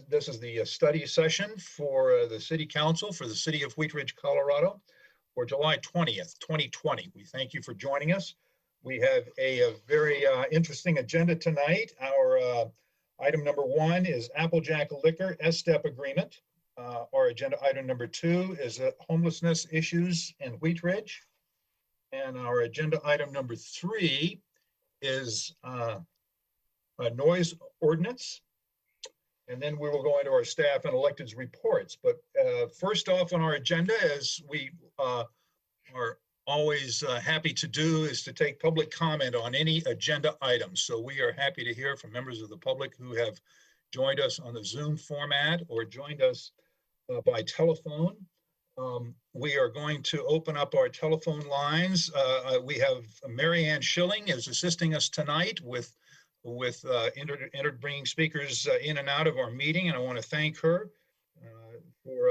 This is the study session for the City Council for the City of Wheat Ridge, Colorado for July 20th, 2020. We thank you for joining us. We have a very interesting agenda tonight. Our item number 1 is Applejack Liquor STEP agreement. Our agenda item number 2 is homelessness issues in Wheat Ridge. And our agenda item number 3 is a noise ordinance. And then we will go into our staff and electeds reports. But first off on our agenda, as we are always happy to do, is to take public comment on any agenda items. So we are happy to hear from members of the public who have joined us on the Zoom format or joined us by telephone. We are going to open up our telephone lines. We have Mary Ann Schilling is assisting us tonight with bringing speakers in and out of our meeting, and I want to thank her for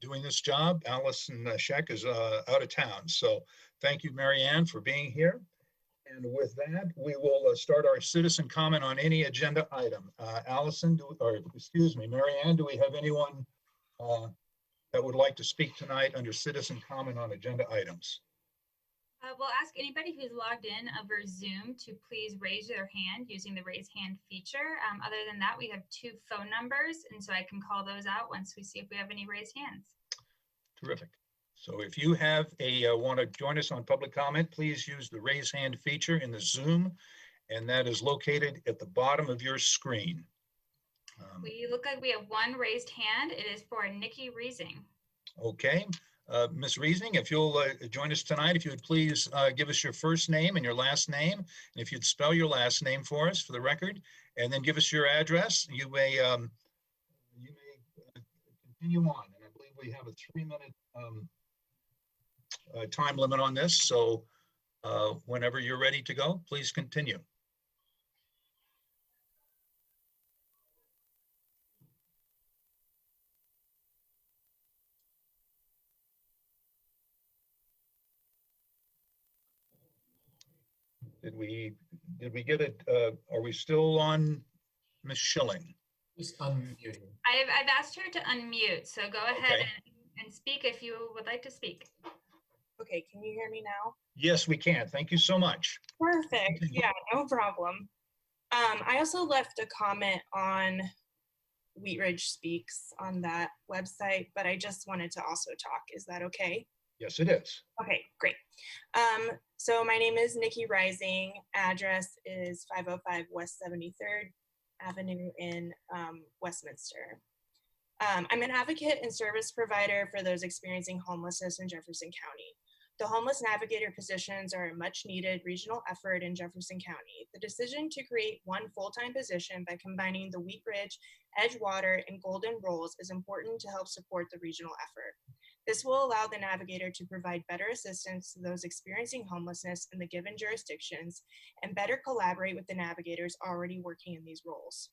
doing this job. Allison Scheck is out of town, so thank you, Mary Ann, for being here. And with that, we will start our citizen comment on any agenda item. Mary Ann, do we have anyone that would like to speak tonight under citizen comment on agenda items? We'll ask anybody who's logged in over Zoom to please raise their hand using the raise hand feature. Other than that, we have 2 phone numbers, and so I can call those out once we see if we have any raised hands. Terrific. So if you have want to join us on public comment, please use the raise hand feature in the Zoom, and that is located at the bottom of your screen. We look like we have 1 raised hand. It is for Nikki Reesing. Okay. Ms. Reesing, if you'll join us tonight, if you would please give us your first name and your last name, and if you'd spell your last name for us for the record, and then give us your address. You may continue on, and I believe we have a 3-minute time limit on this, so whenever you're ready to go, please continue. Did we get it? Are we still on Ms. Schilling? Just unmuting. I've asked her to unmute, so go ahead and speak if you would like to speak. Okay, can you hear me now? Yes, we can. Thank you so much. Perfect. Yeah, no problem. I also left a comment on Wheat Ridge Speaks on that website, but I just wanted to also talk. Is that okay? Yes, it is. Okay, great. So my name is Nikki Reesing. Address is 505 West 73rd Avenue in Westminster. I'm an advocate and service provider for those experiencing homelessness in Jefferson County. The homeless navigator positions are a much needed regional effort in Jefferson County. The decision to create 1 full-time position by combining the Wheat Ridge, Edgewater, and Golden roles is important to help support the regional effort. This will allow the navigator to provide better assistance to those experiencing homelessness in the given jurisdictions and better collaborate with the navigators already working in these roles.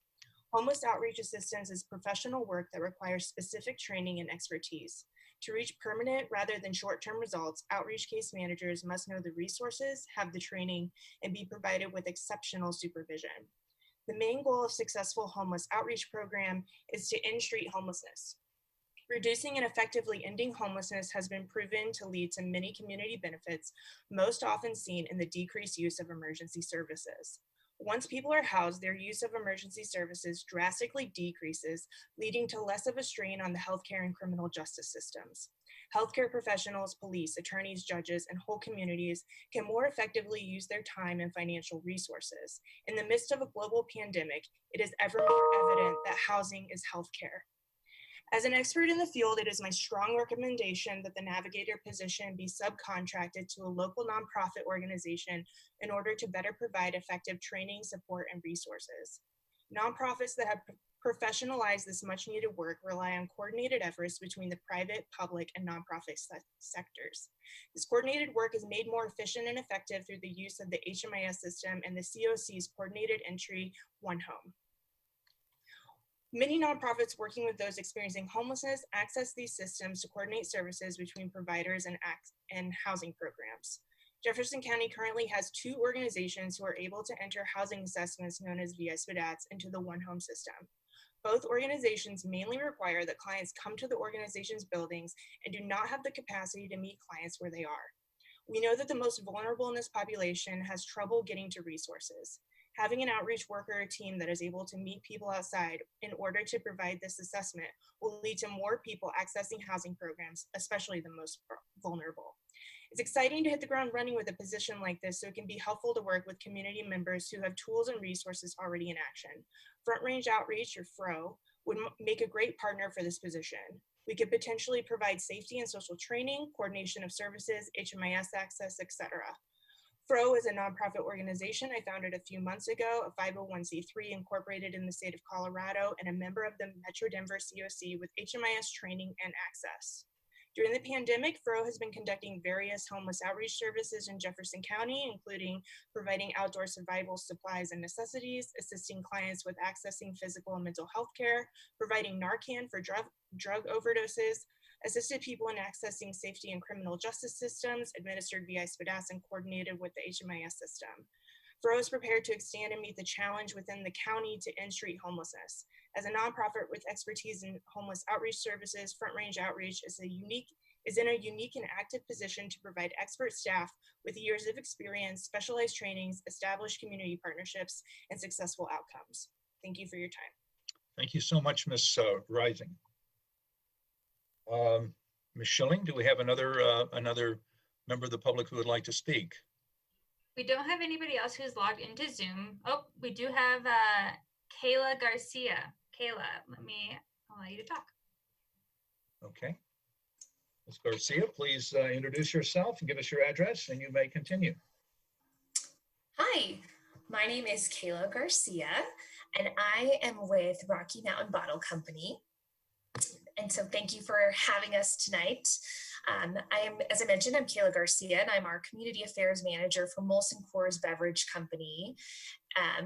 Homeless outreach assistance is professional work that requires specific training and expertise. To reach permanent rather than short-term results, outreach case managers must know the resources, have the training, and be provided with exceptional supervision. The main goal of successful homeless outreach program is to end street homelessness. Reducing and effectively ending homelessness has been proven to lead to many community benefits, most often seen in the decreased use of emergency services. Once people are housed, their use of emergency services drastically decreases, leading to less of a strain on the healthcare and criminal justice systems. Healthcare professionals, police, attorneys, judges, and whole communities can more effectively use their time and financial resources. In the midst of a global pandemic, it is ever more evident that housing is healthcare. As an expert in the field, it is my strong recommendation that the navigator position be subcontracted to a local nonprofit organization in order to better provide effective training, support, and resources. Nonprofits that have professionalized this much needed work rely on coordinated efforts between the private, public, and nonprofit sectors. This coordinated work is made more efficient and effective through the use of the HMIS system and the COC's coordinated entry, One Home. Many nonprofits working with those experiencing homelessness access these systems to coordinate services between providers and housing programs. Jefferson County currently has 2 organizations who are able to enter housing assessments known as VI-SPDATs into the One Home system. Both organizations mainly require that clients come to the organization's buildings and do not have the capacity to meet clients where they are. We know that the most vulnerable in this population has trouble getting to resources. Having an outreach worker team that is able to meet people outside in order to provide this assessment will lead to more people accessing housing programs, especially the most vulnerable. It's exciting to hit the ground running with a position like this so it can be helpful to work with community members who have tools and resources already in action. Front Range Outreach, or FRO, would make a great partner for this position. We could potentially provide safety and social training, coordination of services, HMIS access, etc. FRO is a nonprofit organization I founded a few months ago, a 501c3 incorporated in the state of Colorado, and a member of the Metro Denver COC with HMIS training and access. During the pandemic, FRO has been conducting various homeless outreach services in Jefferson County, including providing outdoor survival supplies and necessities, assisting clients with accessing physical and mental health care, providing Narcan for drug overdoses, assisted people in accessing safety and criminal justice systems, administered VI SPDAS, and coordinated with the HMIS system. FRO is prepared to expand and meet the challenge within the county to end street homelessness. As a nonprofit with expertise in homeless outreach services, Front Range Outreach is in a unique and active position to provide expert staff with years of experience, specialized trainings, established community partnerships, and successful outcomes. Thank you for your time. Thank you so much, Ms. Rising. Ms. Schilling, do we have another member of the public who would like to speak? We don't have anybody else who's logged into Zoom. Oh, we do have Kayla Garcia. Kayla, I'll allow you to talk. Okay. Ms. Garcia, please introduce yourself and give us your address, and you may continue. Hi, my name is Kayla Garcia, and I am with Rocky Mountain Bottle Company. And so thank you for having us tonight. As I mentioned, I'm Kayla Garcia, and I'm our Community Affairs Manager for Molson Coors Beverage Company,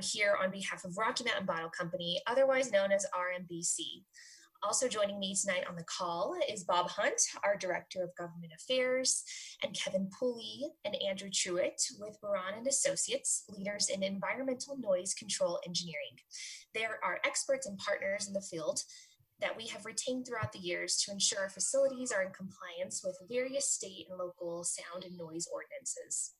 here on behalf of Rocky Mountain Bottle Company, otherwise known as RMBC. Also joining me tonight on the call is Bob Hunt, our Director of Government Affairs, and Kevin Pooley and Andrew Truitt with Moran and Associates, leaders in environmental noise control engineering. They are experts and partners in the field that we have retained throughout the years to ensure our facilities are in compliance with various state and local sound and noise ordinances.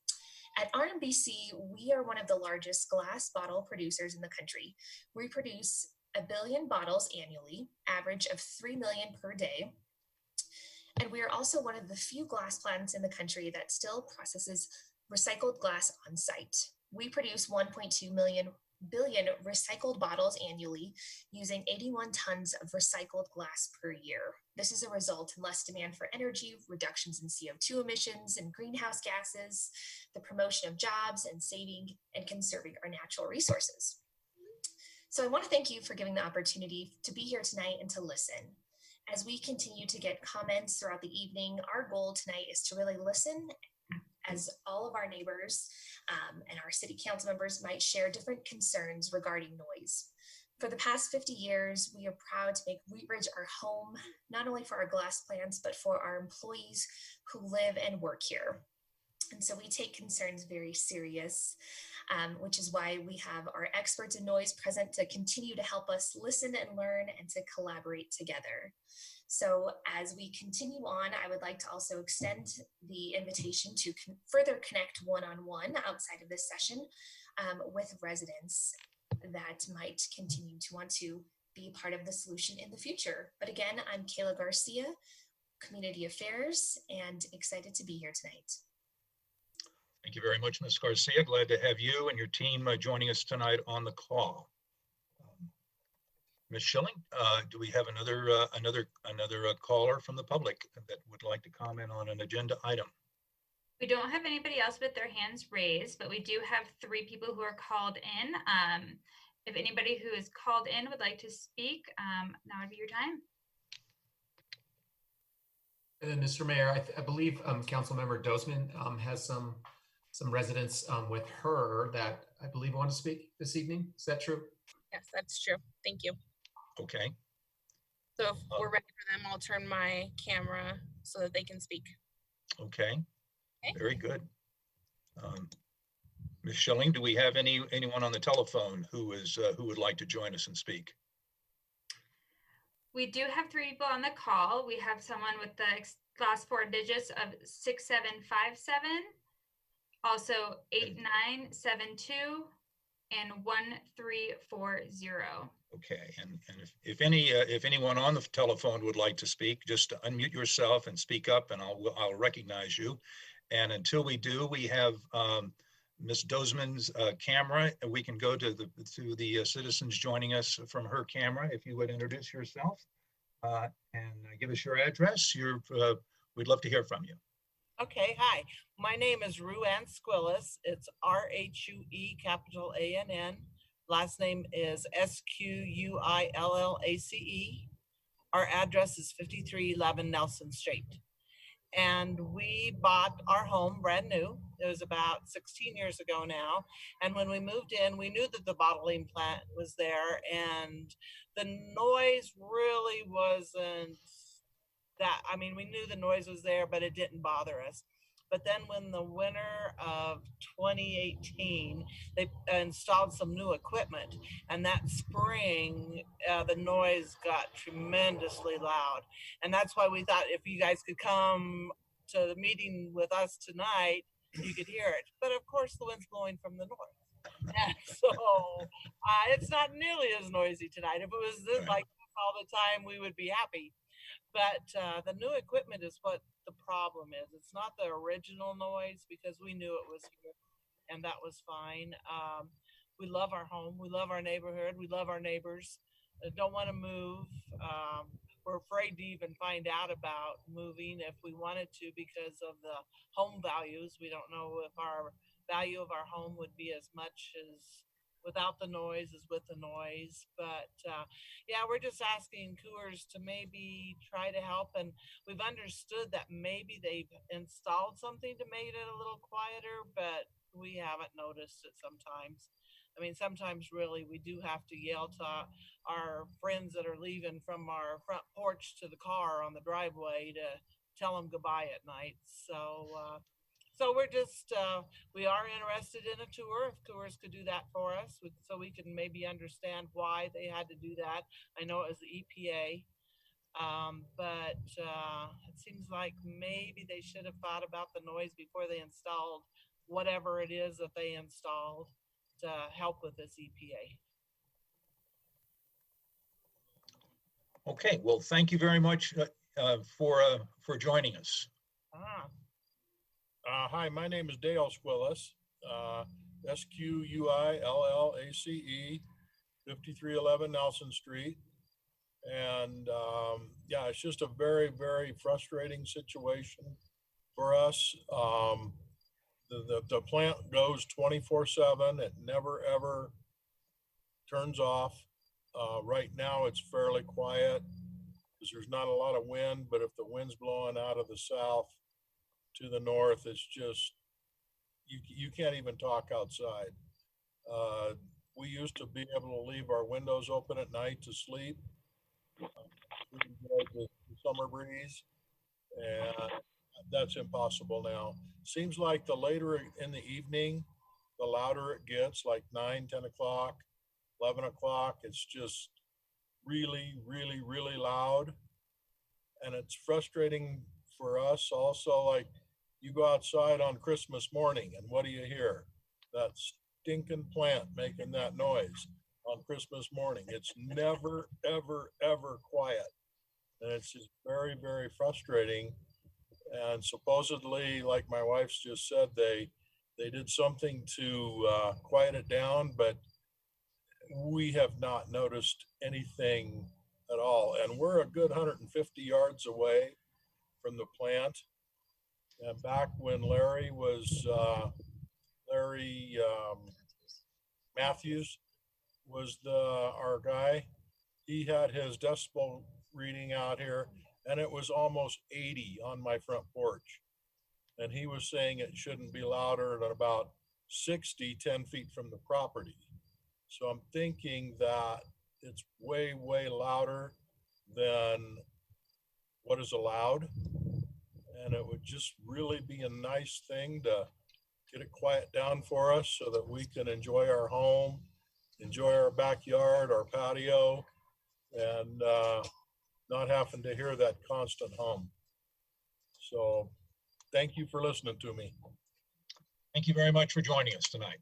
At RMBC, we are one of the largest glass bottle producers in the country. We produce 1 billion bottles annually, average of 3 million per day. And we are also one of the few glass plants in the country that still processes recycled glass on site. We produce 1.2 billion recycled bottles annually, using 81 tons of recycled glass per year. This is a result in less demand for energy, reductions in CO2 emissions and greenhouse gases, the promotion of jobs, and saving and conserving our natural resources. So I want to thank you for giving the opportunity to be here tonight and to listen. As we continue to get comments throughout the evening, our goal tonight is to really listen as all of our neighbors and our city council members might share different concerns regarding noise. For the past 50 years, we are proud to make Wheat Ridge our home, not only for our glass plants, but for our employees who live and work here. And so we take concerns very serious, which is why we have our experts in noise present to continue to help us listen and learn and to collaborate together. So as we continue on, I would like to also extend the invitation to further connect one-on-one outside of this session with residents that might continue to want to be part of the solution in the future. But again, I'm Kayla Garcia, Community Affairs, and excited to be here tonight. Thank you very much, Ms. Garcia. Glad to have you and your team joining us tonight on the call. Ms. Schilling, do we have another caller from the public that would like to comment on an agenda item? We don't have anybody else with their hands raised, but we do have 3 people who are called in. If anybody who is called in would like to speak, now would be your time. Mr. Mayor, I believe Councilmember Dozman has some residents with her that I believe want to speak this evening. Is that true? Yes, that's true. Thank you. Okay. So if we're ready for them, I'll turn my camera so that they can speak. Okay. Okay. Very good. Ms. Schilling, do we have anyone on the telephone who would like to join us and speak? We do have 3 people on the call. We have someone with the last 4 digits of 6757, also 8972 and 1340. Okay, and if anyone on the telephone would like to speak, just unmute yourself and speak up, and I'll recognize you. And until we do, we have Ms. Dozman's camera, and we can go to the citizens joining us from her camera. If you would introduce yourself and give us your address, we'd love to hear from you. Okay, hi. My name is Ruann Squillis. It's R-H-U-E capital A-N-N. Last name is S-Q-U-I-L-L-A-C-E. Our address is 5311 Nelson Street. And we bought our home brand new. It was about 16 years ago now. And when we moved in, we knew that the bottling plant was there, and the noise really wasn't that. I mean, we knew the noise was there, but it didn't bother us. But then when the winter of 2018, they installed some new equipment, and that spring, the noise got tremendously loud. And that's why we thought if you guys could come to the meeting with us tonight, you could hear it. But of course, the wind's blowing from the north. And so it's not nearly as noisy tonight. If it was this, like all the time, we would be happy. But the new equipment is what the problem is. It's not the original noise, because we knew it was here, and that was fine. We love our home. We love our neighborhood. We love our neighbors. Don't want to move. We're afraid to even find out about moving if we wanted to because of the home values. We don't know if our value of our home would be as much as without the noise as with the noise. But yeah, we're just asking Coors to maybe try to help. And we've understood that maybe they've installed something to make it a little quieter, but we haven't noticed it sometimes. I mean, sometimes really we do have to yell to our friends that are leaving from our front porch to the car on the driveway to tell them goodbye at night. So we're just, we are interested in a tour, if Coors could do that for us, so we can maybe understand why they had to do that. I know it was the EPA, but it seems like maybe they should have thought about the noise before they installed whatever it is that they installed to help with this EPA. Okay, well, thank you very much for joining us. Hi, my name is Dale Squillis, S-Q-U-I-L-L-A-C-E, 5311 Nelson Street. And yeah, it's just a very, very frustrating situation for us. The plant goes 24/7. It never, ever turns off. Right now, it's fairly quiet because there's not a lot of wind, but if the wind's blowing out of the south to the north, it's just, you can't even talk outside. We used to be able to leave our windows open at night to sleep. We enjoyed the summer breeze, and that's impossible now. Seems like the later in the evening, the louder it gets, like 9, 10 o'clock, 11 o'clock. It's just really, really, really loud. And it's frustrating for us also. Like, you go outside on Christmas morning and what do you hear? That stinking plant making that noise on Christmas morning. It's never, ever, ever quiet. And it's just very, very frustrating. And supposedly, like my wife's just said, they did something to quiet it down, but we have not noticed anything at all. And we're a good 150 yards away from the plant. And back when Larry Matthews was our guy, he had his decibel reading out here, and it was almost 80 on my front porch. And he was saying it shouldn't be louder than about 60, 10 feet from the property. So I'm thinking that it's way, way louder than what is allowed. And it would just really be a nice thing to get it quiet down for us so that we can enjoy our home, enjoy our backyard, our patio. And not having to hear that constant hum. So thank you for listening to me. Thank you very much for joining us tonight.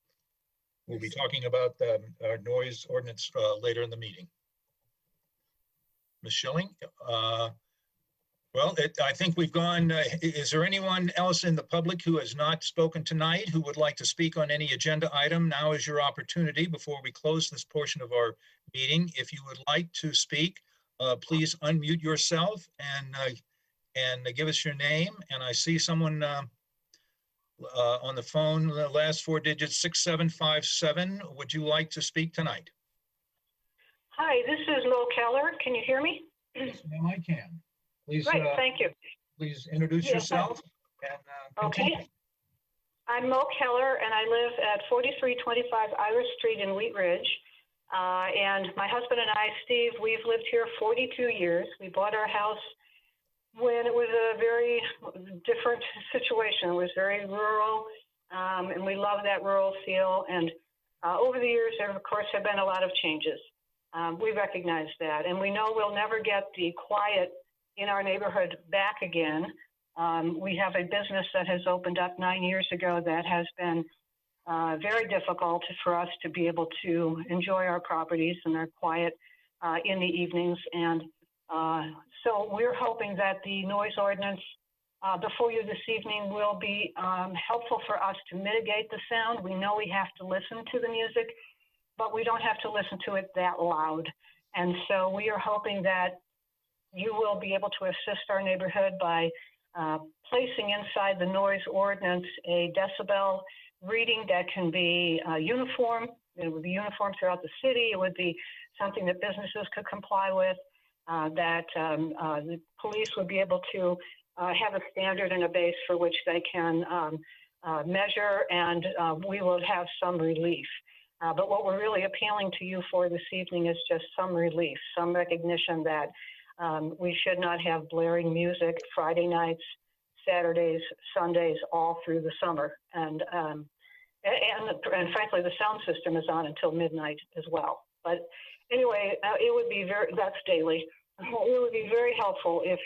We'll be talking about our noise ordinance later in the meeting. Ms. Schilling, well, I think we've gone, is there anyone else in the public who has not spoken tonight who would like to speak on any agenda item? Now is your opportunity before we close this portion of our meeting. If you would like to speak, please unmute yourself and give us your name. And I see someone on the phone, the last four digits, 6757. Would you like to speak tonight? Hi, this is Mo Keller. Can you hear me? Yes, ma'am, I can. Please, Great, thank you. please introduce Yes, yourself and continue. Okay. I'm Mo Keller, and I live at 4325 Iris Street in Wheat Ridge. And my husband and I, Steve, we've lived here 42 years. We bought our house when it was a very different situation. It was very rural, and we love that rural feel. And over the years, there, of course, have been a lot of changes. We recognize that, and we know we'll never get the quiet in our neighborhood back again. We have a business that has opened up 9 years ago that has been very difficult for us to be able to enjoy our properties and our quiet in the evenings. And so we're hoping that the noise ordinance before you this evening will be helpful for us to mitigate the sound. We know we have to listen to the music, but we don't have to listen to it that loud. And so we are hoping that you will be able to assist our neighborhood by placing inside the noise ordinance a decibel reading that can be uniform. It would be uniform throughout the city. It would be something that businesses could comply with, that the police would be able to have a standard and a base for which they can measure, and we will have some relief. But what we're really appealing to you for this evening is just some relief, some recognition that we should not have blaring music Friday nights, Saturdays, Sundays, all through the summer. And frankly, the sound system is on until midnight as well. But anyway, it would be that's daily. It would be very helpful if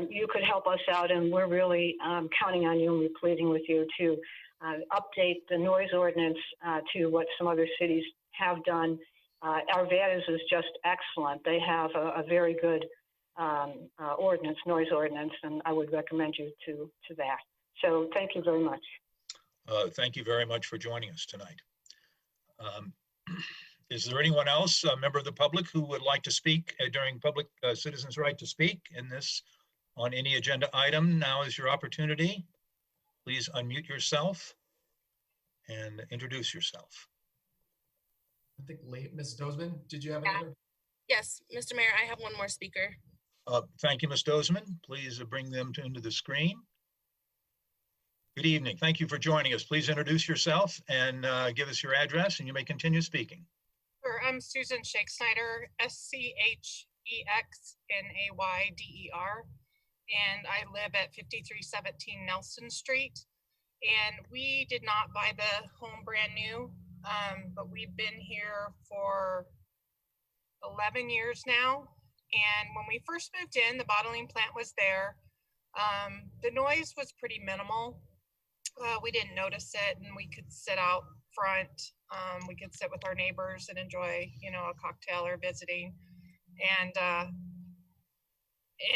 you could help us out, and we're really counting on you, and we're pleading with you to update the noise ordinance to what some other cities have done. Arvada's is just excellent. They have a very good ordinance, noise ordinance, and I would recommend you to that. So thank you very much. Thank you very much for joining us tonight. Is there anyone else, a member of the public, who would like to speak during public citizens' right to speak in this on any agenda item? Now is your opportunity. Please unmute yourself and introduce yourself. I think Ms. Dozman, did you have another? Yes, Mr. Mayor, I have one more speaker. Thank you, Ms. Dozman. Please bring them into the screen. Good evening. Thank you for joining us. Please introduce yourself and give us your address, and you may continue speaking. Sure. I'm Susan Shakesnyder, SCHEXNAYDER, and I live at 5317 Nelson Street. And we did not buy the home brand new, but we've been here for 11 years now. And when we first moved in, the bottling plant was there. The noise was pretty minimal. We didn't notice it, and we could sit out front. We could sit with our neighbors and enjoy, you know, a cocktail or visiting. And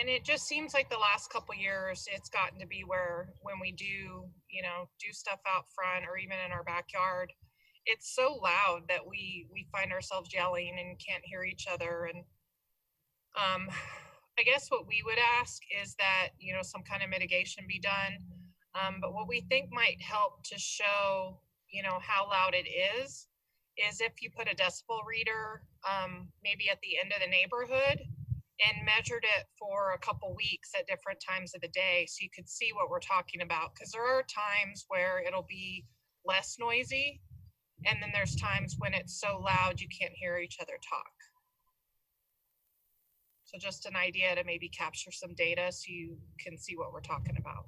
it just seems like the last couple years, it's gotten to be where when we do, you know, do stuff out front or even in our backyard, it's so loud that we find ourselves yelling and can't hear each other. And I guess what we would ask is that, you know, some kind of mitigation be done. But what we think might help to show, you know, how loud it is if you put a decibel reader maybe at the end of the neighborhood and measured it for a couple weeks at different times of the day, so you could see what we're talking about. Because there are times where it'll be less noisy, and then there's times when it's so loud you can't hear each other talk. So just an idea to maybe capture some data so you can see what we're talking about.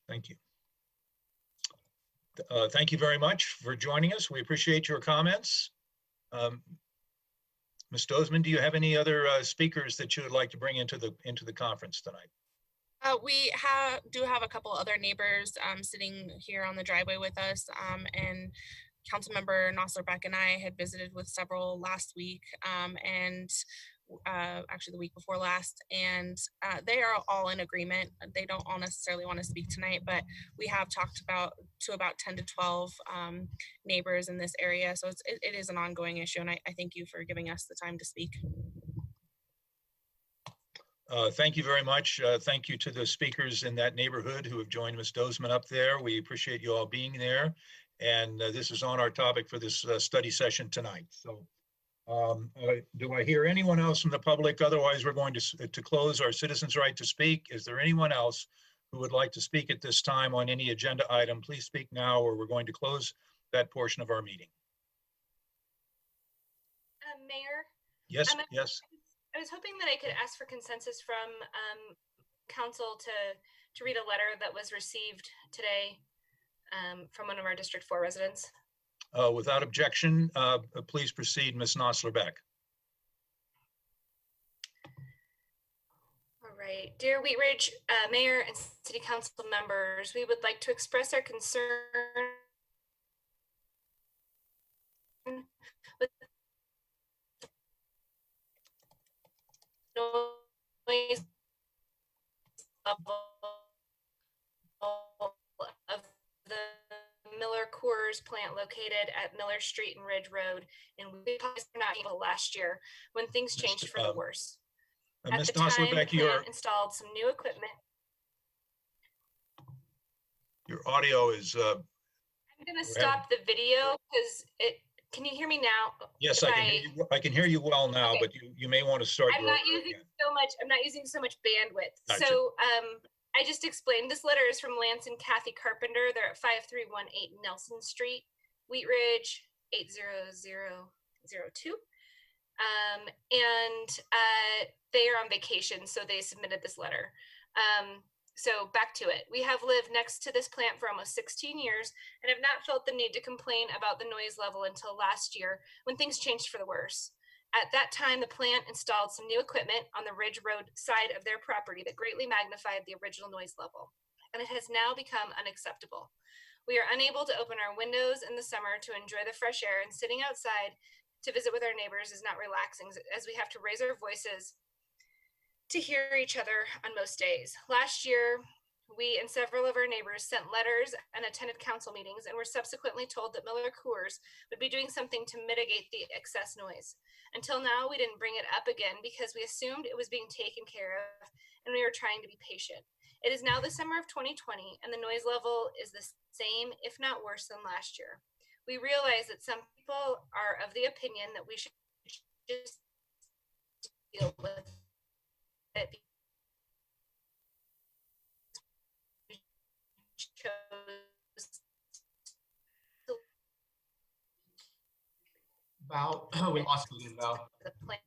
Thank you. Thank you very much for joining us. We appreciate your comments. Ms. Dozman, do you have any other speakers that you would like to bring into the conference tonight? We do have a couple other neighbors sitting here on the driveway with us, and Councilmember Nosler-Beck and I had visited with several last week, and actually the week before last, and they are all in agreement. They don't all necessarily want to speak tonight, but we have talked to about 10 to 12 neighbors in this area, so it is an ongoing issue, and I thank you for giving us the time to speak. Thank you very much. Thank you to the speakers in that neighborhood who have joined Ms. Dozman up there. We appreciate you all being there. And this is on our topic for this study session tonight. So do I hear anyone else from the public? Otherwise, we're going to close our citizens' right to speak. Is there anyone else who would like to speak at this time on any agenda item? Please speak now, or we're going to close that portion of our meeting. Mayor? Yes, yes. I was hoping that I could ask for consensus from council to read a letter that was received today from one of our District 4 residents. Without objection, please proceed, Ms. Nosler-Beck. All right. Dear Wheat Ridge Mayor and City Council members, we would like to express our concern with noise level of the Miller Coors plant located at Miller Street and Ridge Road, and we were not able last year when things changed for the worse. At Ms. the time, the Nosler-Beck, plant installed some new equipment. your audio is. I'm going to stop the video because it. Can you hear me now? Yes, I can hear you well now, Okay. but you may want to start. I'm not using so much. I'm not using so much bandwidth. Gotcha. So I just explained. This letter is from Lance and Kathy Carpenter. They're at 5318 Nelson Street, Wheat Ridge 80002. And they are on vacation, so they submitted this letter. So back to it. We have lived next to this plant for almost 16 years and have not felt the need to complain about the noise level until last year when things changed for the worse. At that time, the plant installed some new equipment on the Ridge Road side of their property that greatly magnified the original noise level, and it has now become unacceptable. We are unable to open our windows in the summer to enjoy the fresh air, and sitting outside to visit with our neighbors is not relaxing, as we have to raise our voices to hear each other on most days. Last year, we and several of our neighbors sent letters and attended council meetings and were subsequently told that Miller Coors would be doing something to mitigate the excess noise. Until now, we didn't bring it up again because we assumed it was being taken care of and we were trying to be patient. It is now the summer of 2020 and the noise level is the same, if not worse than last year. We realize that some people are of the opinion that we should just deal with it. We lost you, Val. The plant,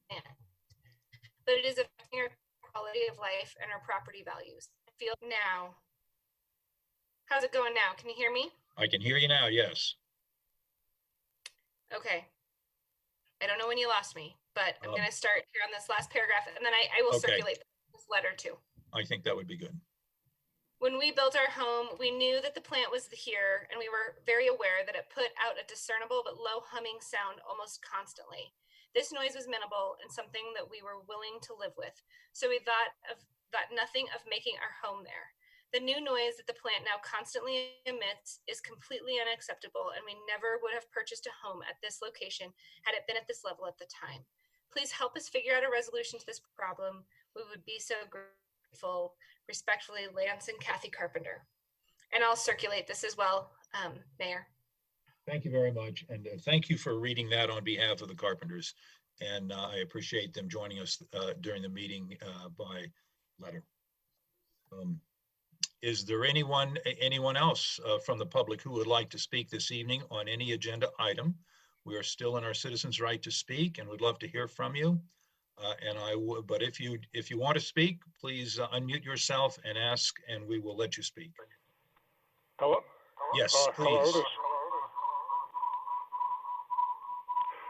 but it is affecting our quality of life and our property values. I feel now. How's it going now? Can you hear me? I can hear you now, yes. Okay. I don't know when you lost me, but I'm going to start here on this last paragraph, and then I will Okay. circulate this letter too. I think that would be good. When we built our home, we knew that the plant was here, and we were very aware that it put out a discernible but low humming sound almost constantly. This noise was minimal and something that we were willing to live with, so we thought nothing of making our home there. The new noise that the plant now constantly emits is completely unacceptable, and we never would have purchased a home at this location had it been at this level at the time. Please help us figure out a resolution to this problem. We would be so grateful. Respectfully, Lance and Kathy Carpenter. And I'll circulate this as well, Mayor. Thank you very much. And thank you for reading that on behalf of the Carpenters. And I appreciate them joining us during the meeting by letter. Is there anyone else from the public who would like to speak this evening on any agenda item? We are still in our citizens' right to speak and would love to hear from you. But if you want to speak, please unmute yourself and ask, and we will let you speak. Hello? Yes, please. Hello.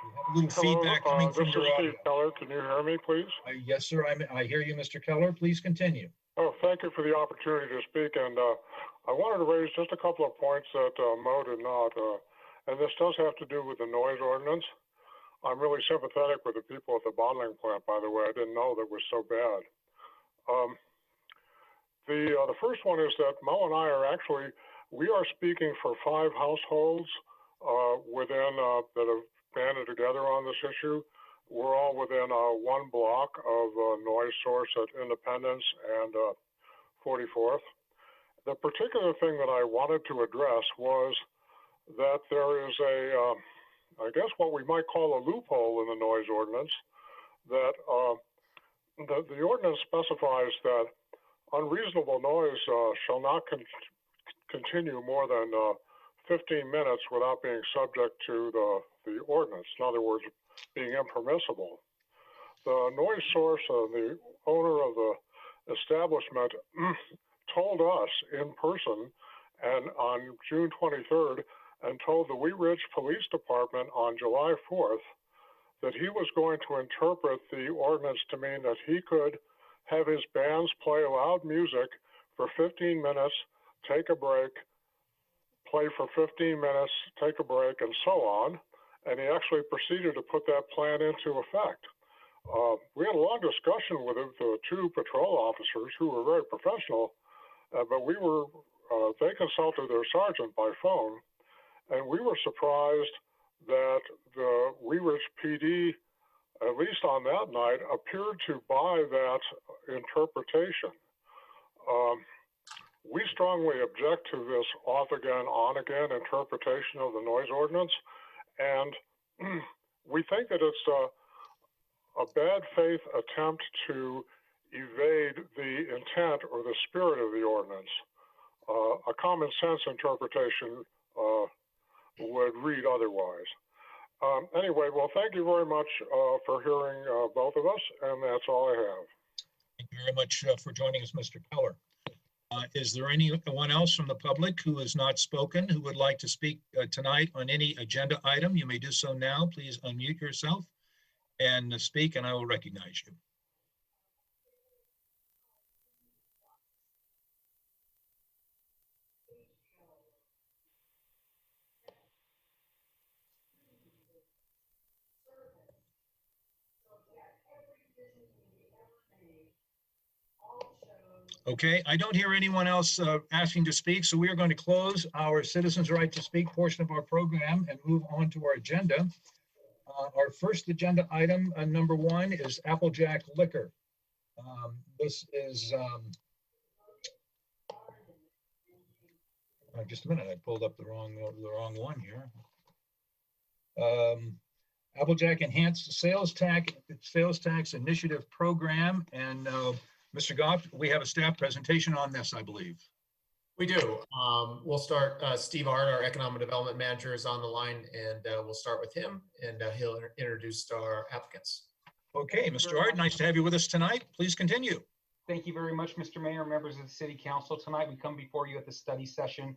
We have little feedback coming from This your is audio. Steve Keller. Can you hear me, please? Yes, sir. I hear you, Mr. Keller. Please continue. Oh, thank you for the opportunity to speak. And I wanted to raise just a couple of points that Mo did not. And this does have to do with the noise ordinance. I'm really sympathetic with the people at the bottling plant, by the way. I didn't know that was so bad. The first one is that Mo and I are actually, we are speaking for 5 households within that have banded together on this issue. We're all within 1 block of noise source at Independence and 44th. The particular thing that I wanted to address was that there is a, I guess what we might call a loophole in the noise ordinance, that the ordinance specifies that unreasonable noise shall not continue more than 15 minutes without being subject to the ordinance. In other words, being impermissible. The noise source, the owner of the establishment told us in person and on June 23rd and told the Wheat Ridge Police Department on July 4th that he was going to interpret the ordinance to mean that he could have his bands play loud music for 15 minutes, take a break, play for 15 minutes, take a break, and so on. And he actually proceeded to put that plan into effect. We had a long discussion with the 2 patrol officers who were very professional, but they consulted their sergeant by phone, and we were surprised that the Wheat Ridge PD, at least on that night, appeared to buy that interpretation. We strongly object to this off-again, on-again interpretation of the noise ordinance, and we think that it's a bad faith attempt to evade the intent or the spirit of the ordinance. A common sense interpretation would read otherwise. Anyway, well, thank you very much for hearing both of us, and that's all I have. Thank you very much for joining us, Mr. Keller. Is there anyone else from the public who has not spoken who would like to speak tonight on any agenda item? You may do so now. Please unmute yourself and speak, and I will recognize you. Okay, I don't hear anyone else asking to speak, so we are going to close our citizens' right to speak portion of our program and move on to our agenda. Our first agenda item, number 1, is Applejack Liquor. This is, just a minute, I pulled up the wrong one here. Applejack Enhanced Sales Tax Initiative Program, and Mr. Goff, we have a staff presentation on this, I believe. We do. We'll start, Steve Art, our Economic Development Manager, is on the line, and we'll start with him, and he'll introduce our applicants. Okay, Mr. Art, nice to have you with us tonight. Please continue. Thank you very much, Mr. Mayor, members of the City Council. Tonight, we come before you at the study session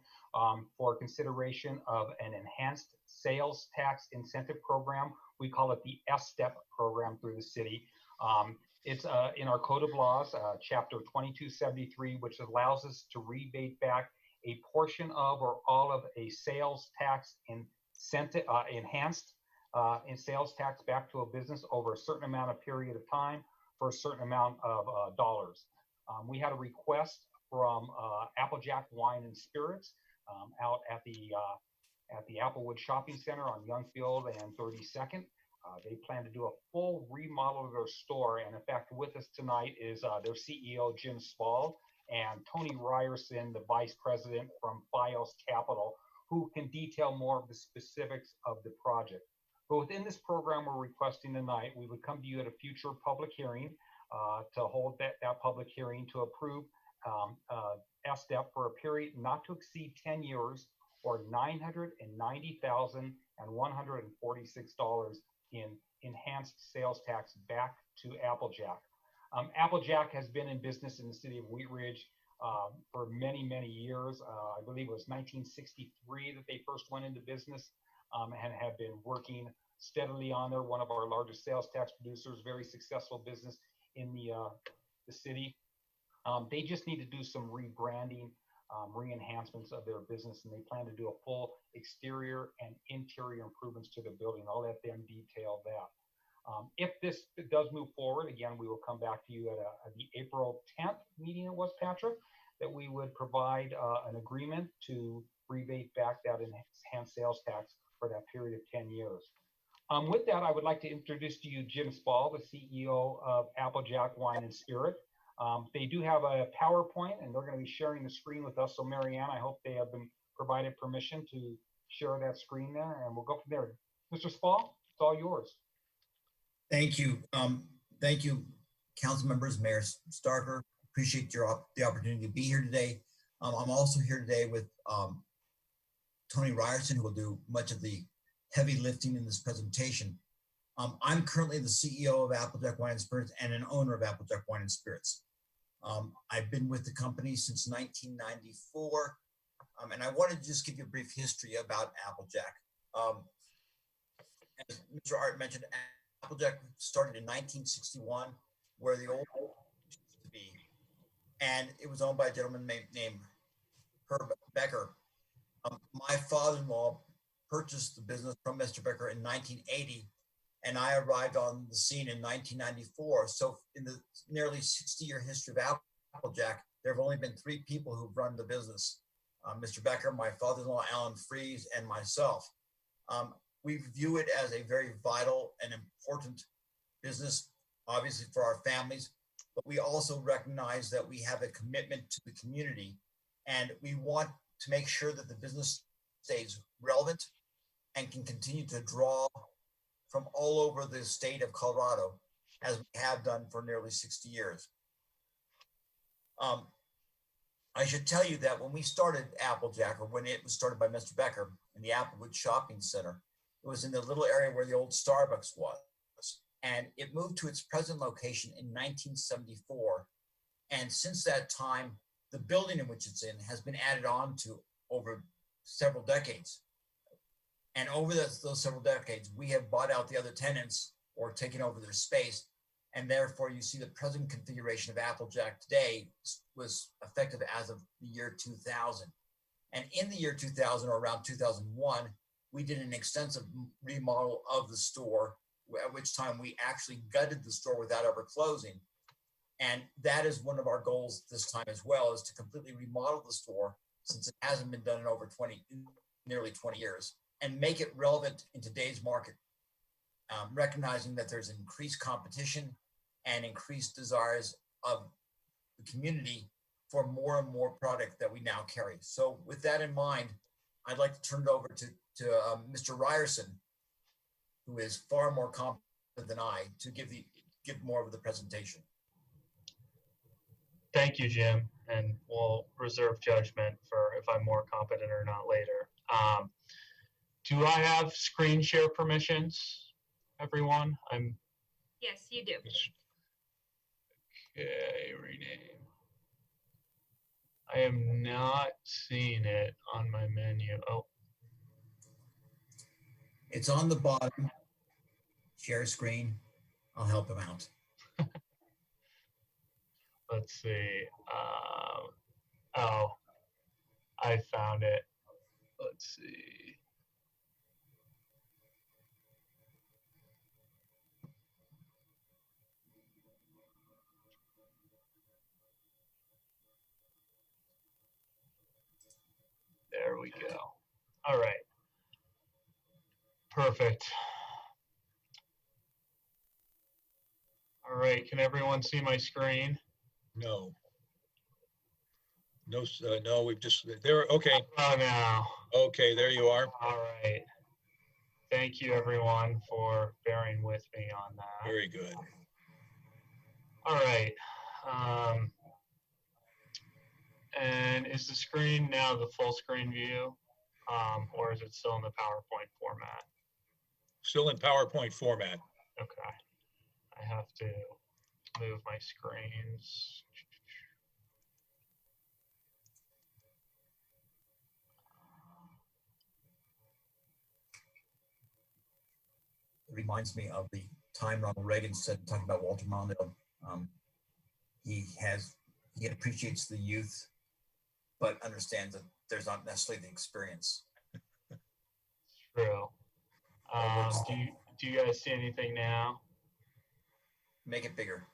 for consideration of an enhanced sales tax incentive program. We call it the STEP program through the city. It's in our Code of Laws, Chapter 2273, which allows us to rebate back a portion of or all of a sales tax incentive, enhanced in sales tax back to a business over a certain amount of period of time for a certain amount of dollars. We had a request from Applejack Wine and Spirits out at the Applewood Shopping Center on Youngfield and 32nd. They plan to do a full remodel of their store, and in fact, with us tonight is their CEO, Jim Spall, and Tony Ryerson, the Vice President from Fios Capital, who can detail more of the specifics of the project. But within this program we're requesting tonight, we would come to you at a future public hearing to hold that public hearing to approve STEP for a period not to exceed 10 years or $990,146 in enhanced sales tax back to Applejack. Applejack has been in business in the city of Wheat Ridge for many, many years. I believe it was 1963 that they first went into business and have been working steadily on there, one of our largest sales tax producers, very successful business in the city. They just need to do some rebranding, re-enhancements of their business, and they plan to do a full exterior and interior improvements to the building. I'll let them detail that. If this does move forward, again, we will come back to you at the April 10th meeting, it was, Patrick, that we would provide an agreement to rebate back that enhanced sales tax for that period of 10 years. With that, I would like to introduce to you Jim Spall, the CEO of Applejack Wine and Spirit. They do have a PowerPoint, and they're going to be sharing the screen with us. So, Marianne, I hope they have been provided permission to share that screen there, and we'll go from there. Mr. Spall, it's all yours. Thank you. Thank you, council members, Mayor Starker. Appreciate the opportunity to be here today. I'm also here today with Tony Ryerson, who will do much of the heavy lifting in this presentation. I'm currently the CEO of Applejack Wine and Spirits and an owner of Applejack Wine and Spirits. I've been with the company since 1994, and I wanted to just give you a brief history about Applejack. As Mr. Art mentioned, Applejack started in 1961, where the old used to be, and it was owned by a gentleman named Herb Becker. My father-in-law purchased the business from Mr. Becker in 1980, and I arrived on the scene in 1994. So in the nearly 60-year history of Applejack, there have only been 3 people who've run the business. Mr. Becker, my father-in-law, Alan Fries, and myself. We view it as a very vital and important business, obviously for our families, but we also recognize that we have a commitment to the community, and we want to make sure that the business stays relevant and can continue to draw from all over the state of Colorado, as we have done for nearly 60 years. I should tell you that when we started Applejack, or when it was started by Mr. Becker in the Applewood Shopping Center, it was in the little area where the old Starbucks was. And it moved to its present location in 1974. And since that time, the building in which it's in has been added on to over several decades. And over those several decades, we have bought out the other tenants or taken over their space. And therefore, you see the present configuration of Applejack today was effective as of the year 2000. And in the year 2000, or around 2001, we did an extensive remodel of the store, at which time we actually gutted the store without ever closing. And that is one of our goals this time as well, is to completely remodel the store, since it hasn't been done in over nearly 20 years, and make it relevant in today's market, recognizing that there's increased competition and increased desires of the community for more and more product that we now carry. So with that in mind, I'd like to turn it over to Mr. Ryerson, who is far more competent than I, to give more of the presentation. Thank you, Jim, and we'll reserve judgment for if I'm more competent or not later. Do I have screen share permissions, everyone? Yes, you do. Okay, rename. I am not seeing it on my menu. Oh. It's on the bottom. Share screen. I'll help him out. Let's see. Oh, I found it. Let's see. There we go. All right. Perfect. All right, can everyone see my screen? No. No, no, we've just, there, okay. Oh, now. Okay, there you are. All right. Thank you, everyone, for bearing with me on that. Very good. All right. And is the screen now the full screen view, or is it still in the PowerPoint format? Still in PowerPoint format. Okay. I have to move my screens. reminds me of the time Ronald Reagan said, talking about Walter Mondale. He appreciates the youth, but understands that there's not necessarily the experience. True. Do you guys see anything now? Make it bigger.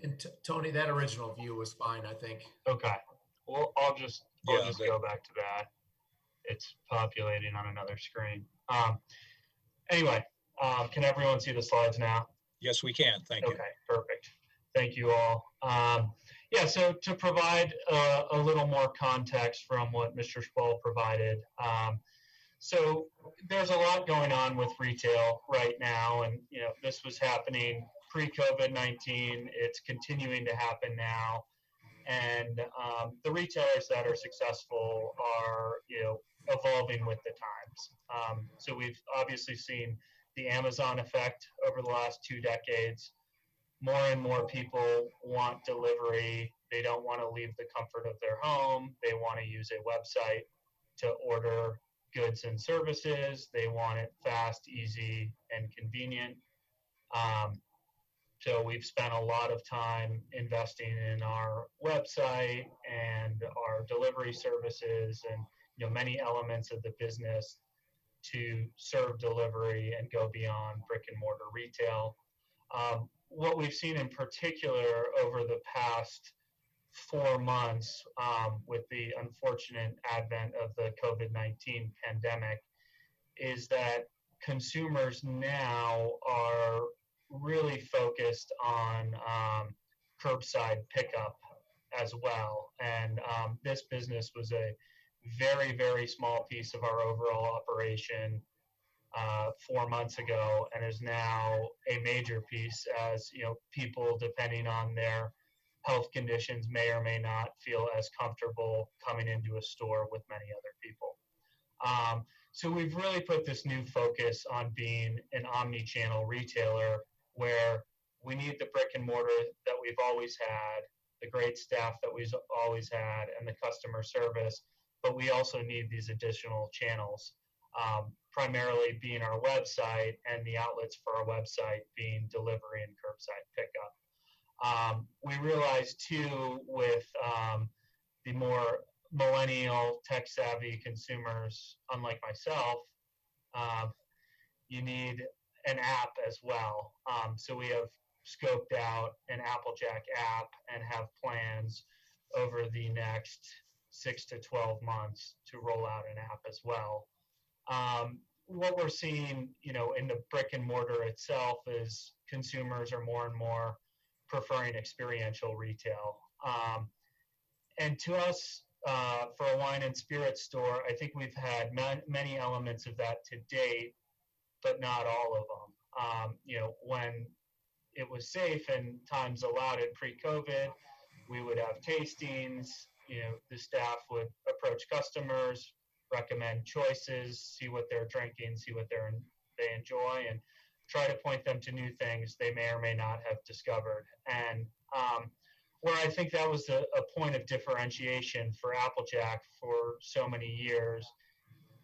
And Tony, that original view was fine, I think. Okay. Well, I'll just go back to that. It's populating on another screen. Anyway, can everyone see the slides now? Yes, we can. Thank you. Okay, perfect. Thank you all. Yeah, so to provide a little more context from what Mr. Schwal provided. So there's a lot going on with retail right now, and this was happening pre-COVID-19. It's continuing to happen now, and the retailers that are successful are evolving with the times. So we've obviously seen the Amazon effect over the last 2 decades. More and more people want delivery. They don't want to leave the comfort of their home. They want to use a website to order goods and services. They want it fast, easy, and convenient. So we've spent a lot of time investing in our website and our delivery services and many elements of the business to serve delivery and go beyond brick and mortar retail. What we've seen in particular over the past 4 months with the unfortunate advent of the COVID-19 pandemic is that consumers now are really focused on curbside pickup as well. And this business was a very, very small piece of our overall operation 4 months ago, and is now a major piece as people, depending on their health conditions, may or may not feel as comfortable coming into a store with many other people. So we've really put this new focus on being an omni-channel retailer, where we need the brick and mortar that we've always had, the great staff that we've always had, and the customer service, but we also need these additional channels, primarily being our website and the outlets for our website being delivery and curbside pickup. We realize too, with the more millennial tech-savvy consumers, unlike myself, you need an app as well. So we have scoped out an Applejack app and have plans over the next 6 to 12 months to roll out an app as well. What we're seeing, in the brick and mortar itself is consumers are more and more preferring experiential retail. And to us, for a wine and spirit store, I think we've had many elements of that to date, but not all of them. When it was safe and times allowed it pre-COVID, we would have tastings. The staff would approach customers, recommend choices, see what they're drinking, see what they enjoy, and try to point them to new things they may or may not have discovered. And where I think that was a point of differentiation for Applejack for so many years,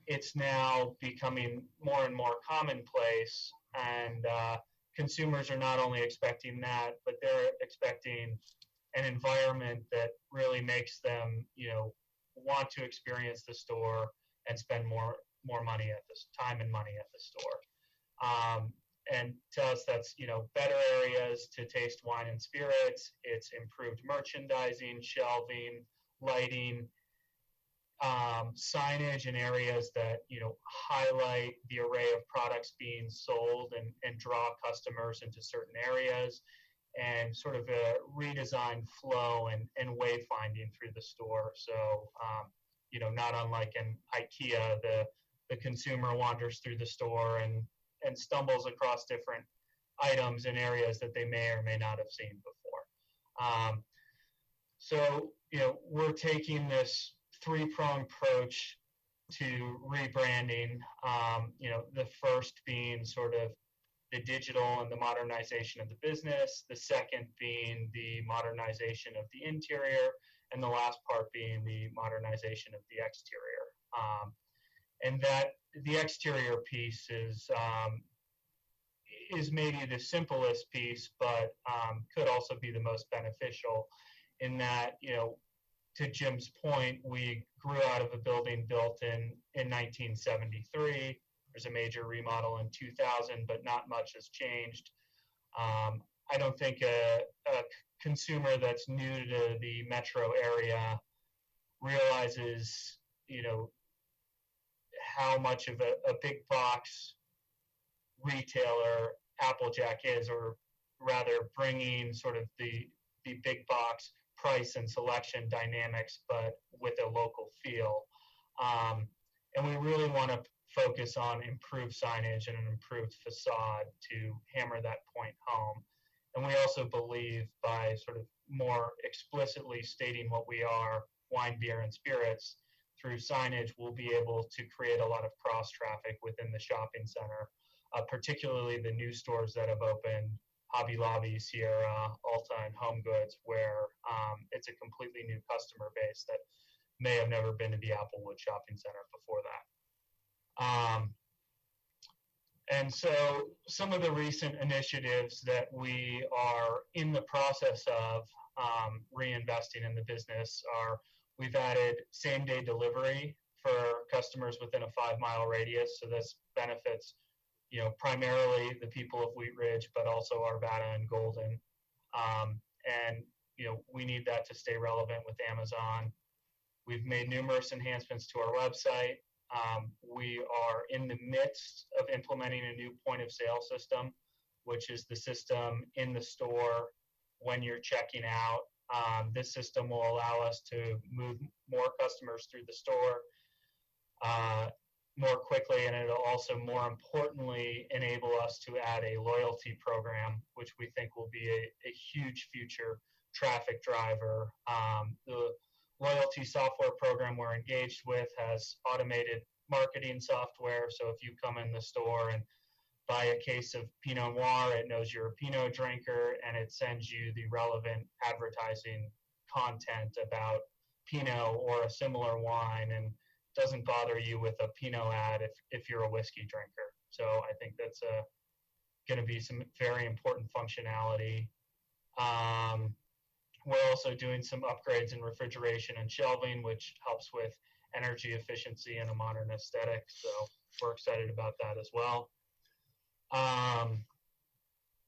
it's now becoming more and more commonplace, and consumers are not only expecting that, but they're expecting an environment that really makes them, want to experience the store and spend more money at this time and money at the store. And to us, that's, better areas to taste wine and spirits. It's improved merchandising, shelving, lighting, signage in areas that, highlight the array of products being sold and draw customers into certain areas, and sort of a redesigned flow and wayfinding through the store. So, not unlike an IKEA, the consumer wanders through the store and stumbles across different items in areas that they may or may not have seen before. So, we're taking this 3-pronged approach to rebranding, the first being sort of the digital and the modernization of the business, the second being the modernization of the interior, and the last part being the modernization of the exterior. and that the exterior piece is maybe the simplest piece, but could also be the most beneficial in that, you know, to Jim's point, we grew out of a building built in 1973. There's a major remodel in 2000, but not much has changed. I don't think a consumer that's new to the metro area realizes, you know, how much of a big box retailer Applejack is, or rather bringing sort of the big box price and selection dynamics, but with a local feel. And we really want to focus on improved signage and an improved facade to hammer that point home. And we also believe by sort of more explicitly stating what we are, wine, beer, and spirits, through signage, we'll be able to create a lot of cross traffic within the shopping center, particularly the new stores that have opened, Hobby Lobby, Sierra, Ulta, and Home Goods, where it's a completely new customer base that may have never been to the Applewood Shopping Center before that. And so some of the recent initiatives that we are in the process of reinvesting in the business are, we've added same-day delivery for customers within a 5-mile radius. So this benefits, you know, primarily the people of Wheat Ridge, but also Arvada and Golden. And, you know, we need that to stay relevant with Amazon. We've made numerous enhancements to our website. We are in the midst of implementing a new point of sale system, which is the system in the store when you're checking out. This system will allow us to move more customers through the store more quickly, and it'll also, more importantly, enable us to add a loyalty program, which we think will be a huge future traffic driver. The loyalty software program we're engaged with has automated marketing software. So if you come in the store and buy a case of Pinot Noir, it knows you're a Pinot drinker, and it sends you the relevant advertising content about Pinot or a similar wine, and doesn't bother you with a Pinot ad if you're a whiskey drinker. So I think that's going to be some very important functionality. We're also doing some upgrades in refrigeration and shelving, which helps with energy efficiency and a modern aesthetic. So we're excited about that as well.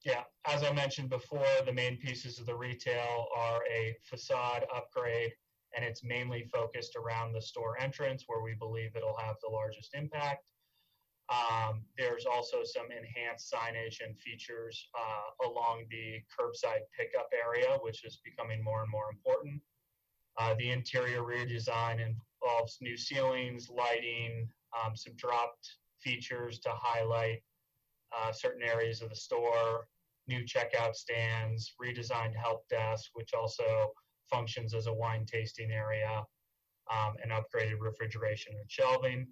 Yeah, as I mentioned before, the main pieces of the retail are a facade upgrade, and it's mainly focused around the store entrance, where we believe it'll have the largest impact. There's also some enhanced signage and features along the curbside pickup area, which is becoming more and more important. The interior redesign involves new ceilings, lighting, some dropped features to highlight certain areas of the store, new checkout stands, redesigned help desk, which also functions as a wine tasting area, and upgraded refrigeration and shelving.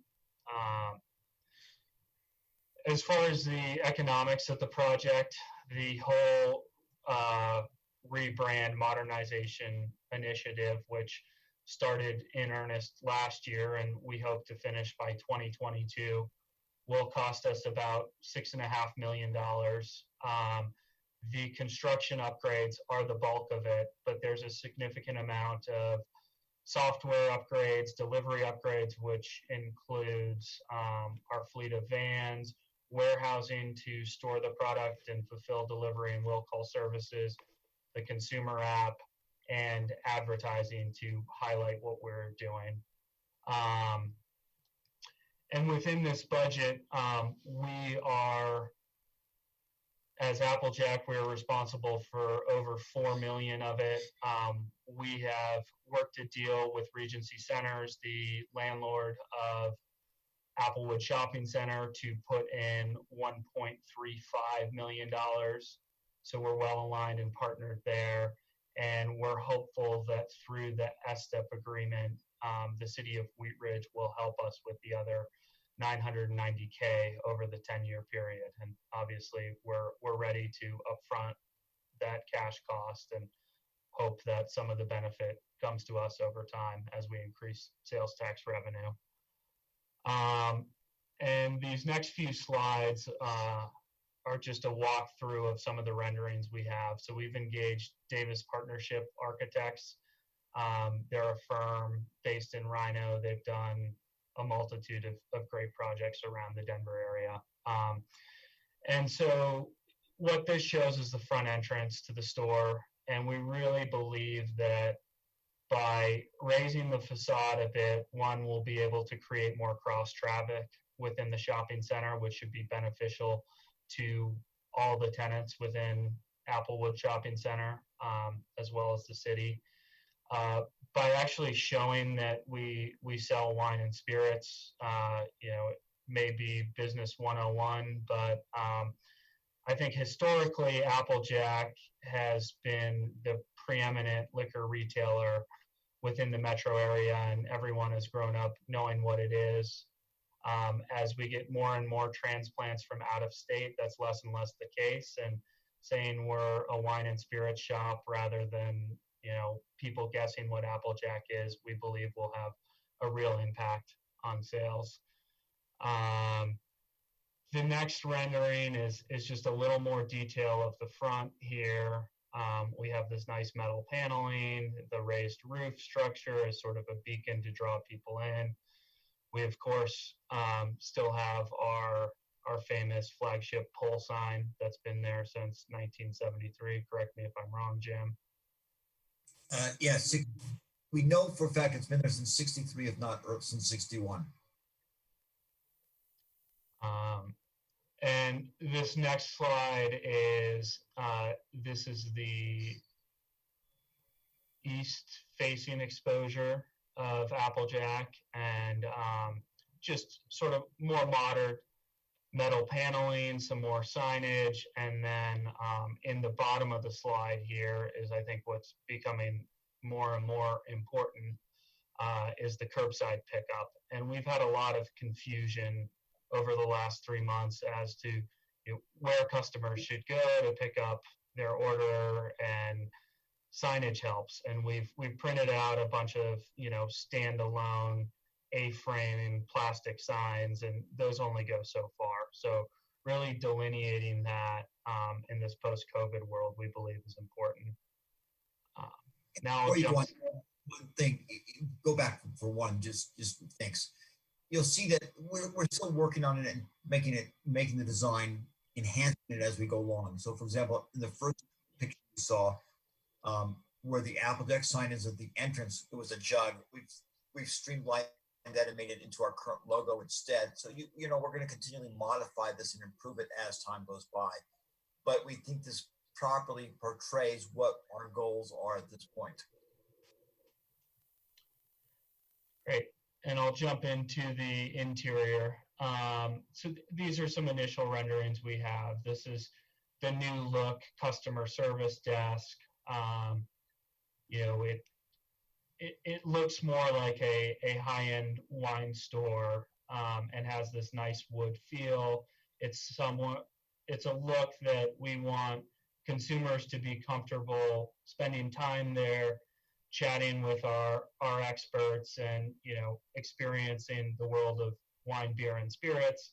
As far as the economics of the project, the whole rebrand modernization initiative, which started in earnest last year and we hope to finish by 2022, will cost us about $6.5 million. The construction upgrades are the bulk of it, but there's a significant amount of software upgrades, delivery upgrades, which includes our fleet of vans, warehousing to store the product and fulfill delivery and will call services, the consumer app, and advertising to highlight what we're doing. And within this budget, we are, as Applejack, we're responsible for over $4 million of it. We have worked a deal with Regency Centers, the landlord of Applewood Shopping Center, to put in $1.35 million. So we're well aligned and partnered there. And we're hopeful that through the STEP agreement, the city of Wheat Ridge will help us with the other $990K over the 10-year period. And obviously we're ready to upfront that cash cost and hope that some of the benefit comes to us over time as we increase sales tax revenue. And these next few slides are just a walkthrough of some of the renderings we have. So we've engaged Davis Partnership Architects. They're a firm based in Rhino. They've done a multitude of great projects around the Denver area. And so what this shows is the front entrance to the store. And we really believe that by raising the facade a bit, one will be able to create more cross traffic within the shopping center, which should be beneficial to all the tenants within Applewood Shopping Center, as well as the city. By actually showing that we sell wine and spirits, you know, it may be business 101, but I think historically Applejack has been the preeminent liquor retailer within the metro area, and everyone has grown up knowing what it is. As we get more and more transplants from out of state, that's less and less the case, and saying we're a wine and spirits shop rather than, you know, people guessing what Applejack is, we believe will have a real impact on sales. The next rendering is just a little more detail of the front here. We have this nice metal paneling. The raised roof structure is sort of a beacon to draw people in. We, of course, still have our famous flagship pole sign that's been there since 1973. Correct me if I'm wrong, Jim. Yes, we know for a fact it's been there since 63, if not since 61. And this next slide is, this is the east-facing exposure of Applejack, and just sort of more modern metal paneling, some more signage, and then in the bottom of the slide here is, I think, what's becoming more and more important, is the curbside pickup. And we've had a lot of confusion over the last 3 months as to, you know, where customers should go to pick up their order, and signage helps. And we've printed out a bunch of, you know, standalone A-frame plastic signs, and those only go so far. So really delineating that in this post-COVID world, we believe is important. Now, Before you go on, one thing, go back for one, just thanks. You'll see that we're still working on it and making the design, enhancing it as we go along. So, for example, in the first picture you saw, where the Applejack sign is at the entrance, it was a jug. We've streamlined that and made it into our current logo instead. So you know, we're going to continually modify this and improve it as time goes by. But we think this properly portrays what our goals are at this point. Great. And I'll jump into the interior. So these are some initial renderings we have. This is the new look customer service desk. You know, it looks more like a high-end wine store, and has this nice wood feel. It's a look that we want consumers to be comfortable spending time there, chatting with our experts, and, you know, experiencing the world of wine, beer, and spirits.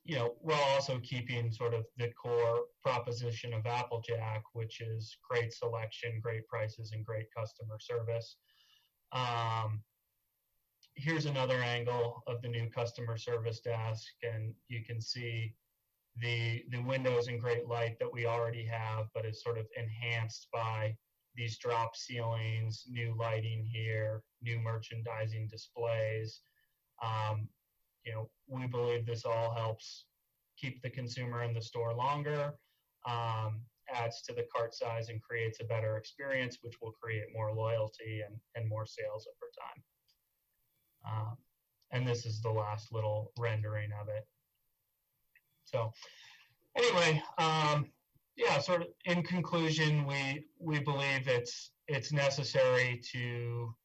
You know, while also keeping sort of the core proposition of Applejack, which is great selection, great prices, and great customer service. Here's another angle of the new customer service desk, and you can see the windows and great light that we already have, but is sort of enhanced by these drop ceilings, new lighting here, new merchandising displays. You know, we believe this all helps keep the consumer in the store longer, adds to the cart size, and creates a better experience, which will create more loyalty and more sales over time. And this is the last little rendering of it. So anyway, yeah, sort of in conclusion, we believe it's necessary to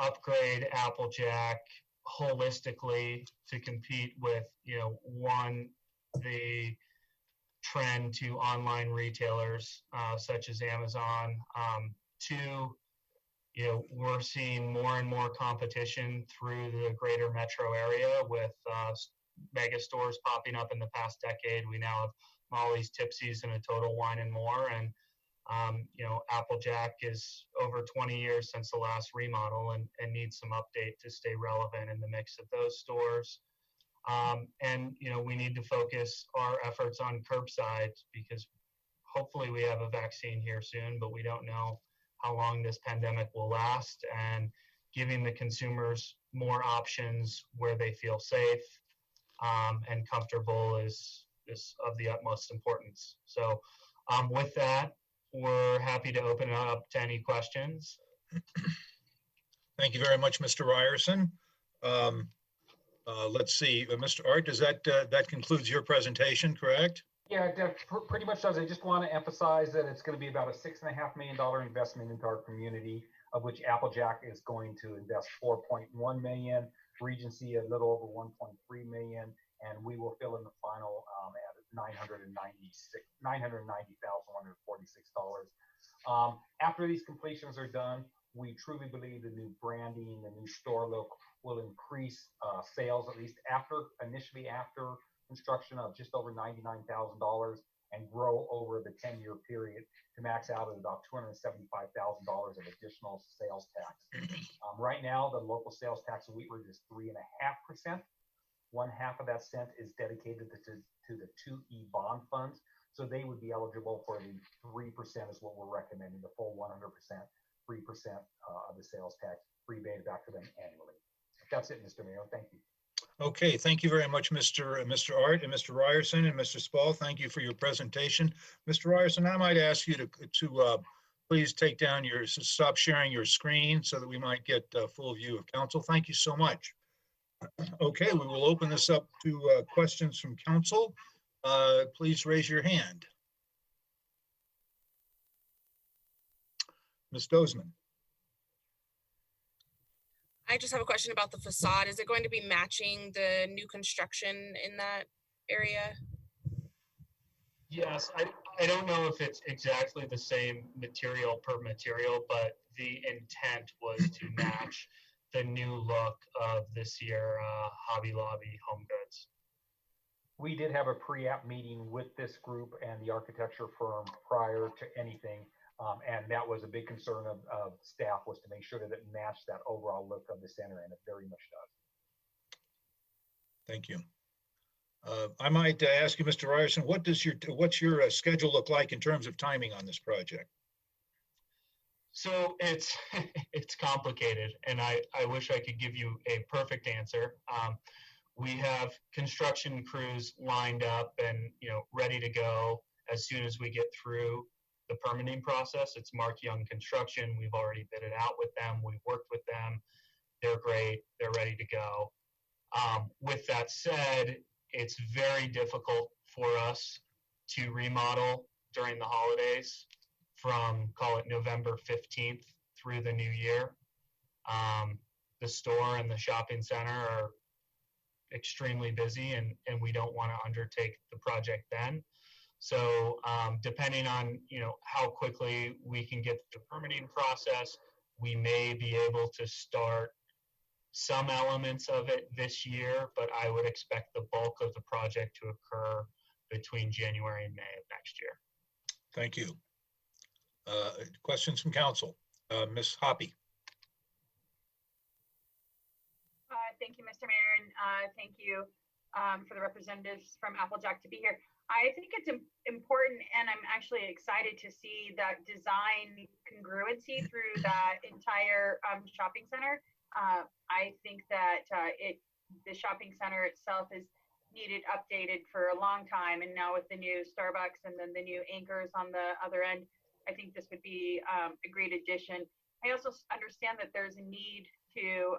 upgrade Applejack holistically to compete with, you know, one, the trend to online retailers such as Amazon, two, we're seeing more and more competition through the greater metro area with mega stores popping up in the past decade. We now have Molly's, Tipsy's, and a Total Wine and More. And, Applejack is over 20 years since the last remodel and needs some update to stay relevant in the mix of those stores. We need to focus our efforts on curbside because hopefully we have a vaccine here soon, but we don't know how long this pandemic will last, and giving the consumers more options where they feel safe and comfortable is of the utmost importance. So with that, we're happy to open it up to any questions. Thank you very much, Mr. Ryerson. Let's see, Mr. Art, does that concludes your presentation, correct? Yeah, that pretty much does. I just want to emphasize that it's going to be about a $6.5 million investment into our community, of which Applejack is going to invest $4.1 million, Regency a little over $1.3 million, and we will fill in the final at $990,146. After these completions are done, we truly believe the new branding, the new store look will increase sales, at least initially after construction, of just over $99,000 and grow over the 10-year period to max out at about $275,000 of additional sales tax. Right now, the local sales tax in Wheat Ridge is 3.5%. 1/2 of that cent is dedicated to the 2E bond funds. So they would be eligible for the 3% is what we're recommending, the full 100%, 3% of the sales tax rebated back to them annually. That's it, Mr. Mayor. Thank you. Okay, thank you very much, Mr. Art and Mr. Ryerson and Mr. Spall. Thank you for your presentation. Mr. Ryerson, I might ask you to please stop sharing your screen so that we might get a full view of council. Thank you so much. Okay, we will open this up to questions from council. Please raise your hand. Ms. Dozman. I just have a question about the facade. Is it going to be matching the new construction in that area? Yes, I don't know if it's exactly the same material per material, but the intent was to match the new look of this year Hobby Lobby Home Goods. We did have a pre-app meeting with this group and the architecture firm prior to anything. And that was a big concern of staff, was to make sure that it matched that overall look of the center, and it very much does. Thank you. I might ask you, Mr. Ryerson, what's your schedule look like in terms of timing on this project? So it's complicated, and I wish I could give you a perfect answer. We have construction crews lined up and ready to go as soon as we get through the permitting process. It's Mark Young Construction. We've already bid it out with them. We've worked with them. They're great. They're ready to go. With that said, it's very difficult for us to remodel during the holidays from, call it November 15th through the new year. The store and the shopping center are extremely busy, and we don't want to undertake the project then. So depending on how quickly we can get the permitting process, we may be able to start some elements of it this year, but I would expect the bulk of the project to occur between January and May of next year. Thank you. Questions from council? Ms. Hoppy. Thank you, Mr. Mayor, and thank you for the representatives from Applejack to be here. I think it's important, and I'm actually excited to see that design congruency through that entire shopping center. I think that the shopping center itself is needed updated for a long time, and now with the new Starbucks and then the new anchors on the other end, I think this would be a great addition. I also understand that there's a need to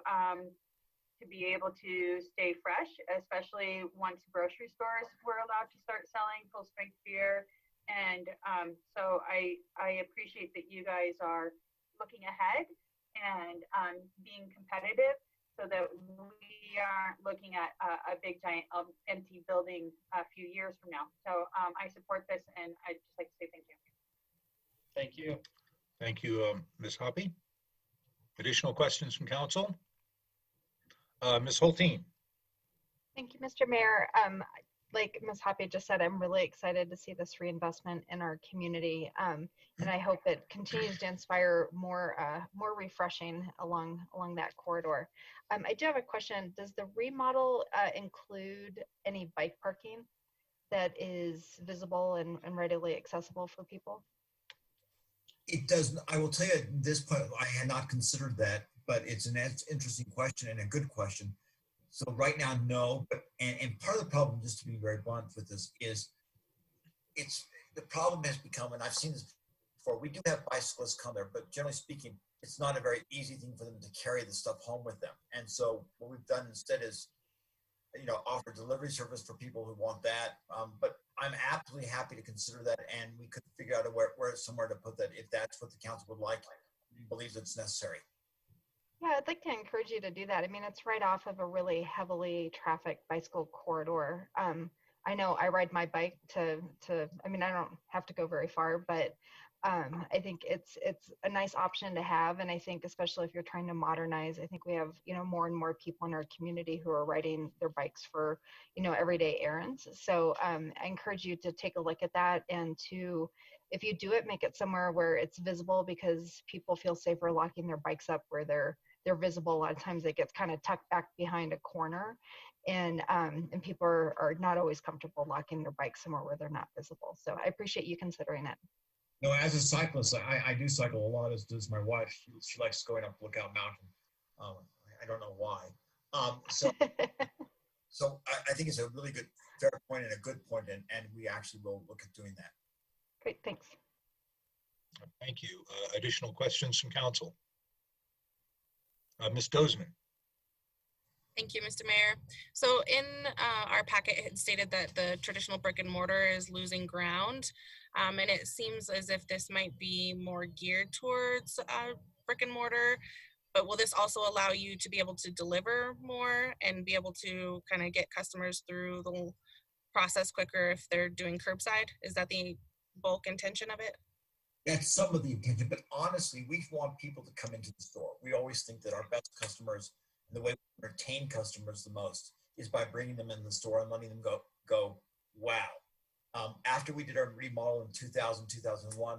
be able to stay fresh, especially once grocery stores were allowed to start selling full strength beer. And so I appreciate that you guys are looking ahead and being competitive so that we aren't looking at a big giant empty building a few years from now. So I support this, and I'd just like to say thank you. Thank you. Thank you, Ms. Hoppy. Additional questions from council? Ms. Hulteen? Thank you, Mr. Mayor. Like Ms. Hoppy just said, I'm really excited to see this reinvestment in our community, and I hope it continues to inspire more refreshing along that corridor. I do have a question. Does the remodel include any bike parking that is visible and readily accessible for people? It does. I will tell you at this point, I had not considered that, but it's an interesting question and a good question. So right now, no, but and part of the problem, just to be very blunt with this, is the problem has become, and I've seen this before, we do have bicyclists come there, but generally speaking, it's not a very easy thing for them to carry the stuff home with them. And so what we've done instead is, offer delivery service for people who want that. But I'm absolutely happy to consider that, and we could figure out where somewhere to put that if that's what the council would like, believes it's necessary. Yeah, I'd like to encourage you to do that. I mean, it's right off of a really heavily trafficked bicycle corridor. I know I ride my bike I don't have to go very far, but I think it's a nice option to have. And I think especially if you're trying to modernize, I think we have, more and more people in our community who are riding their bikes for, everyday errands. So I encourage you to take a look at that, and to, if you do it, make it somewhere where it's visible, because people feel safer locking their bikes up where they're visible. A lot of times it gets kind of tucked back behind a corner, and people are not always comfortable locking their bikes somewhere where they're not visible. So I appreciate you considering it. No, as a cyclist, I do cycle a lot, as does my wife. She likes going up Lookout Mountain. I don't know why. So I think it's a really good, fair point and a good point, and we actually will look at doing that. Great, thanks. Thank you. Additional questions from council? Ms. Dozeman. Thank you, Mr. Mayor. So in our packet, it had stated that the traditional brick and mortar is losing ground. And it seems as if this might be more geared towards brick and mortar, but will this also allow you to be able to deliver more and be able to kind of get customers through the process quicker if they're doing curbside? Is that the bulk intention of it? That's some of the intention, but honestly, we want people to come into the store. We always think that our best customers, and the way we retain customers the most, is by bringing them in the store and letting them go, wow. After we did our remodel in 2000, 2001,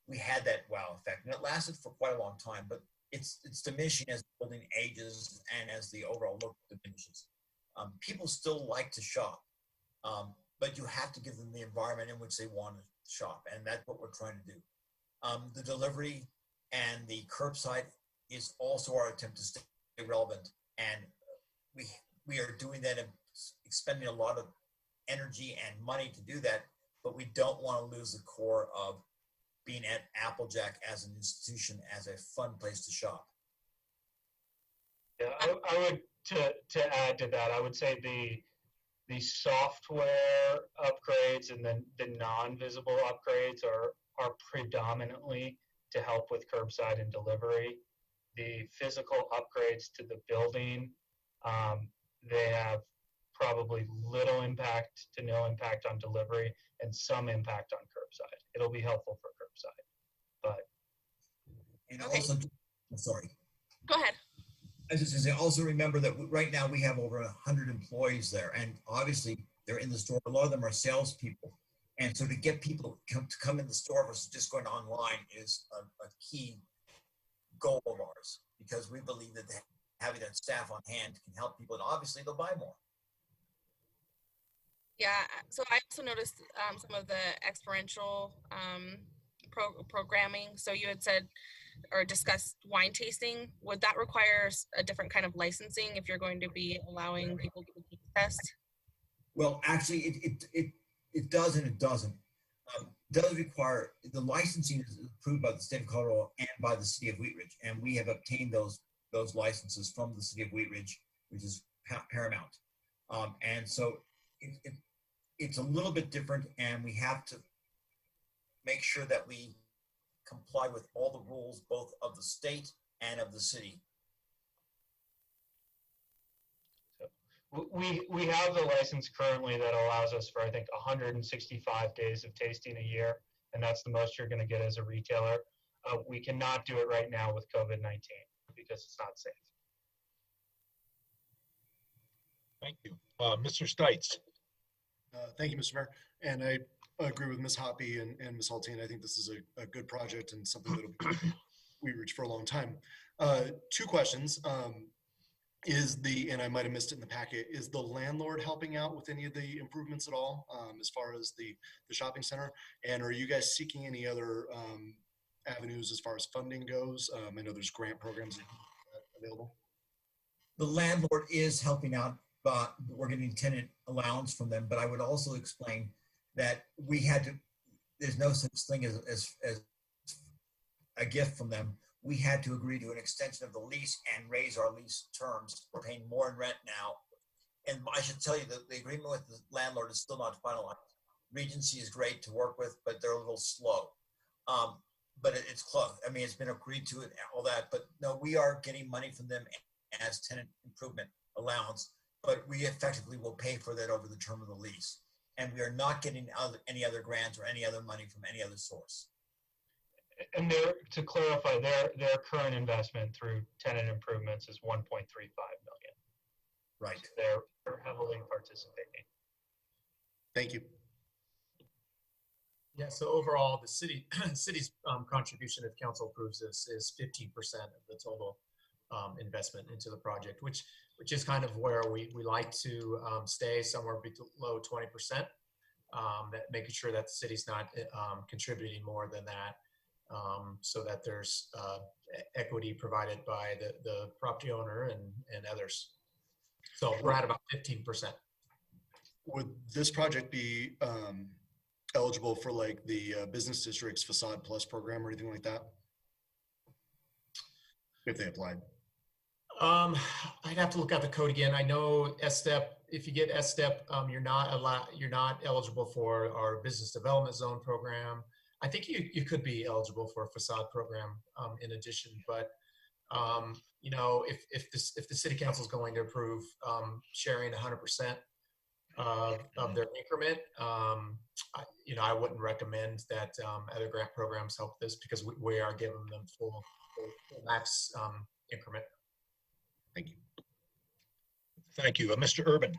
we had that wow effect, and it lasted for quite a long time, but it's diminishing as the building ages and as the overall look diminishes. People still like to shop, but you have to give them the environment in which they want to shop, and that's what we're trying to do. The delivery and the curbside is also our attempt to stay relevant, and we are doing that and expending a lot of energy and money to do that, but we don't want to lose the core of being at Applejack as an institution, as a fun place to shop. Yeah, I would, to add to that, I would say the software upgrades and then the non-visible upgrades are predominantly to help with curbside and delivery. The physical upgrades to the building, they have probably little impact to no impact on delivery and some impact on curbside. It'll be helpful for curbside, but. And also, I'm sorry. Go ahead. I was just going to say, also remember that right now we have over 100 employees there, and obviously they're in the store. A lot of them are salespeople. And so to get people to come in the store versus just going online is a key goal of ours, because we believe that having that staff on hand can help people, and obviously they'll buy more. Yeah, so I also noticed some of the experiential programming. So you had said or discussed wine tasting. Would that require a different kind of licensing if you're going to be allowing people to taste test? Well, actually, it does and it doesn't. It does require, the licensing is approved by the state of Colorado and by the city of Wheat Ridge, and we have obtained those licenses from the city of Wheat Ridge, which is paramount. And so it's a little bit different, and we have to make sure that we comply with all the rules, both of the state and of the city. We have the license currently that allows us for, I think, 165 days of tasting a year, and that's the most you're going to get as a retailer. We cannot do it right now with COVID-19 because it's not safe. Thank you. Mr. Stites. Thank you, Mr. Mayor. And I agree with Ms. Hoppy and Ms. Hulteen. I think this is a good project and something that'll be Wheat Ridge for a long time. 2 questions. And I might have missed it in the packet, is the landlord helping out with any of the improvements at all as far as the shopping center? And are you guys seeking any other avenues as far as funding goes? I know there's grant programs available. The landlord is helping out, but we're getting tenant allowance from them. But I would also explain that there's no such thing as a gift from them. We had to agree to an extension of the lease and raise our lease terms. We're paying more in rent now. And I should tell you that the agreement with the landlord is still not finalized. Regency is great to work with, but they're a little slow. But it's close. I mean, it's been agreed to and all that, but no, we are getting money from them as tenant improvement allowance, but we effectively will pay for that over the term of the lease. And we are not getting any other grants or any other money from any other source. And to clarify, their current investment through tenant improvements is 1.35 million. Right. So they're heavily participating. Thank you. Yeah, so overall, the city's contribution, if council approves this, is 15% of the total investment into the project, which is kind of where we like to stay, somewhere below 20%, that making sure that the city's not contributing more than that, so that there's equity provided by the property owner and others. So we're at about 15%. Would this project be eligible for like the business district's Facade Plus program or anything like that? If they applied. I'd have to look at the code again. I know SSTEP, if you get SSTEP, you're not eligible for our business development zone program. I think you could be eligible for a facade program in addition, but you know, if the city council is going to approve sharing 100% of their increment, I wouldn't recommend that other grant programs help this, because we are giving them full max increment. Thank you. Thank you. Mr. Urban.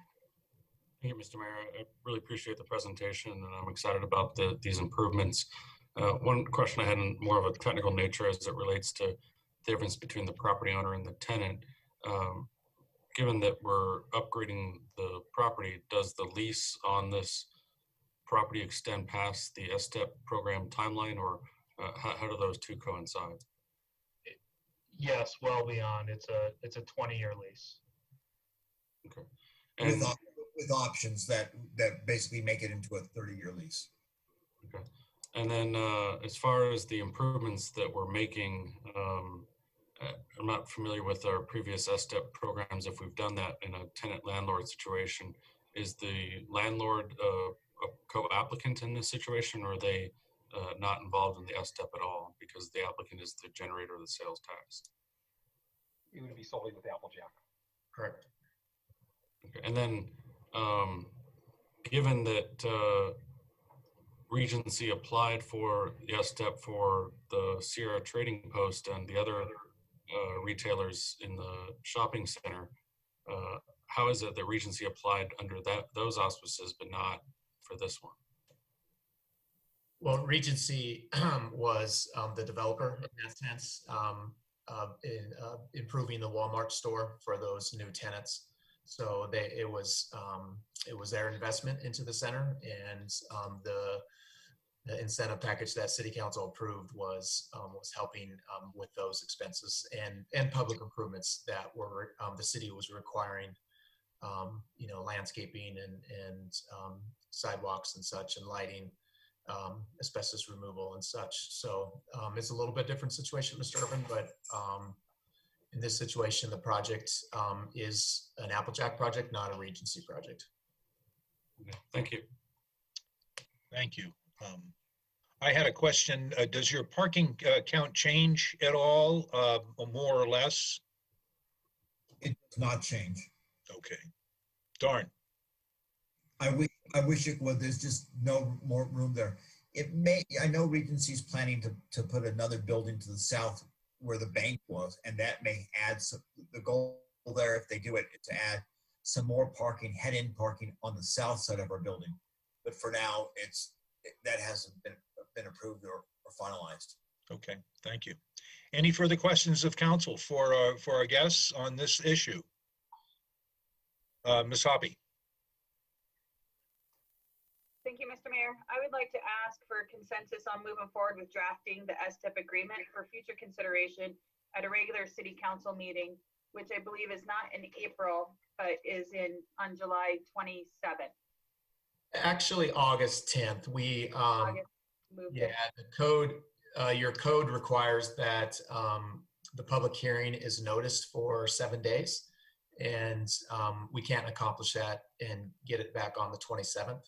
Thank you, Mr. Mayor. I really appreciate the presentation, and I'm excited about these improvements. One question I had in more of a technical nature as it relates to the difference between the property owner and the tenant. Given that we're upgrading the property, does the lease on this property extend past the SSTEP program timeline, or how do those two coincide? Yes, well beyond. It's a 20-year lease. Okay. And with options that basically make it into a 30-year lease. Okay. And then as far as the improvements that we're making, I'm not familiar with our previous SSTEP programs. If we've done that in a tenant-landlord situation, is the landlord a co-applicant in this situation, or are they not involved in the SSTEP at all because the applicant is the generator of the sales tax? It would be solely with Applejack. Correct. Okay. And then given that Regency applied for the SSTEP for the Sierra Trading Post and the other retailers in the shopping center, how is it that Regency applied under those auspices but not for this one? Well, Regency was the developer in that sense, in improving the Walmart store for those new tenants. So it was their investment into the center, and the incentive package that City Council approved was helping with those expenses and public improvements that were the city was requiring, landscaping and sidewalks and such, and lighting, asbestos removal and such. So it's a little bit different situation, Mr. Urban, but in this situation, the project is an Applejack project, not a Regency project. Okay. Thank you. Thank you. I had a question. Does your parking count change at all, more or less? It does not change. Okay. Darn. I wish it would. There's just no more room there. It may. I know Regency's planning to put another building to the southwest where the bank was, and that may add some, the goal there, if they do it, is to add some more parking, head-in parking on the south side of our building. But for now, that hasn't been approved or finalized. Okay, thank you. Any further questions of council for our guests on this issue? Ms. Hoppy. Thank you, Mr. Mayor. I would like to ask for consensus on moving forward with drafting the STIP agreement for future consideration at a regular city council meeting, which I believe is not in April, but is on July 27th. Actually, August 10th. We, The code, your code requires that the public hearing is noticed for 7 days, and we can't accomplish that and get it back on the 27th.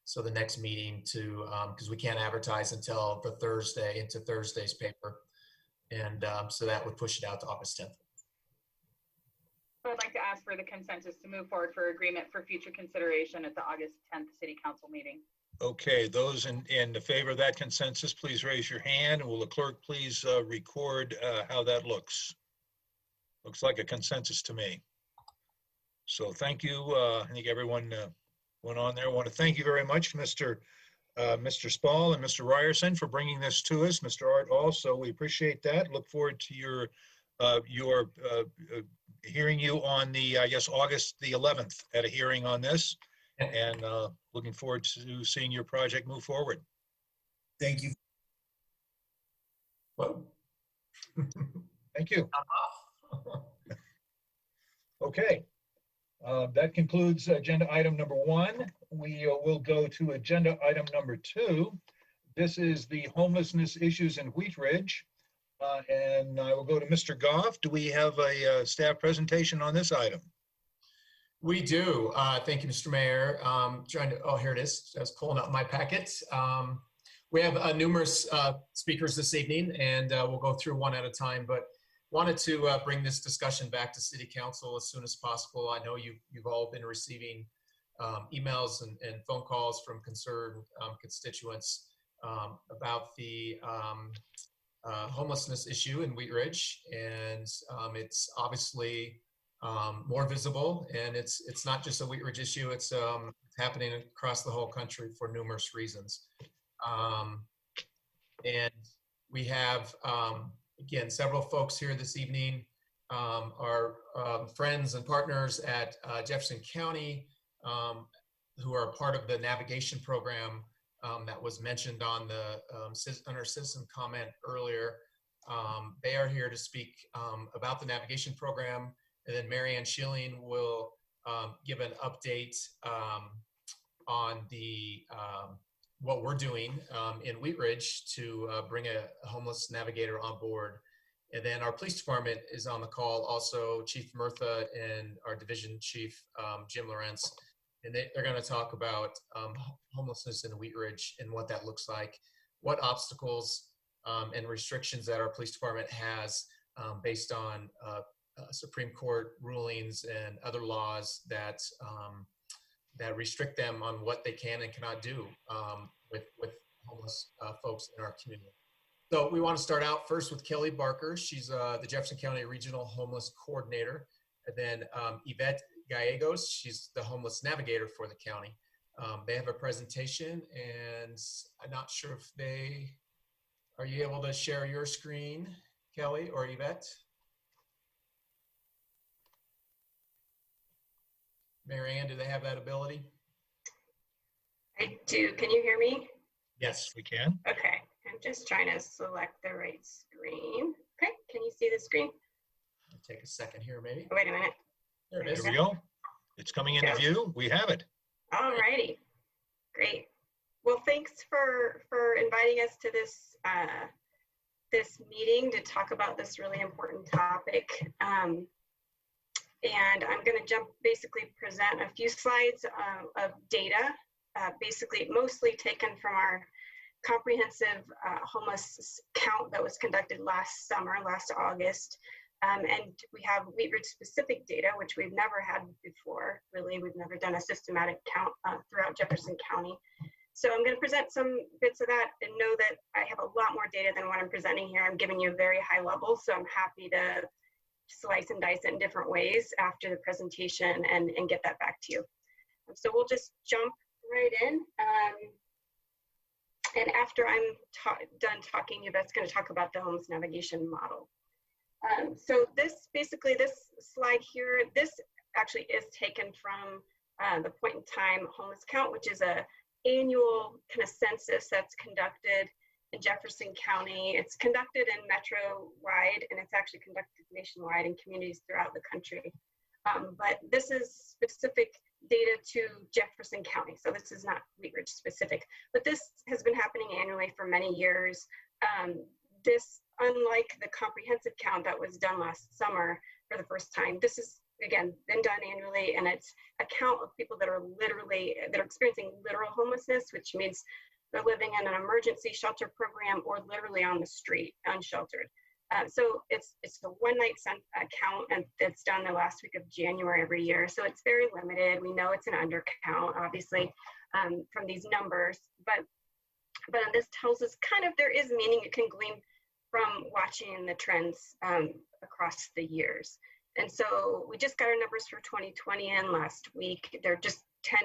So the next meeting because we can't advertise until the Thursday into Thursday's paper. And so that would push it out to August 10th. So I'd like to ask for the consensus to move forward for agreement for future consideration at the August 10th city council meeting. Okay, those in favor of that consensus, please raise your hand. Will the clerk please record how that looks? Looks like a consensus to me. So thank you. I think everyone went on there. I want to thank you very much, Mr. Spall and Mr. Ryerson, for bringing this to us. Mr. Art also, we appreciate that. Look forward to your hearing you on the, I guess, August the 11th at a hearing on this, and looking forward to seeing your project move forward. Thank you. Well, thank you. Okay. That concludes agenda item number 1. We will go to agenda item number 2. This is the homelessness issues in Wheat Ridge. And I will go to Mr. Goff. Do we have a staff presentation on this item? We do. Thank you, Mr. Mayor. Here it is. I was pulling up my packet. We have numerous speakers this evening, and we'll go through one at a time, but wanted to bring this discussion back to City Council as soon as possible. I know you've all been receiving emails and phone calls from concerned constituents about the homelessness issue in Wheat Ridge, and it's obviously more visible, and it's not just a Wheat Ridge issue. It's happening across the whole country for numerous reasons. And we have again, several folks here this evening, our friends and partners at Jefferson County, who are part of the navigation program that was mentioned on the under citizen comment earlier. They are here to speak about the navigation program, and then Marianne Schilling will give an update on the what we're doing in Wheat Ridge to bring a homeless navigator on board. And then our police department is on the call, also Chief Murtha and our division chief, Jim Lawrence. And they're going to talk about homelessness in Wheat Ridge and what that looks like, what obstacles and restrictions that our police department has based on Supreme Court rulings and other laws that that restrict them on what they can and cannot do with homeless folks in our community. So we want to start out first with Kelly Barker. She's the Jefferson County Regional Homeless Coordinator. And then Yvette Gallegos, she's the Homeless Navigator for the county. They have a presentation, and I'm not sure if are you able to share your screen, Kelly or Yvette? Marianne, do they have that ability? I do. Can you hear me? Yes, we can. Okay. I'm just trying to select the right screen. Okay. Can you see the screen? I'll take a second here, maybe. Oh, wait a minute. There it is. There we go. It's coming into view. We have it. All righty. Great. Well, thanks for inviting us to this this meeting to talk about this really important topic. And I'm going to basically present a few slides of data, basically mostly taken from our comprehensive homeless count that was conducted last summer, last August. And we have Wheat Ridge specific data, which we've never had before. Really, we've never done a systematic count throughout Jefferson County. So I'm going to present some bits of that and know that I have a lot more data than what I'm presenting here. I'm giving you a very high level, so I'm happy to slice and dice it in different ways after the presentation and get that back to you. So we'll just jump right in. And after I'm done talking, Yvette's going to talk about the homeless navigation model. So this slide here, this actually is taken from the point in time homeless count, which is a annual kind of census that's conducted in Jefferson County. It's conducted in metro-wide, and it's actually conducted nationwide in communities throughout the country. But this is specific data to Jefferson County, so this is not Wheat Ridge specific. But this has been happening annually for many years. This, unlike the comprehensive count that was done last summer for the first time, this is, again, been done annually, and it's a count of people that are experiencing literal homelessness, which means they're living in an emergency shelter program or literally on the street, unsheltered. So it's a one-night count, and it's done the last week of January every year. So it's very limited. We know it's an undercount, obviously, from these numbers, but this tells us kind of there is meaning you can glean from watching the trends across the years. And so we just got our numbers for 2020 in last week. They're just 10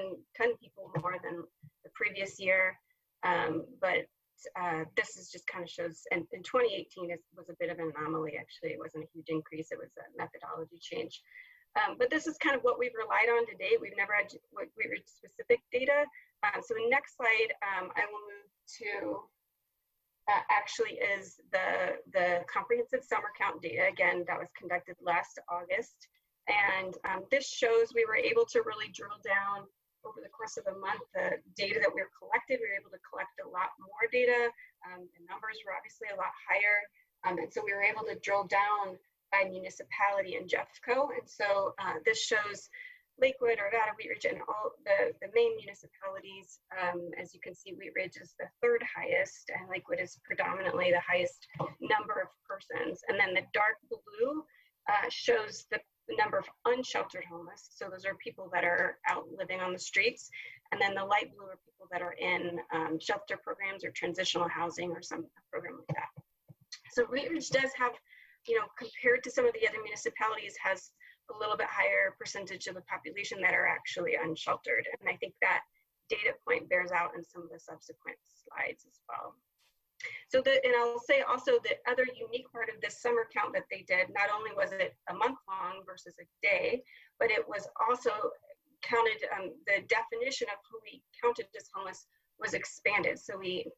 people more than the previous year. But this is just kind of shows, and in 2018 was a bit of an anomaly, actually. It wasn't a huge increase, it was a methodology change. But this is kind of what we've relied on to date. We've never had specific data. So the next slide, I will move to actually is the comprehensive summer count data. Again, that was conducted last August. And this shows we were able to really drill down over the course of a month, the data that we were collected. We were able to collect a lot more data. The numbers were obviously a lot higher. And so we were able to drill down by municipality and Jeffco. And so this shows Lakewood, Arvada, Wheat Ridge, and all the main municipalities. As you can see, Wheat Ridge is the third highest, and Lakewood is predominantly the highest number of persons. And then the dark blue shows the number of unsheltered homeless. So those are people that are out living on the streets. And then the light blue are people that are in shelter programs or transitional housing or some program like that. So Wheat Ridge does have, compared to some of the other municipalities, has a little bit higher percentage of the population that are actually unsheltered. And I think that data point bears out in some of the subsequent slides as well. So and I'll say also the other unique part of this summer count that they did, not only was it a month long versus a day, but it was also counted, the definition of who we counted as homeless was expanded. So we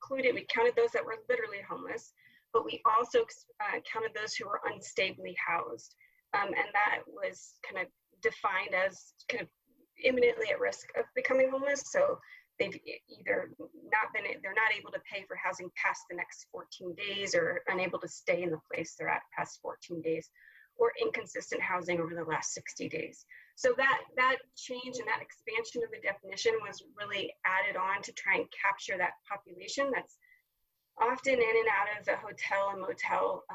counted those that were literally homeless, but we also counted those who were unstably housed. And that was kind of defined as kind of imminently at risk of becoming homeless. So they've either they're not able to pay for housing past the next 14 days or unable to stay in the place they're at past 14 days, or inconsistent housing over the last 60 days. So that change and that expansion of the definition was really added on to try and capture that population that's often in and out of the hotel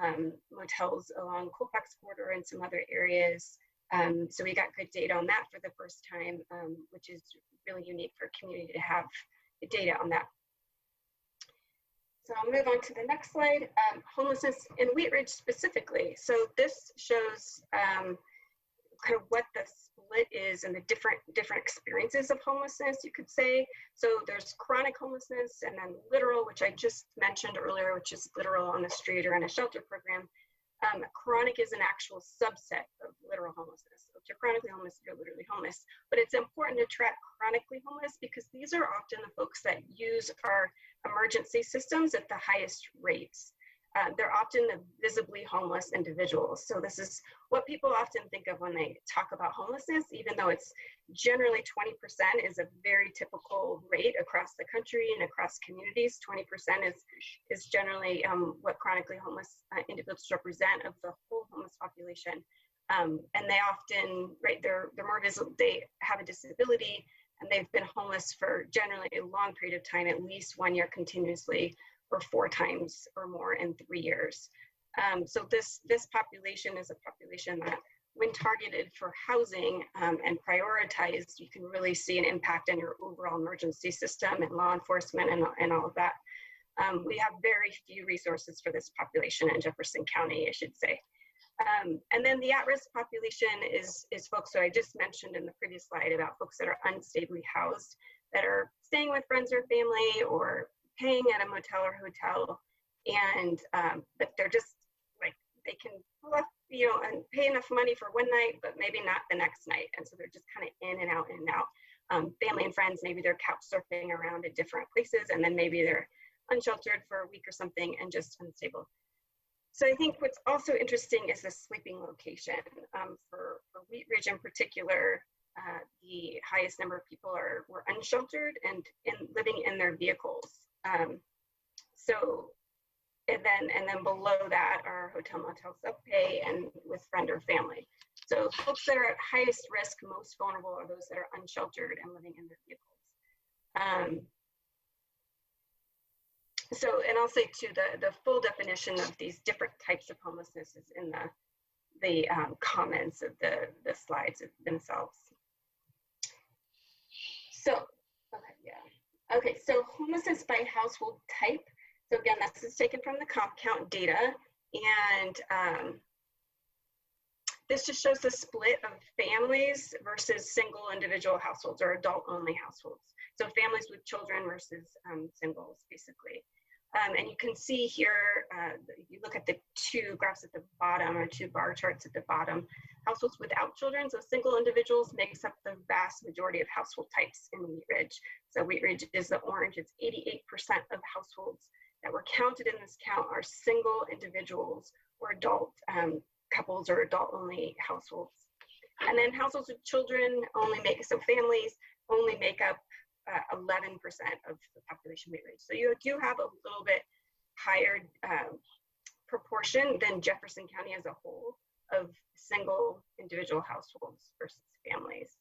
and motels along Colfax Corridor and some other areas. So we got good data on that for the first time, which is really unique for a community to have the data on that. So I'll move on to the next slide, homelessness in Wheat Ridge specifically. So this shows kind of what the split is and the different experiences of homelessness, you could say. So there's chronic homelessness and then literal, which I just mentioned earlier, which is literal on the street or in a shelter program. Chronic is an actual subset of literal homelessness. So if you're chronically homeless, you're literally homeless. But it's important to track chronically homeless because these are often the folks that use our emergency systems at the highest rates. They're often the visibly homeless individuals. So this is what people often think of when they talk about homelessness, even though it's generally 20% is a very typical rate across the country and across communities. 20% is generally what chronically homeless individuals represent of the whole homeless population. And they often, they're more visible, they have a disability, and they've been homeless for generally a long period of time, at least 1 year continuously, or 4 times or more in 3 years. So this population is a population that when targeted for housing and prioritized, you can really see an impact on your overall emergency system and law enforcement and all of that. We have very few resources for this population in Jefferson County, I should say. And then the at-risk population is folks who I just mentioned in the previous slide about folks that are unstably housed, that are staying with friends or family or paying at a motel or hotel, and that they're just like, they can pull up, you know, and pay enough money for one night, but maybe not the next night. And so they're just kind of in and out, in and out. Family and friends, maybe they're couch surfing around at different places, and then maybe they're unsheltered for a week or something and just unstable. So I think what's also interesting is the sleeping location. For Wheat Ridge in particular, the highest number of people were unsheltered and living in their vehicles. And then below that are hotel, motel, subpay, and with friend or family. So folks that are at highest risk, most vulnerable, are those that are unsheltered and living in their vehicles. So, and I'll say too, the full definition of these different types of homelessness is in the comments of the slides themselves. So, okay, yeah. Okay, so homelessness by household type. So again, this is taken from the CompCount data, and this just shows the split of families versus single individual households or adult-only households. So families with children versus singles, basically. And you can see here, if you look at the two graphs at the bottom, or two bar charts at the bottom, households without children, so single individuals, makes up the vast majority of household types in Wheat Ridge. So Wheat Ridge is the orange. It's 88% of households that were counted in this count are single individuals or adult couples or adult-only households. And then households with children only make, so families only make up 11% of the population Wheat Ridge. So you do have a little bit higher proportion than Jefferson County as a whole of single individual households versus families.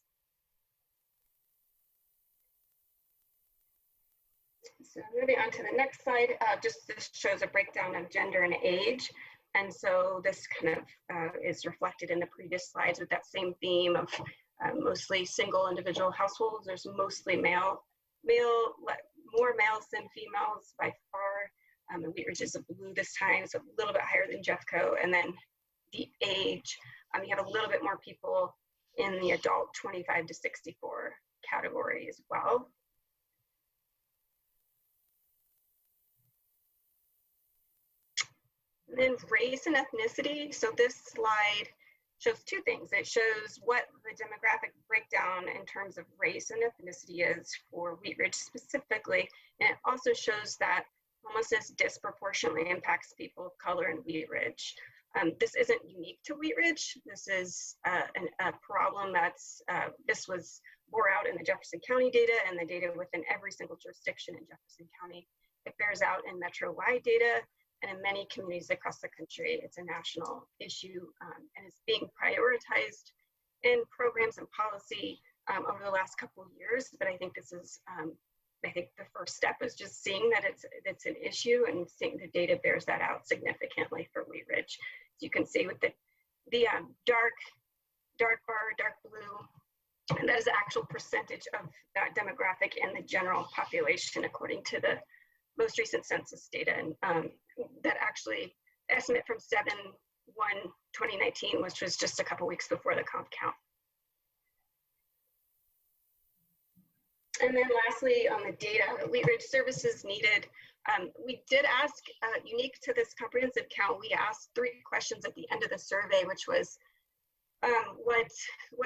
So moving on to the next slide, just this shows a breakdown of gender and age. And so this kind of is reflected in the previous slides with that same theme of mostly single individual households. There's mostly more males than females by far. And Wheat Ridge is a blue this time, so a little bit higher than Jeffco. And then the age, you have a little bit more people in the adult 25 to 64 category as well. And then race and ethnicity. So this slide shows two things. It shows what the demographic breakdown in terms of race and ethnicity is for Wheat Ridge specifically. And it also shows that homelessness disproportionately impacts people of color in Wheat Ridge. This isn't unique to Wheat Ridge. This is a problem that's, this was bore out in the Jefferson County data and the data within every single jurisdiction in Jefferson County. It bears out in metro-wide data, and in many communities across the country. It's a national issue, and it's being prioritized in programs and policy over the last couple of years. But I think this is, I think the first step is just seeing that it's an issue and seeing the data bears that out significantly for Wheat Ridge. So you can see with the dark bar, dark blue, and that is the actual percentage of that demographic in the general population according to the most recent census data. And that actually, estimate from 7/1/2019, which was just a couple weeks before the CompCount. And then lastly, on the data, the Wheat Ridge services needed, we did ask, unique to this comprehensive count, we asked 3 questions at the end of the survey, which was, what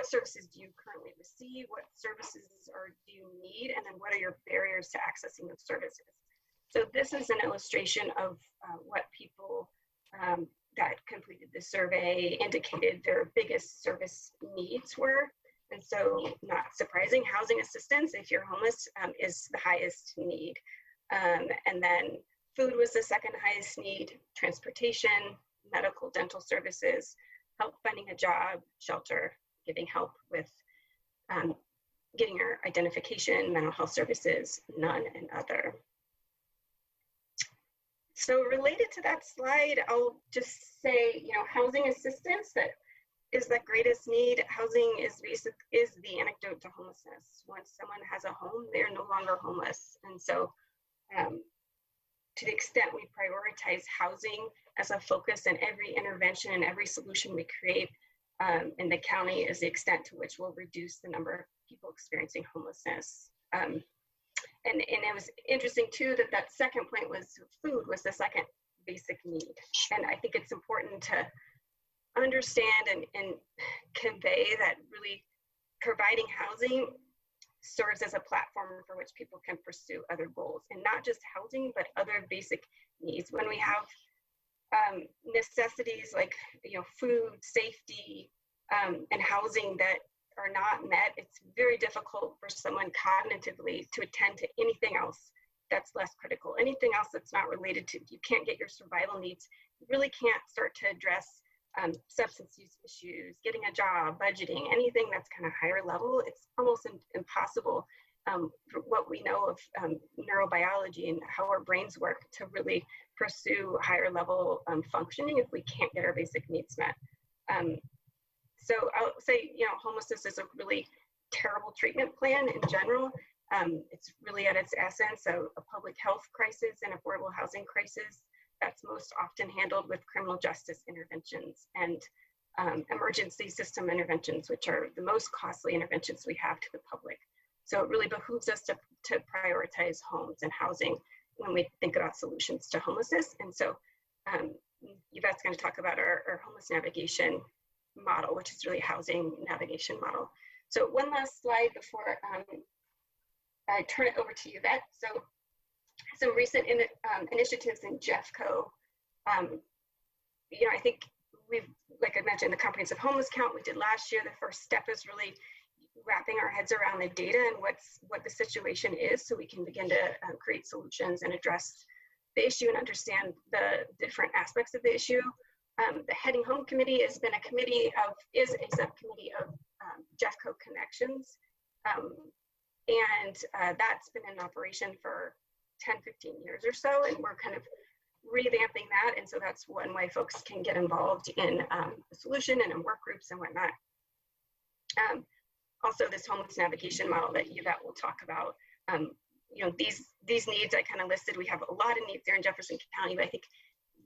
services do you currently receive? What services do you need? And then what are your barriers to accessing those services? So this is an illustration of what people that completed the survey indicated their biggest service needs were. And so not surprising, housing assistance, if you're homeless, is the highest need. And then food was the second highest need, transportation, medical, dental services, help finding a job, shelter, giving help with getting your identification, mental health services, none and other. So related to that slide, I'll just say, housing assistance, that is the greatest need. Housing is the antidote to homelessness. Once someone has a home, they're no longer homeless. And so to the extent we prioritize housing as a focus in every intervention and every solution we create in the county is the extent to which we'll reduce the number of people experiencing homelessness. And it was interesting too that second point was food was the second basic need. And I think it's important to understand and convey that really providing housing serves as a platform for which people can pursue other goals, and not just housing, but other basic needs. When we have necessities like food, safety, and housing that are not met, it's very difficult for someone cognitively to attend to anything else that's less critical. Anything else that's not related to, you can't get your survival needs, you really can't start to address substance use issues, getting a job, budgeting, anything that's kind of higher level. It's almost impossible for what we know of neurobiology and how our brains work to really pursue higher level functioning if we can't get our basic needs met. So I'll say, homelessness is a really terrible treatment plan in general. It's really at its essence a public health crisis and affordable housing crisis that's most often handled with criminal justice interventions and emergency system interventions, which are the most costly interventions we have to the public. So it really behooves us to prioritize homes and housing when we think about solutions to homelessness. And so Yvette's going to talk about our homeless navigation model, which is really housing navigation model. So one last slide before I turn it over to Yvette. So some recent initiatives in Jeffco. I think we've, like I mentioned, the comprehensive homeless count we did last year. The first step is really wrapping our heads around the data and what the situation is, so we can begin to create solutions and address the issue and understand the different aspects of the issue. The Heading Home Committee has been is a subcommittee of Jeffco Connections, and that's been in operation for 10, 15 years or so, and we're kind of revamping that. And so that's one way folks can get involved in the solution and in work groups and whatnot. Also, this homeless navigation model that Yvette will talk about. These needs I kind of listed. We have a lot of needs there in Jefferson County, but I think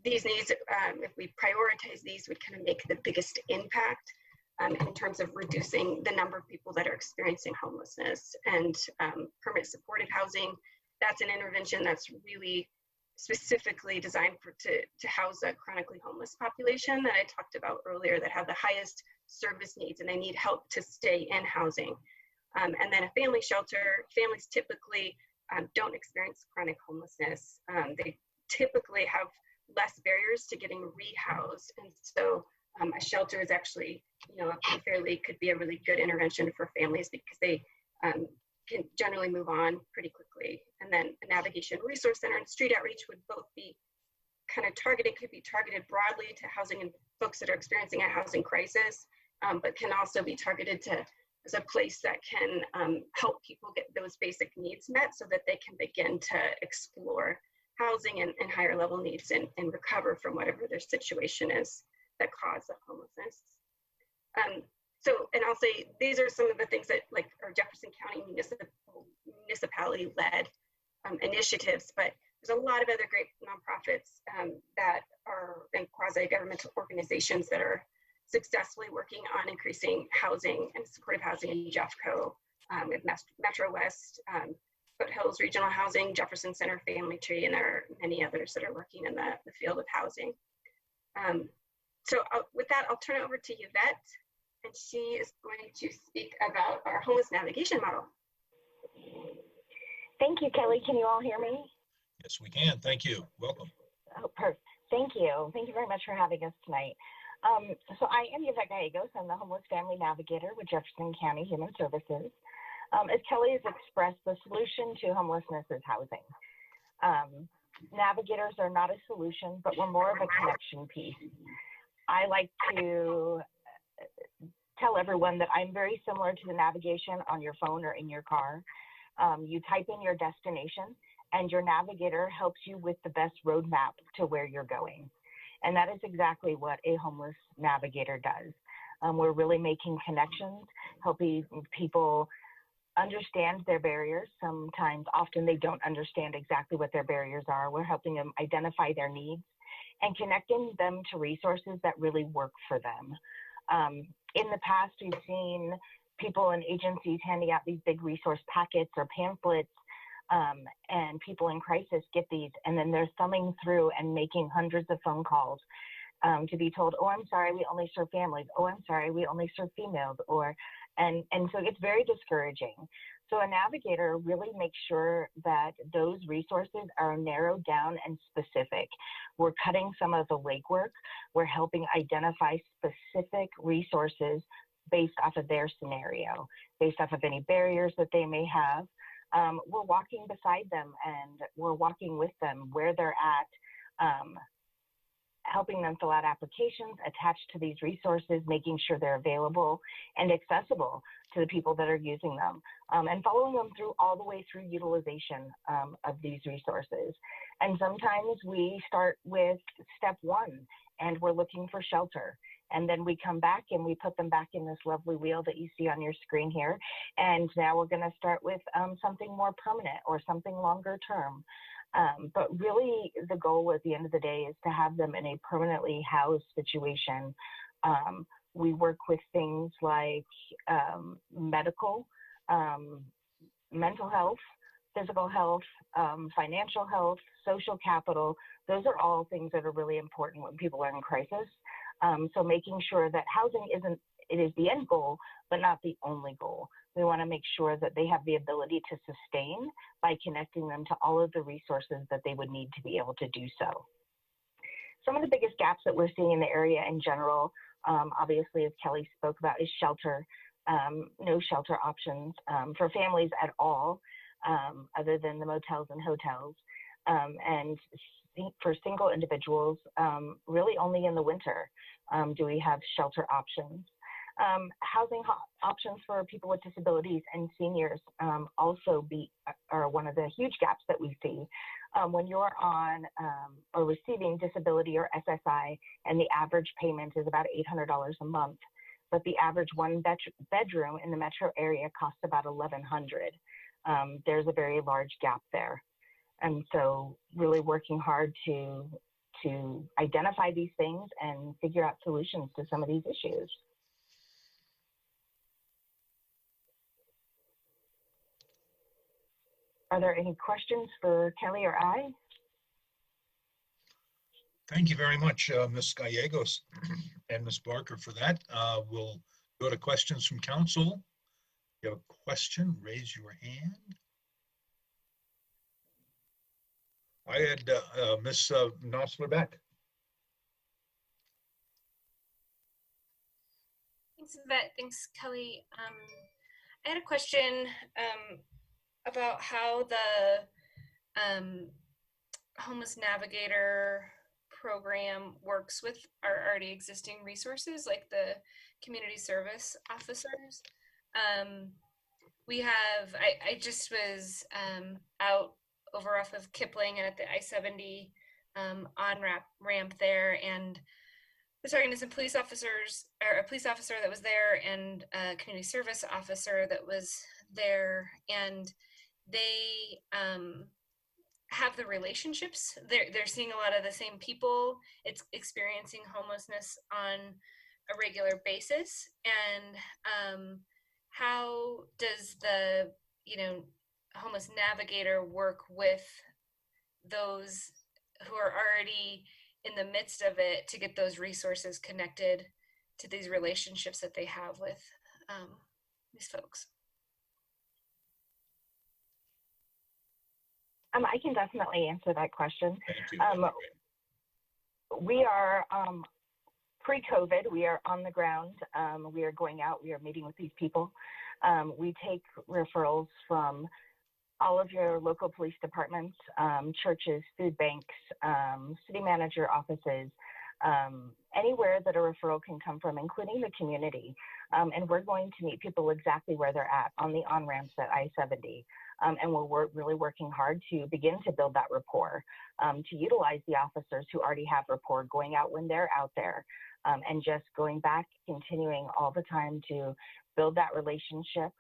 these needs, if we prioritize these, would kind of make the biggest impact in terms of reducing the number of people that are experiencing homelessness. And permanent supportive housing, that's an intervention that's really specifically designed to house a chronically homeless population that I talked about earlier that have the highest service needs and they need help to stay in housing. And then a family shelter, families typically don't experience chronic homelessness. They typically have less barriers to getting rehoused. And so a shelter is actually, could be a really good intervention for families because they can generally move on pretty quickly. And then a navigation resource center and street outreach would both be kind of targeted, could be targeted broadly to housing and folks that are experiencing a housing crisis, but can also be targeted as a place that can help people get those basic needs met so that they can begin to explore housing and higher level needs and recover from whatever their situation is that caused the homelessness. And I'll say these are some of the things that are Jefferson County municipality led initiatives, but there's a lot of other great nonprofits that are in quasi-governmental organizations that are successfully working on increasing housing and supportive housing in Jeffco, with Metro West, Foothills Regional Housing, Jefferson Center Family Tree, and there are many others that are working in the field of housing. With that, I'll turn it over to Yvette, and she is going to speak about our homeless navigation model. Thank you, Kelly. Can you all hear me? Yes, we can. Thank you. Welcome. Oh, perfect. Thank you. Thank you very much for having us tonight. So I am Yvette Gallegos. I'm the Homeless Family Navigator with Jefferson County Human Services. As Kelly has expressed, the solution to homelessness is housing. Navigators are not a solution, but we're more of a connection piece. I like to tell everyone that I'm very similar to the navigation on your phone or in your car. You type in your destination and your navigator helps you with the best roadmap to where you're going. And that is exactly what a homeless navigator does. We're really making connections, helping people understand their barriers. Often they don't understand exactly what their barriers are. We're helping them identify their needs and connecting them to resources that really work for them. In the past, we've seen people and agencies handing out these big resource packets or pamphlets, and people in crisis get these, and then they're thumbing through and making hundreds of phone calls to be told, oh, I'm sorry, we only serve families. Oh, I'm sorry, we only serve females. And so it's very discouraging. So a navigator really makes sure that those resources are narrowed down and specific. We're cutting some of the legwork. We're helping identify specific resources based off of their scenario, based off of any barriers that they may have. We're walking beside them and we're walking with them where they're at, helping them fill out applications attached to these resources, making sure they're available and accessible to the people that are using them, and following them through all the way through utilization of these resources. And sometimes we start with step one and we're looking for shelter. And then we come back and we put them back in this lovely wheel that you see on your screen here. And now we're going to start with something more permanent or something longer term. But really the goal at the end of the day is to have them in a permanently housed situation. We work with things like medical, mental health, physical health, financial health, social capital. Those are all things that are really important when people are in crisis. So making sure that housing it is the end goal, but not the only goal. We want to make sure that they have the ability to sustain by connecting them to all of the resources that they would need to be able to do so. Some of the biggest gaps that we're seeing in the area in general, obviously, as Kelly spoke about, is shelter. No shelter options for families at all, other than the motels and hotels. And for single individuals, really only in the winter do we have shelter options. Housing options for people with disabilities and seniors also are one of the huge gaps that we see. When you're on or receiving disability or SSI, and the average payment is about $800 a month, but the average one bedroom in the metro area costs about $1,100. There's a very large gap there. And so really working hard to identify these things and figure out solutions to some of these issues. Are there any questions for Kelly or I? Thank you very much, Ms. Gallegos and Ms. Barker for that. We'll go to questions from council. If you have a question, raise your hand. I had Ms. Nosler-Beck. Thanks, Yvette. Thanks, Kelly. I had a question about how the Homeless Navigator program works with our already existing resources, like the community service officers. We have, I just was out over off of Kipling and at the I-70 on-ramp there, and was talking to some police officers, or a police officer that was there and a community service officer that was there, and they have the relationships. They're seeing a lot of the same people. It's experiencing homelessness on a regular basis. And how does the, Homeless Navigator work with those who are already in the midst of it to get those resources connected to these relationships that they have with these folks? I can definitely answer that question. Thank you. We are, pre-COVID, we are on the ground. We are going out, we are meeting with these people. We take referrals from all of your local police departments, churches, food banks, city manager offices, anywhere that a referral can come from, including the community. And we're going to meet people exactly where they're at on the on-ramps at I-70. And we're really working hard to begin to build that rapport, to utilize the officers who already have rapport, going out when they're out there, and just going back, continuing all the time to build that relationship.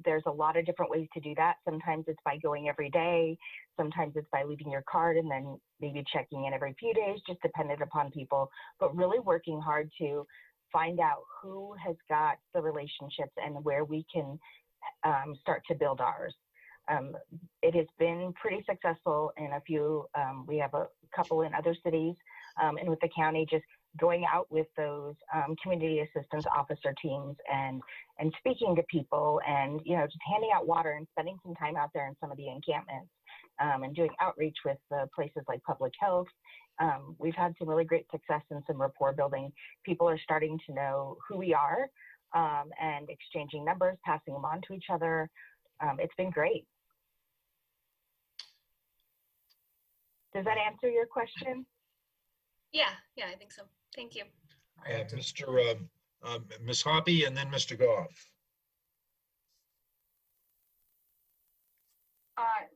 There's a lot of different ways to do that. Sometimes it's by going every day. Sometimes it's by leaving your card and then maybe checking in every few days, just dependent upon people, but really working hard to find out who has got the relationships and where we can start to build ours. It has been pretty successful in a few, we have a couple in other cities, and with the county, just going out with those community assistance officer teams and speaking to people and, you know, just handing out water and spending some time out there in some of the encampments, and doing outreach with places like public health. We've had some really great success in some rapport building. People are starting to know who we are, and exchanging numbers, passing them on to each other. It's been great. Does that answer your question? Yeah, I think so. Thank you. Ms. Hoppy and then Mr. Goff.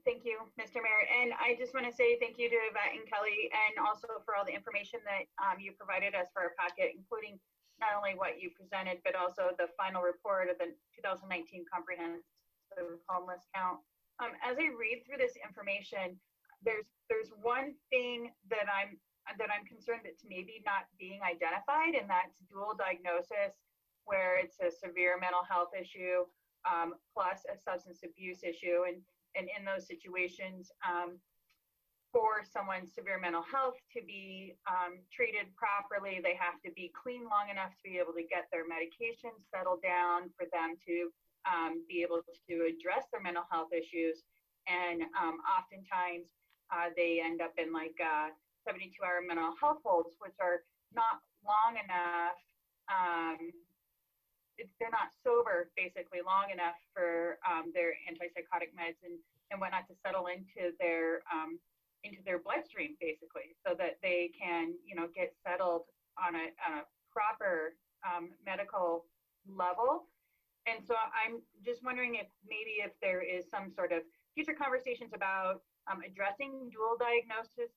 Thank you, Mr. Mayor. And I just want to say thank you to Yvette and Kelly, and also for all the information that you provided us for our packet, including not only what you presented, but also the final report of the 2019 comprehensive homeless count. As I read through this information, there's one thing that I'm concerned that's maybe not being identified, and that's dual diagnosis, where it's a severe mental health issue plus a substance abuse issue. And in those situations, for someone's severe mental health to be treated properly, they have to be clean long enough to be able to get their medications settled down for them to be able to address their mental health issues. And oftentimes they end up in like 72-hour mental health holds, which are not long enough. They're not sober, basically, long enough for their antipsychotic meds and whatnot to settle into their bloodstream, basically, so that they can, you know, get settled on a proper medical level. And so I'm just wondering if there is some sort of future conversations about addressing dual diagnosis,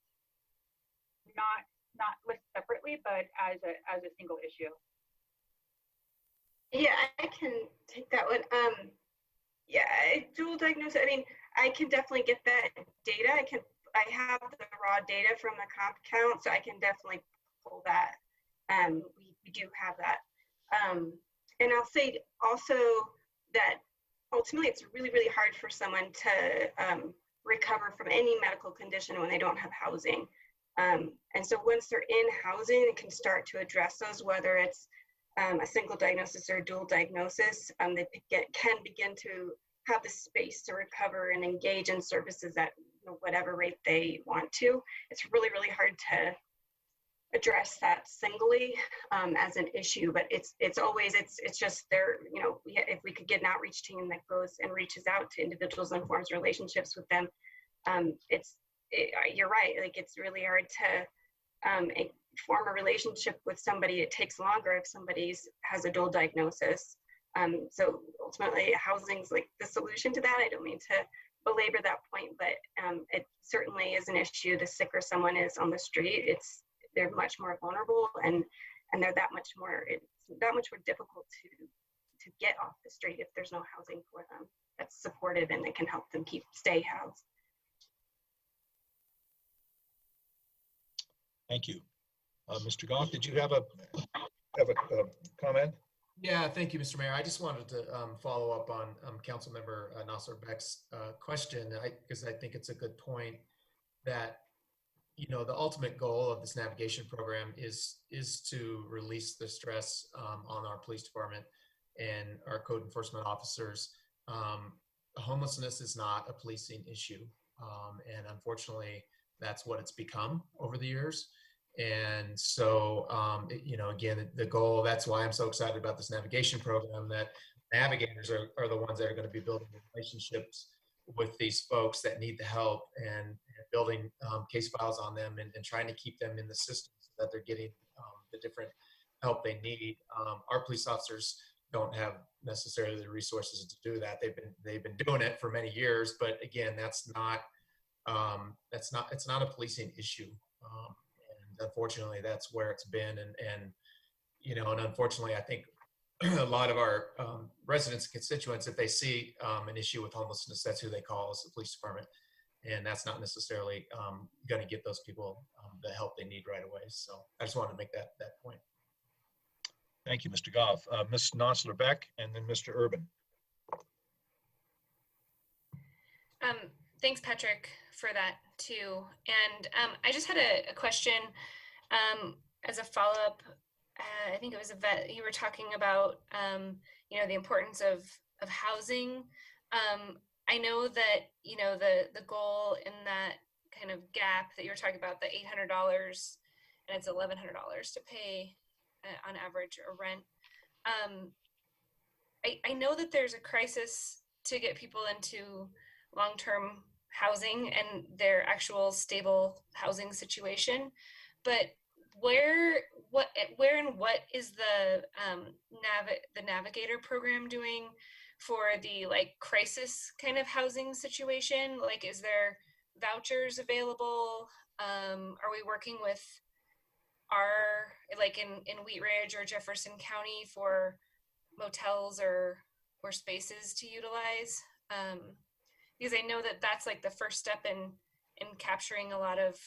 not listed separately, but as a single issue. Yeah, I can take that one. Dual diagnosis. I mean, I can definitely get that data. I have the raw data from the comp count, so I can definitely pull that. We do have that. And I'll say also that ultimately it's really, really hard for someone to recover from any medical condition when they don't have housing. And so once they're in housing, it can start to address those, whether it's a single diagnosis or a dual diagnosis. They can begin to have the space to recover and engage in services at whatever rate they want to. It's really, really hard to address that singly as an issue, but it's just there, you know, if we could get an outreach team that goes and reaches out to individuals and forms relationships with them, you're right, like it's really hard to form a relationship with somebody. It takes longer if somebody has a dual diagnosis. So ultimately, housing's like the solution to that. I don't mean to belabor that point, but it certainly is an issue. The sicker someone is on the street, they're much more vulnerable, and they're it's that much more difficult to get off the street if there's no housing for them that's supportive and that can help them stay housed. Thank you. Mr. Goff, did you have a comment? Yeah, thank you, Mr. Mayor. I just wanted to follow up on Councilmember Nasser Beck's question, because I think it's a good point that, you know, the ultimate goal of this navigation program is to release the stress on our police department and our code enforcement officers. Homelessness is not a policing issue, and unfortunately, that's what it's become over the years. And so, you know, again, the goal, that's why I'm so excited about this navigation program, that navigators are the ones that are going to be building relationships with these folks that need the help and building case files on them and trying to keep them in the system so that they're getting the different help they need. Our police officers don't have necessarily the resources to do that. They've been doing it for many years, but again, it's not a policing issue. And unfortunately, that's where it's been. And unfortunately, I think a lot of our residents and constituents, if they see an issue with homelessness, that's who they call, is the police department. And that's not necessarily going to get those people the help they need right away. So I just wanted to make that point. Thank you, Mr. Goff. Ms. Nosler-Beck, and then Mr. Urban. Thanks, Patrick, for that too. And I just had a question as a follow-up. I think it was Yvette, you were talking about, the importance of housing. I know that, the goal in that kind of gap that you were talking about, the $800 and it's $1,100 to pay on average a rent. I know that there's a crisis to get people into long-term housing and their actual stable housing situation, but where and what is the Navigator program doing for the crisis kind of housing situation? Is there vouchers available? Are we working with in Wheat Ridge or Jefferson County for motels or spaces to utilize? Because I know that that's the first step in capturing a lot of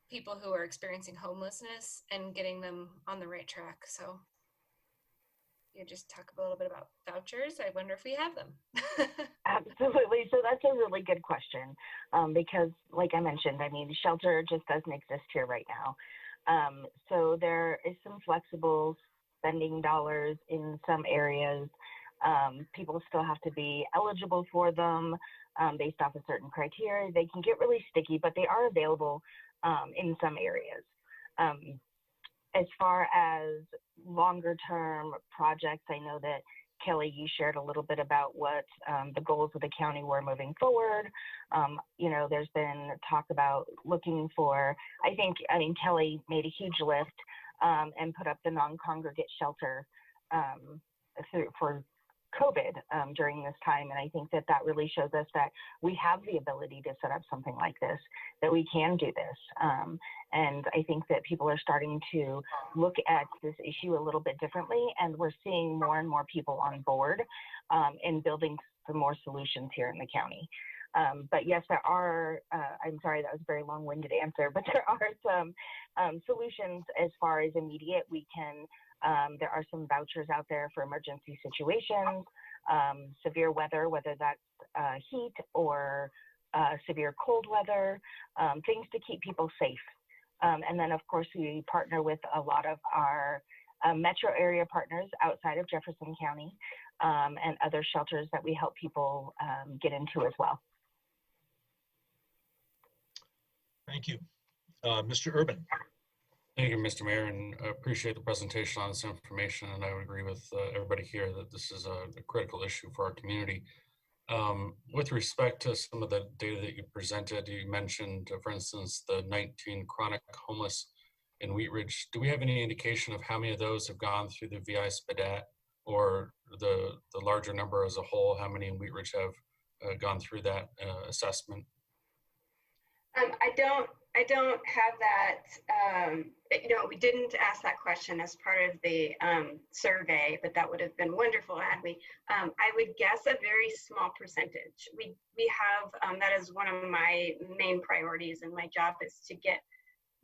people who are experiencing homelessness and getting them on the right track. So you just talk a little bit about vouchers. I wonder if we have them. Absolutely. So that's a really good question because like I mentioned, shelter just doesn't exist here right now. So there is some flexible spending dollars in some areas. People still have to be eligible for them based off a certain criteria. They can get really sticky, but they are available in some areas. As far as longer term projects, I know that Kelly, you shared a little bit about what the goals of the county were moving forward. There's been talk about looking for, Kelly made a huge lift and put up the non-congregate shelter for COVID during this time. And I think that really shows us that we have the ability to set up something like this, that we can do this. And I think that people are starting to look at this issue a little bit differently, and we're seeing more and more people on board in building some more solutions here in the county. But yes, there are, I'm sorry, that was a very long-winded answer, but there are some solutions as far as immediate. There are some vouchers out there for emergency situations, severe weather, whether that's heat or severe cold weather, things to keep people safe. And then, of course, we partner with a lot of our metro area partners outside of Jefferson County and other shelters that we help people get into as well. Thank you. Mr. Urban. Thank you, Mr. Mayor, and I appreciate the presentation on this information. And I would agree with everybody here that this is a critical issue for our community. With respect to some of the data that you presented, you mentioned, for instance, the 19 chronic homeless in Wheat Ridge. Do we have any indication of how many of those have gone through the VI SPDAT, or the larger number as a whole, how many in Wheat Ridge have gone through that assessment? I don't have that. We didn't ask that question as part of the survey, but that would have been wonderful had we. I would guess a very small percentage. We have, that is one of my main priorities in my job, is to get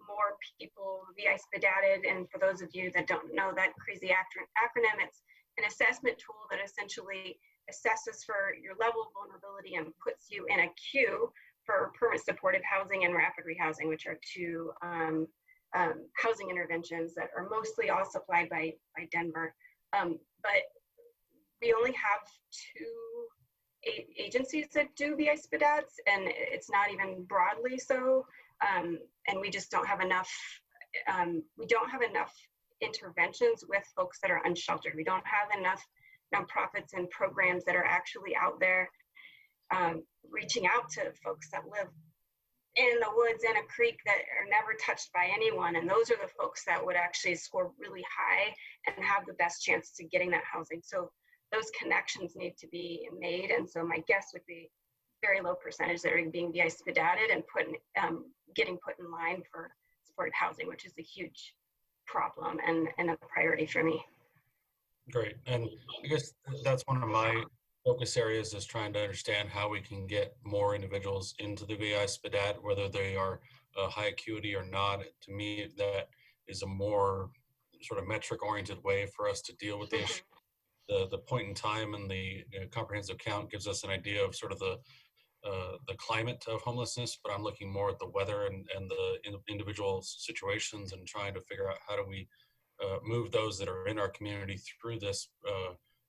more people VI SPDATed. And for those of you that don't know that crazy acronym, it's an assessment tool that essentially assesses for your level of vulnerability and puts you in a queue for permanent supportive housing and rapid rehousing, which are two housing interventions that are mostly all supplied by Denver. But we only have 2 agencies that do VI SPDATs, and it's not even broadly so. And we just don't have enough, we don't have enough interventions with folks that are unsheltered. We don't have enough nonprofits and programs that are actually out there reaching out to folks that live in the woods in a creek that are never touched by anyone. And those are the folks that would actually score really high and have the best chance to getting that housing. So those connections need to be made. And so my guess would be very low percentage that are being VI SPDATed and getting put in line for supported housing, which is a huge problem and a priority for me. Great. And I guess that's one of my focus areas, is trying to understand how we can get more individuals into the VI SPDAT, whether they are high acuity or not. To me, that is a more sort of metric oriented way for us to deal with the issue. The point in time and the comprehensive count gives us an idea of sort of the climate of homelessness, but I'm looking more at the weather and the individual situations and trying to figure out how do we move those that are in our community through this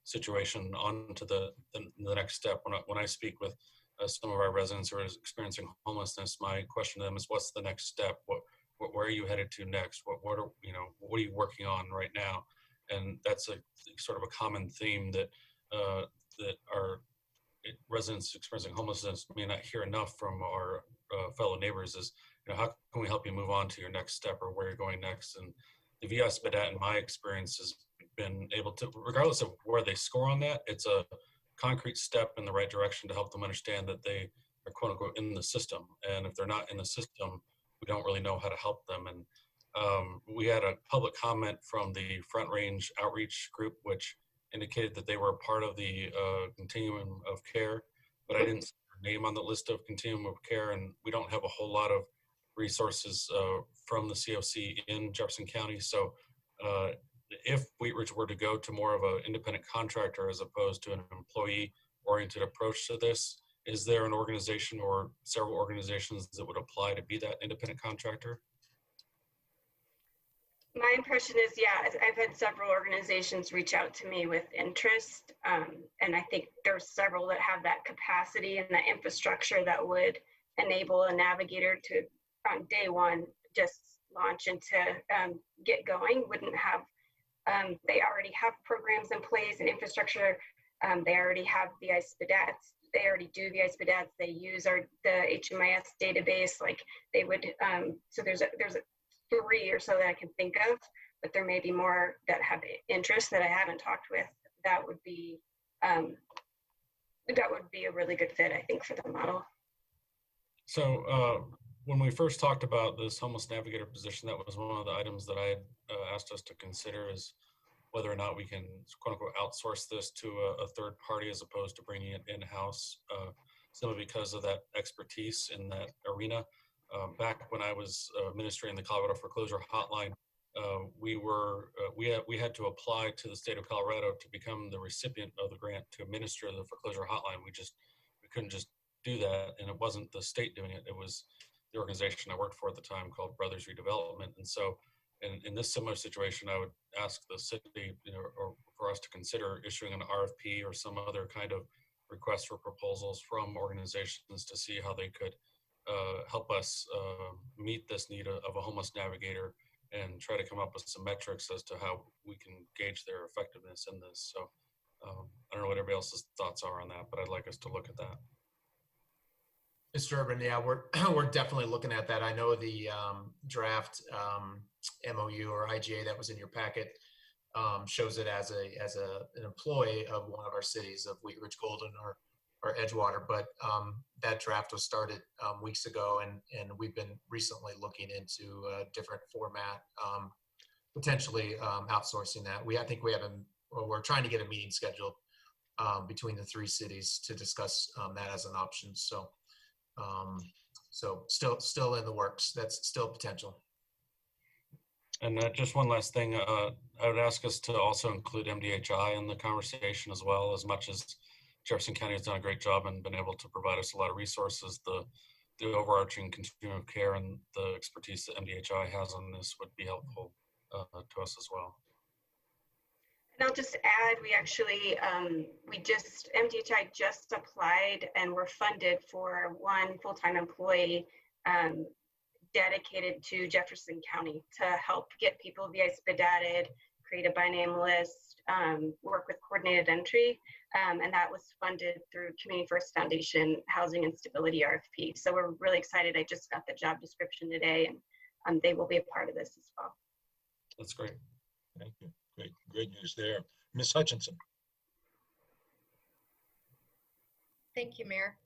situation on to the next step. When I speak with some of our residents who are experiencing homelessness, my question to them is, what's the next step? Where are you headed to next? What are you working on right now? And that's a sort of a common theme that our residents experiencing homelessness may not hear enough from our fellow neighbors is, how can we help you move on to your next step or where you're going next? And the VI SPDAT, in my experience, has been able to, regardless of where they score on that, it's a concrete step in the right direction to help them understand that they are quote unquote in the system. And if they're not in the system, we don't really know how to help them. And we had a public comment from the Front Range Outreach Group, which indicated that they were a part of the continuum of care, but I didn't see their name on the list of continuum of care, and we don't have a whole lot of resources from the COC in Jefferson County. So if Wheat Ridge were to go to more of an independent contractor as opposed to an employee-oriented approach to this, is there an organization or several organizations that would apply to be that independent contractor? My impression is, yeah, I've had several organizations reach out to me with interest. And I think there's several that have that capacity and that infrastructure that would enable a navigator to, on day one, just launch into get going. Wouldn't have, they already have programs in place and infrastructure. They already have the SPDATs. They already do the SPDATs. They use the HMIS database. Like they would, so there's a 3 or so that I can think of, but there may be more that have interest that I haven't talked with. That would be a really good fit, I think, for the model. So when we first talked about this homeless navigator position, that was one of the items that I had asked us to consider, is whether or not we can quote unquote outsource this to a third party as opposed to bringing it in-house, simply because of that expertise in that arena. Back when I was administering the Colorado Foreclosure Hotline, we had to apply to the state of Colorado to become the recipient of the grant to administer the foreclosure hotline. We couldn't just do that, and it wasn't the state doing it. It was the organization I worked for at the time called Brothers Redevelopment. And so, in this similar situation, I would ask the city, or for us to consider issuing an RFP or some other kind of request for proposals from organizations to see how they could help us meet this need of a homeless navigator and try to come up with some metrics as to how we can gauge their effectiveness in this. So I don't know what everybody else's thoughts are on that, but I'd like us to look at that. Mr. Urban, yeah, we're definitely looking at that. I know the draft MOU or IGA that was in your packet shows it as an employee of one of our cities of Wheat Ridge, Golden, or Edgewater, but that draft was started weeks ago, and we've been recently looking into a different format, potentially outsourcing that. We're trying to get a meeting scheduled between the three cities to discuss that as an option. So still in the works. That's still potential. And just one last thing, I would ask us to also include MDHI in the conversation as well. As much as Jefferson County has done a great job and been able to provide us a lot of resources, the overarching continuum of care and the expertise that MDHI has on this would be helpful to us as well. And I'll just add, we actually, MDHI just applied and we're funded for one full-time employee dedicated to Jefferson County to help get people VI SPDATed, create a by name list, work with coordinated entry, and that was funded through Community First Foundation Housing and Stability RFP. So we're really excited. I just got the job description today, and they will be a part of this as well. That's great. Thank you. Great news there. Ms. Hutchinson. Thank you, Mayor.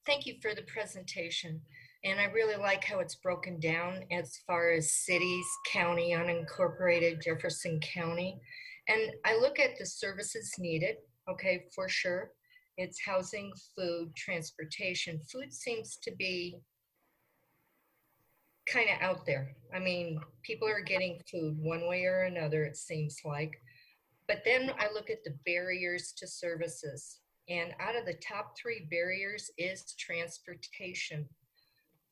Thank you for the presentation. And I really like how it's broken down as far as cities, county, unincorporated Jefferson County. And I look at the services needed, okay, for sure. It's housing, food, transportation. Food seems to be kind of out there. I mean, people are getting food one way or another, it seems like. But then I look at the barriers to services. And out of the top 3 barriers is transportation.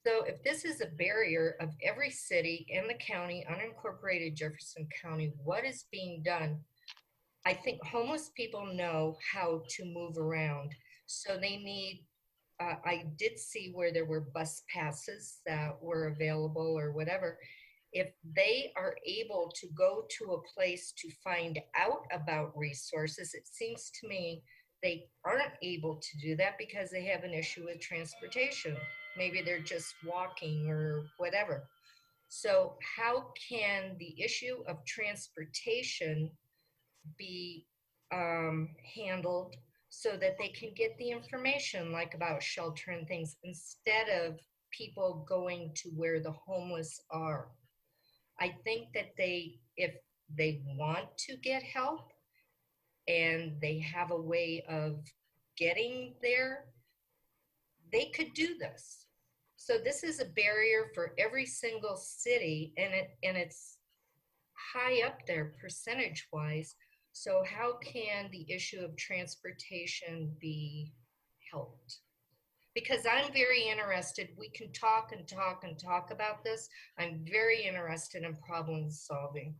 So if this is a barrier of every city in the county, unincorporated Jefferson County, what is being done? I think homeless people know how to move around. So they need, I did see where there were bus passes that were available or whatever. If they are able to go to a place to find out about resources, it seems to me they aren't able to do that because they have an issue with transportation. Maybe they're just walking or whatever. So how can the issue of transportation be handled so that they can get the information like about shelter and things instead of people going to where the homeless are? I think that if they want to get help and they have a way of getting there, they could do this. So this is a barrier for every single city, and it's high up there percentage wise. So how can the issue of transportation be helped? Because I'm very interested, we can talk and talk and talk about this. I'm very interested in problem solving.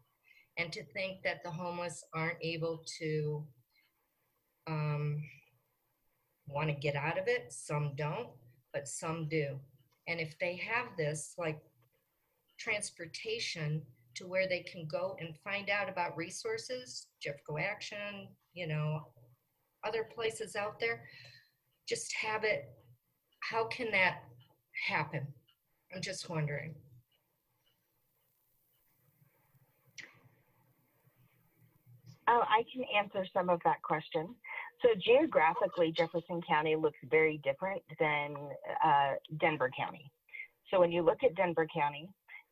And to think that the homeless aren't able to want to get out of it, some don't, but some do. And if they have this, like transportation to where they can go and find out about resources, Jeffco Action, you know, other places out there, just have it. How can that happen? I'm just wondering. I can answer some of that question. So geographically, Jefferson County looks very different than Denver County. So when you look at Denver County,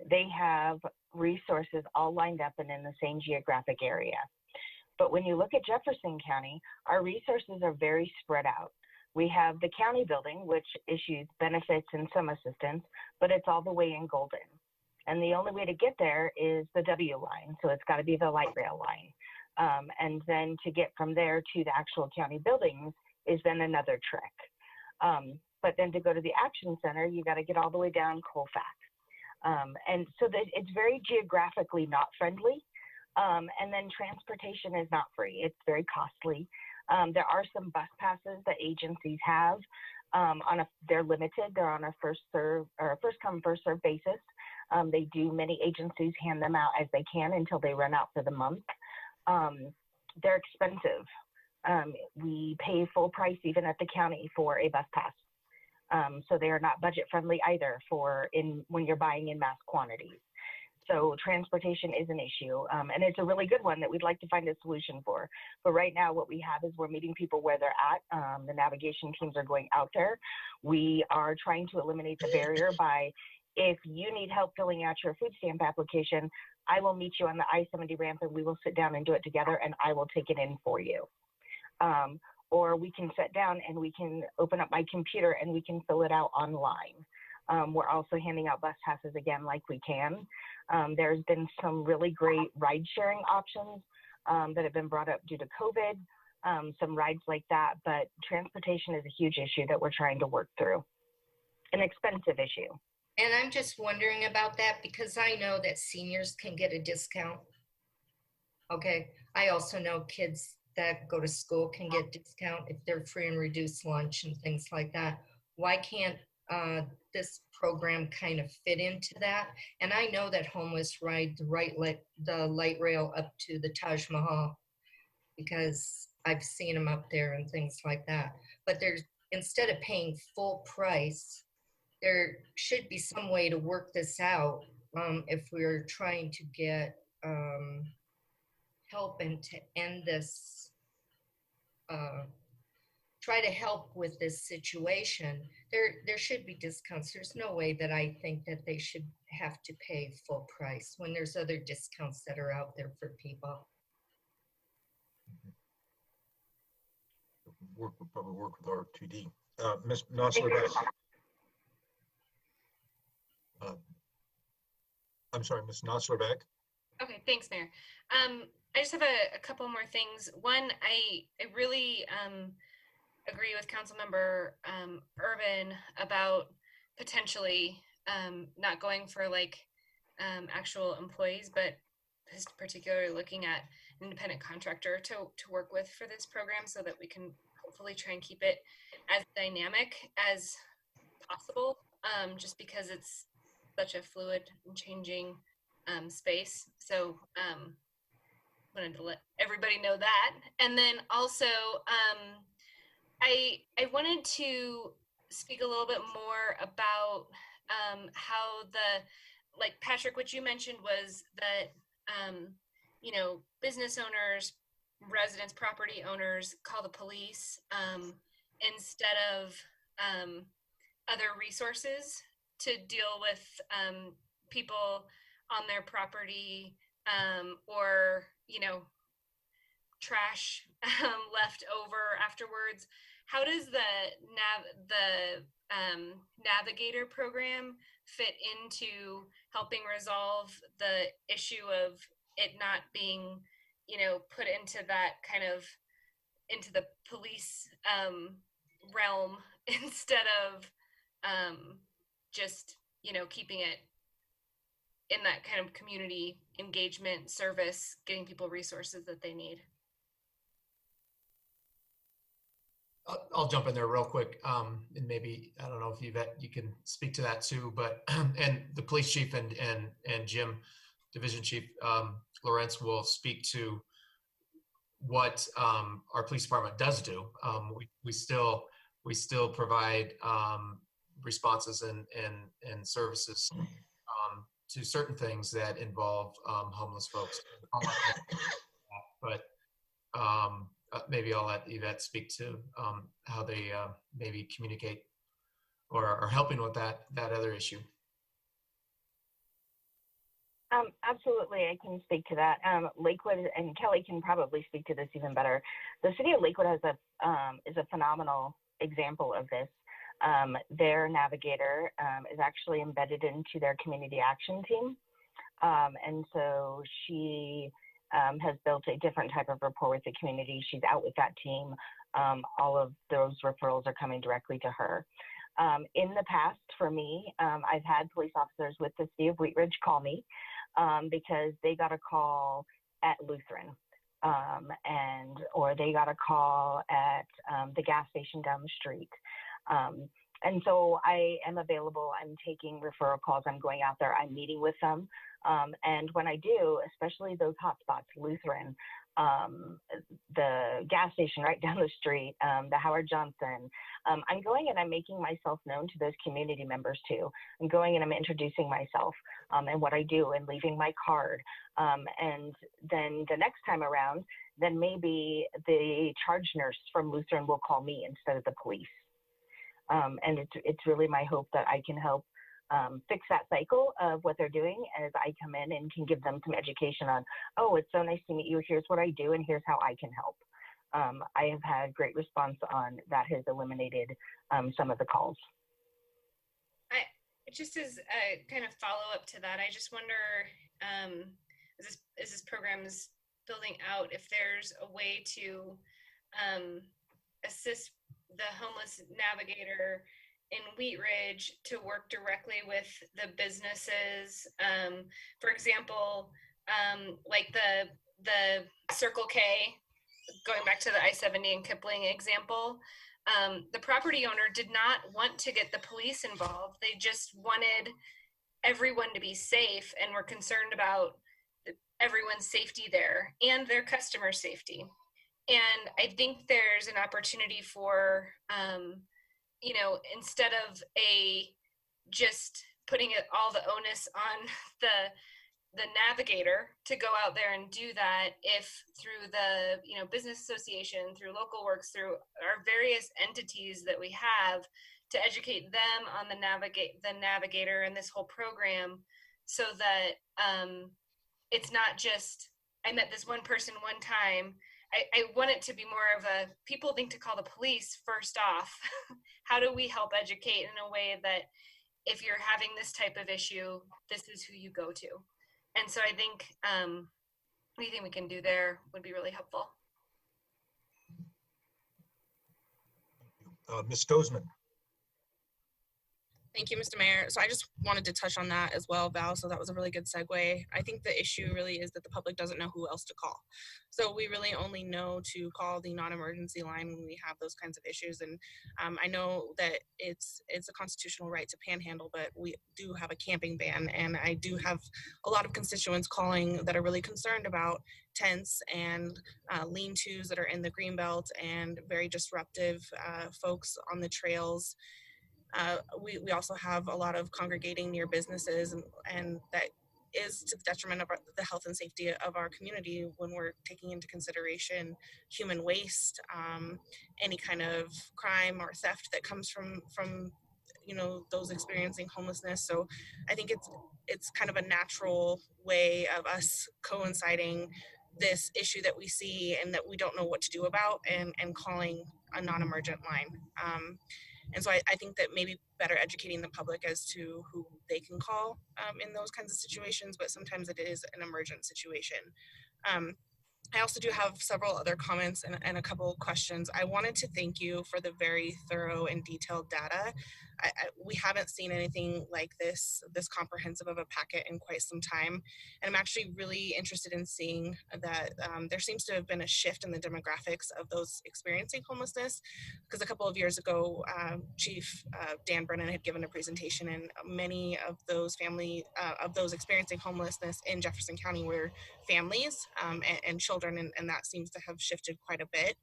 they have resources all lined up and in the same geographic area. But when you look at Jefferson County, our resources are very spread out. We have the county building, which issues benefits and some assistance, but it's all the way in Golden. And the only way to get there is the W line. So it's got to be the light rail line. And then to get from there to the actual county buildings is then another trick. But then to go to the Action Center, you got to get all the way down Colfax. And so that it's very geographically not friendly. And then transportation is not free. It's very costly. There are some bus passes that agencies have. They're limited. They're on a first come, first serve basis. Many agencies hand them out as they can until they run out for the month. They're expensive. We pay full price even at the county for a bus pass. So they are not budget friendly either when you're buying in mass quantities. So transportation is an issue, and it's a really good one that we'd like to find a solution for. But right now what we have is we're meeting people where they're at. The navigation teams are going out there. We are trying to eliminate the barrier by, if you need help filling out your food stamp application, I will meet you on the I-70 ramp and we will sit down and do it together and I will take it in for you. Or we can sit down and we can open up my computer and we can fill it out online. We're also handing out bus passes again like we can. There's been some really great ride sharing options that have been brought up due to COVID, some rides like that, but transportation is a huge issue that we're trying to work through, an expensive issue. And I'm just wondering about that because I know that seniors can get a discount. Okay, I also know kids that go to school can get discount if they're free and reduced lunch and things like that. Why can't this program kind of fit into that. And I know that homeless ride the light rail up to the Taj Mahal because I've seen them up there and things like that. But instead of paying full price, there should be some way to work this out if we're trying to get help and to end this, try to help with this situation. There should be discounts. There's no way that I think that they should have to pay full price when there's other discounts that are out there for people. We'll probably work with R2D. Ms. Nosler-Beck. I'm sorry, Ms. Nosler-Beck. Okay, thanks, Mayor. I just have a couple more things. One, I really agree with Councilmember Urban about potentially not going for like actual employees, but particularly looking at an independent contractor to work with for this program so that we can hopefully try and keep it as dynamic as possible, just because it's such a fluid and changing space. So wanted to let everybody know that. And then also, I wanted to speak a little bit more about how like Patrick, what you mentioned was that, business owners, residents, property owners call the police instead of other resources to deal with people on their property or, trash left over afterwards. How does the Navigator program fit into helping resolve the issue of it not being, put into that kind of into the police realm instead of just, keeping it in that kind of community engagement service, getting people resources that they need? I'll jump in there real quick, and maybe, I don't know if Yvette, you can speak to that too, but, and the police chief and Jim, Division Chief Lawrence, will speak to what our police department does do. We still provide responses and services to certain things that involve homeless folks. But maybe I'll let Yvette speak to how they maybe communicate or are helping with that other issue. Absolutely, I can speak to that. Lakewood, and Kelly can probably speak to this even better. The city of Lakewood is a phenomenal example of this. Their Navigator is actually embedded into their community action team. And so she has built a different type of rapport with the community. She's out with that team. All of those referrals are coming directly to her. In the past, for me, I've had police officers with the city of Wheat Ridge call me because they got a call at Lutheran, or they got a call at the gas station down the street. And so I am available. I'm taking referral calls. I'm going out there. I'm meeting with them. And when I do, especially those hotspots, Lutheran, the gas station right down the street, the Howard Johnson, I'm going and I'm making myself known to those community members too. I'm going and I'm introducing myself and what I do and leaving my card. And then the next time around, then maybe the charge nurse from Lutheran will call me instead of the police. And it's really my hope that I can help fix that cycle of what they're doing as I come in and can give them some education on, oh, it's so nice to meet you. Here's what I do and here's how I can help. I have had great response on that. Has eliminated some of the calls. Just as a kind of follow up to that, I just wonder, as this program is building out, if there's a way to assist the homeless Navigator in Wheat Ridge to work directly with the businesses. For example, like the Circle K, going back to the I-70 and Kipling example, The property owner did not want to get the police involved. They just wanted everyone to be safe and were concerned about everyone's safety there and their customer safety. And I think there's an opportunity for, you know, instead of just putting all the onus on the navigator to go out there and do that, if through the, you know, business association, through local works, through our various entities that we have, to educate them on the navigator and this whole program, so that it's not just, I met this one person one time. I want it to be more of a, people think to call the police first off. How do we help educate in a way that if you're having this type of issue, this is who you go to? And so I think anything we can do there would be really helpful. Ms. Stozman. Thank you, Mr. Mayor. So I just wanted to touch on that as well, Val. So that was a really good segue. I think the issue really is that the public doesn't know who else to call. So we really only know to call the non-emergency line when we have those kinds of issues. And I know that it's a constitutional right to panhandle, but we do have a camping ban. And I do have a lot of constituents calling that are really concerned about tents and lean-tos that are in the Greenbelt and very disruptive folks on the trails. We also have a lot of congregating near businesses, and that is to the detriment of the health and safety of our community when we're taking into consideration human waste, any kind of crime or theft that comes from you know, those experiencing homelessness. So I think it's kind of a natural way of us coinciding this issue that we see and that we don't know what to do about, and calling a non-emergent line. And so I think that maybe better educating the public as to who they can call in those kinds of situations, but sometimes it is an emergent situation. I also do have several other comments and a couple of questions. I wanted to thank you for the very thorough and detailed data. We haven't seen anything like this comprehensive of a packet in quite some time. And I'm actually really interested in seeing that there seems to have been a shift in the demographics of those experiencing homelessness. Because a couple of years ago, Chief Dan Brennan had given a presentation, and many of those those experiencing homelessness in Jefferson County were families and children, and that seems to have shifted quite a bit.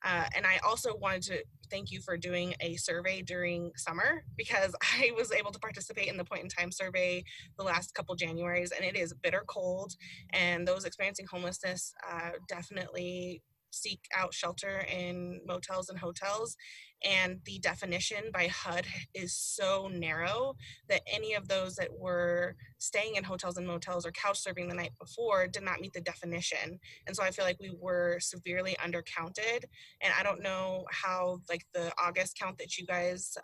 And I also wanted to thank you for doing a survey during summer, because I was able to participate in the point in time survey the last couple Januaries, and it is bitter cold, and those experiencing homelessness definitely seek out shelter in motels and hotels. And the definition by HUD is so narrow that any of those that were staying in hotels and motels or couch surfing the night before did not meet the definition. And so I feel like we were severely undercounted. And I don't know how, like, the August count that you guys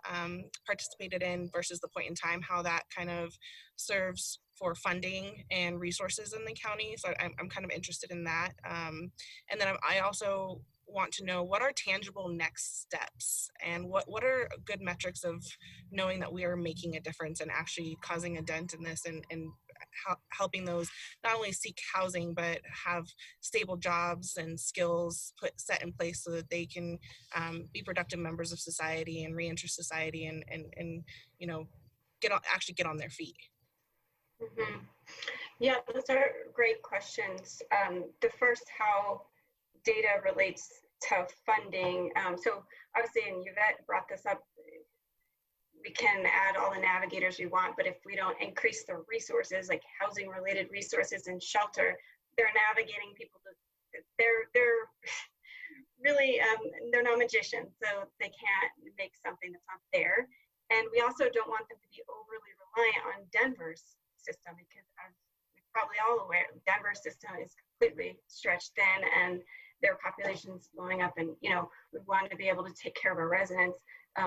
participated in versus the point in time, how that kind of serves for funding and resources in the county. So I'm kind of interested in that. And then I also want to know, what are tangible next steps, and what are good metrics of knowing that we are making a difference and actually causing a dent in this, and helping those not only seek housing but have stable jobs and skills set in place so that they can be productive members of society and reenter society and you know, get on their feet. Mm-hmm. Yeah, those are great questions. The first, how data relates to funding. So obviously, and Yvette brought this up, we can add all the navigators we want, but if we don't increase the resources, like housing related resources and shelter, they're navigating people they're really, they're not magicians, so they can't make something that's not there. And we also don't want them to be overly reliant on Denver's system, because as we're probably all aware, Denver's system is completely stretched thin and their population is blowing up, and you know, we want to be able to take care of our residents,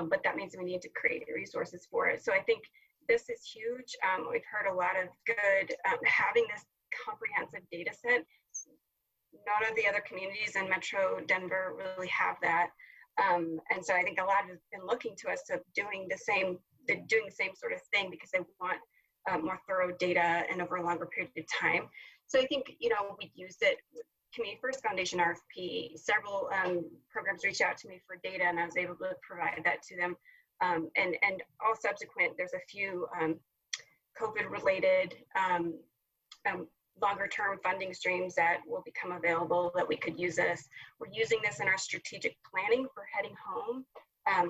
but that means we need to create resources for it. So I think this is huge. We've heard a lot of good, having this comprehensive data set. None of the other communities in Metro Denver really have that. And so I think a lot have been looking to us to doing the same sort of thing, because they want more thorough data and over a longer period of time. So I think, you know, we've used it Community First Foundation RFP, several programs reached out to me for data, and I was able to provide that to them. And all subsequent, there's a few COVID-related longer-term funding streams that will become available that we could use this. We're using this in our strategic planning for Heading Home,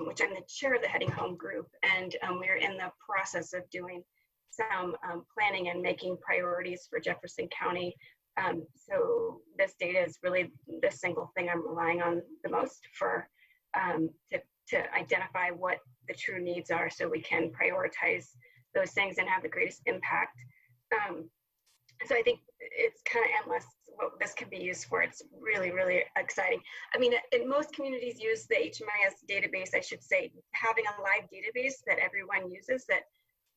which I'm the chair of the Heading Home group, and we're in the process of doing some planning and making priorities for Jefferson County. So this data is really the single thing I'm relying on the most for to identify what the true needs are, so we can prioritize those things and have the greatest impact. So I think it's kind of endless what this can be used for. It's really, really exciting. I mean, in most communities use the HMIS database, I should say. Having a live database that everyone uses that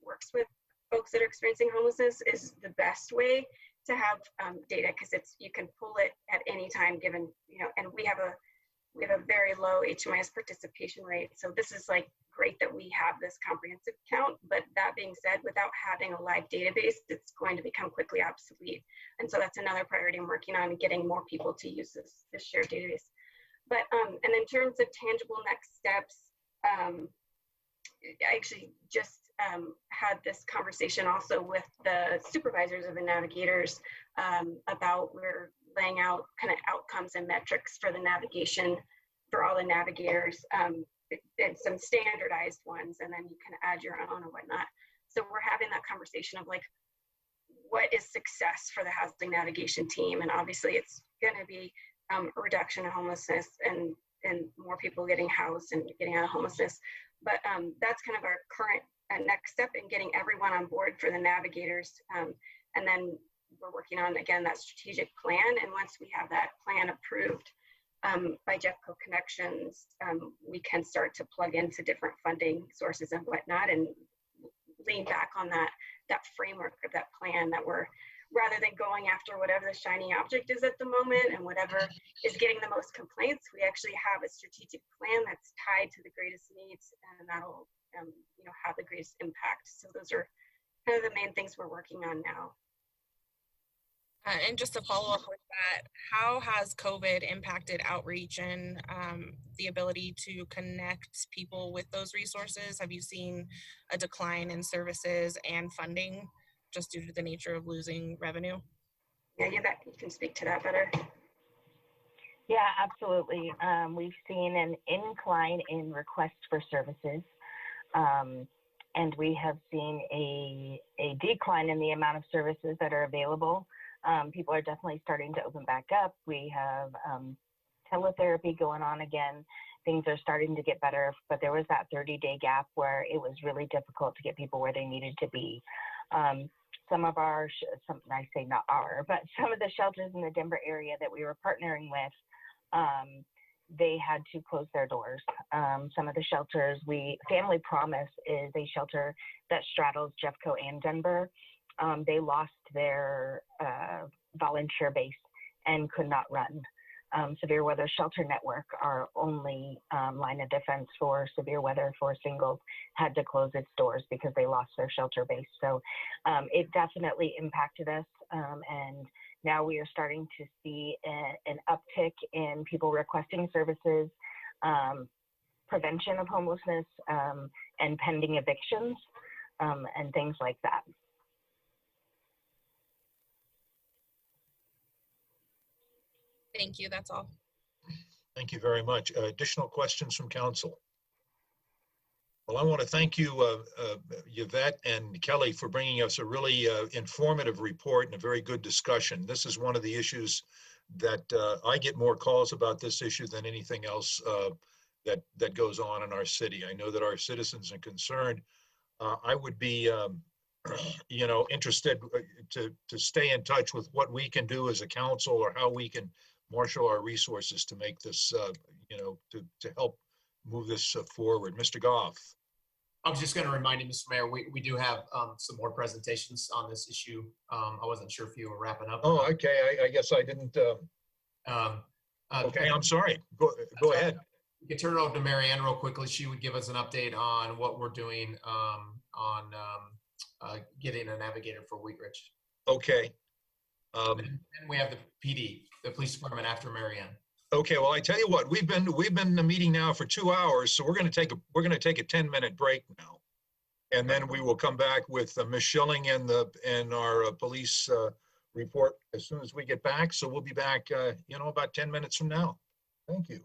works with folks that are experiencing homelessness is the best way to have data, because you can pull it at any time given, and we have a very low HMIS participation rate. So this is like great that we have this comprehensive count, but that being said, without having a live database, it's going to become quickly obsolete. And so that's another priority I'm working on, getting more people to use this shared database. But, and in terms of tangible next steps, I actually just had this conversation also with the supervisors of the navigators about we're laying out kind of outcomes and metrics for the navigation for all the navigators, and some standardized ones, and then you can add your own or whatnot. So we're having that conversation of like, what is success for the housing navigation team? And obviously it's going to be a reduction in homelessness and more people getting housed and getting out of homelessness. But that's kind of our current next step in getting everyone on board for the navigators. And then we're working on, again, that strategic plan. And once we have that plan approved by Jeffco Connections, we can start to plug into different funding sources and whatnot, and lean back on that framework of that plan, that we're, rather than going after whatever the shiny object is at the moment and whatever is getting the most complaints, we actually have a strategic plan that's tied to the greatest needs, and that'll have the greatest impact. So those are kind of the main things we're working on now. And just to follow up with that, how has COVID impacted outreach and the ability to connect people with those resources? Have you seen a decline in services and funding just due to the nature of losing revenue? Yeah, you can speak to that better. Yeah, absolutely. We've seen an incline in requests for services, and we have seen a decline in the amount of services that are available. People are definitely starting to open back up. We have teletherapy going on again. Things are starting to get better, but there was that 30-day gap where it was really difficult to get people where they needed to be. Some of our, I say not our, but some of the shelters in the Denver area that we were partnering with, they had to close their doors. Some of the shelters, Family Promise is a shelter that straddles Jeffco and Denver. They lost their volunteer base and could not run. Severe Weather Shelter Network, our only line of defense for severe weather for singles, had to close its doors because they lost their shelter base. So it definitely impacted us. And now we are starting to see an uptick in people requesting services, prevention of homelessness, and pending evictions, and things like that. Thank you. That's all. Thank you very much. Additional questions from council? Well, I want to thank you, Yvette and Kelly, for bringing us a really informative report and a very good discussion. This is one of the issues that I get more calls about this issue than anything else that goes on in our city. I know that our citizens are concerned. I would be, interested to stay in touch with what we can do as a council, or how we can marshal our resources to make this, to help move this forward. Mr. Goff. I was just going to remind you, Mr. Mayor, we do have some more presentations on this issue. I wasn't sure if you were wrapping up. Oh, okay. I guess I didn't. Okay, I'm sorry. Go ahead. You can turn it over to Mary Ann real quickly. She would give us an update on what we're doing on getting a navigator for Wheat Ridge. Okay. And we have the PD. the police department after Marianne. Okay, well, I tell you what, we've been in the meeting now for 2 hours, so we're going to take a 10-minute break now. And then we will come back with Ms. Schilling and our police report as soon as we get back. So we'll be back, about 10 minutes from now. Thank you.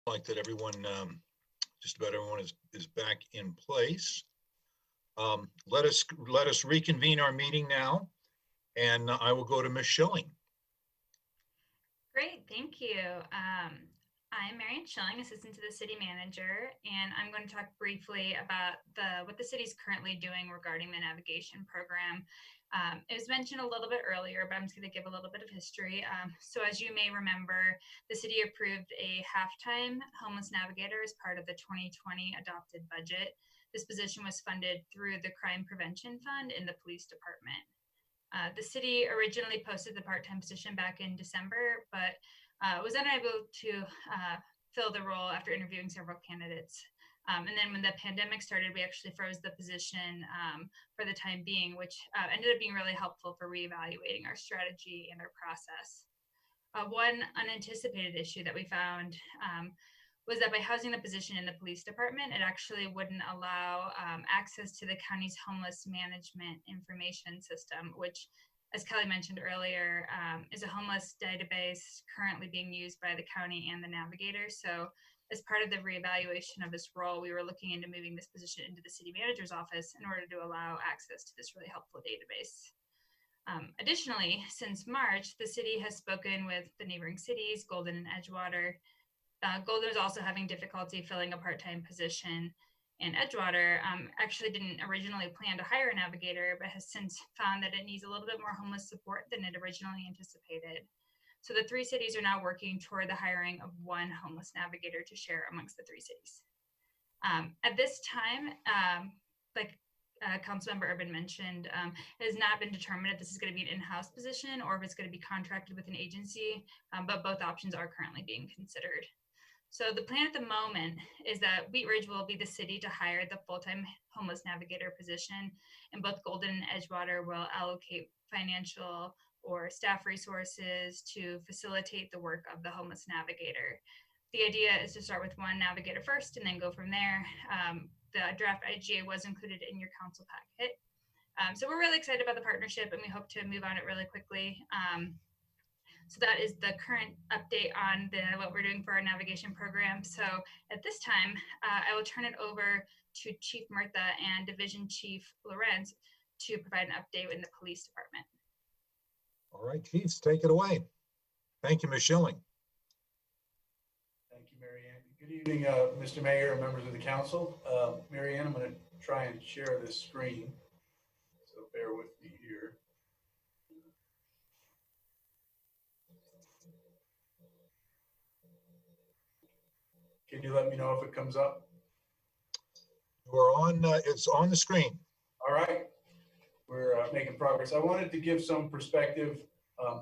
like that everyone, just about everyone is back in place. Let us reconvene our meeting now, and I will go to Ms. Schilling. Great, thank you. I'm Marian Schilling, Assistant to the City Manager, and I'm going to talk briefly about what the city is currently doing regarding the navigation program. It was mentioned a little bit earlier, but I'm just going to give a little bit of history. So as you may remember, the city approved a half-time homeless navigator as part of the 2020 adopted budget. This position was funded through the Crime Prevention Fund in the police department. The city originally posted the part-time position back in December, but was unable to fill the role after interviewing several candidates. And then when the pandemic started, we actually froze the position for the time being, which ended up being really helpful for reevaluating our strategy and our process. One unanticipated issue that we found was that by housing the position in the police department, it actually wouldn't allow access to the county's homeless management information system, which, as Kelly mentioned earlier, is a homeless database currently being used by the county and the navigator. So as part of the reevaluation of this role, we were looking into moving this position into the city manager's office in order to allow access to this really helpful database. Additionally, since March, the city has spoken with the neighboring cities, Golden and Edgewater. Golden is also having difficulty filling a part-time position, and Edgewater actually didn't originally plan to hire a navigator, but has since found that it needs a little bit more homeless support than it originally anticipated. So the three cities are now working toward the hiring of one homeless navigator to share amongst the three cities. At this time, like Councilmember Urban mentioned, it has not been determined if this is going to be an in-house position or if it's going to be contracted with an agency, but both options are currently being considered. So the plan at the moment is that Wheat Ridge will be the city to hire the full-time homeless navigator position, and both Golden and Edgewater will allocate financial or staff resources to facilitate the work of the homeless navigator. The idea is to start with one navigator first and then go from there. The draft IGA was included in your council packet. So we're really excited about the partnership, and we hope to move on it really quickly. So that is the current update on what we're doing for our navigation program. So at this time, I will turn it over to Chief Murtha and Division Chief Lorenz to provide an update in the police department. All right, Chiefs, take it away. Thank you, Ms. Schilling. Thank you, Marianne. Good evening, Mr. Mayor and members of the council. Marianne, I'm going to try and share this screen, so bear with me here. Can you let me know if it comes up? We're on, it's on the screen. All right, we're making progress. I wanted to give some perspective.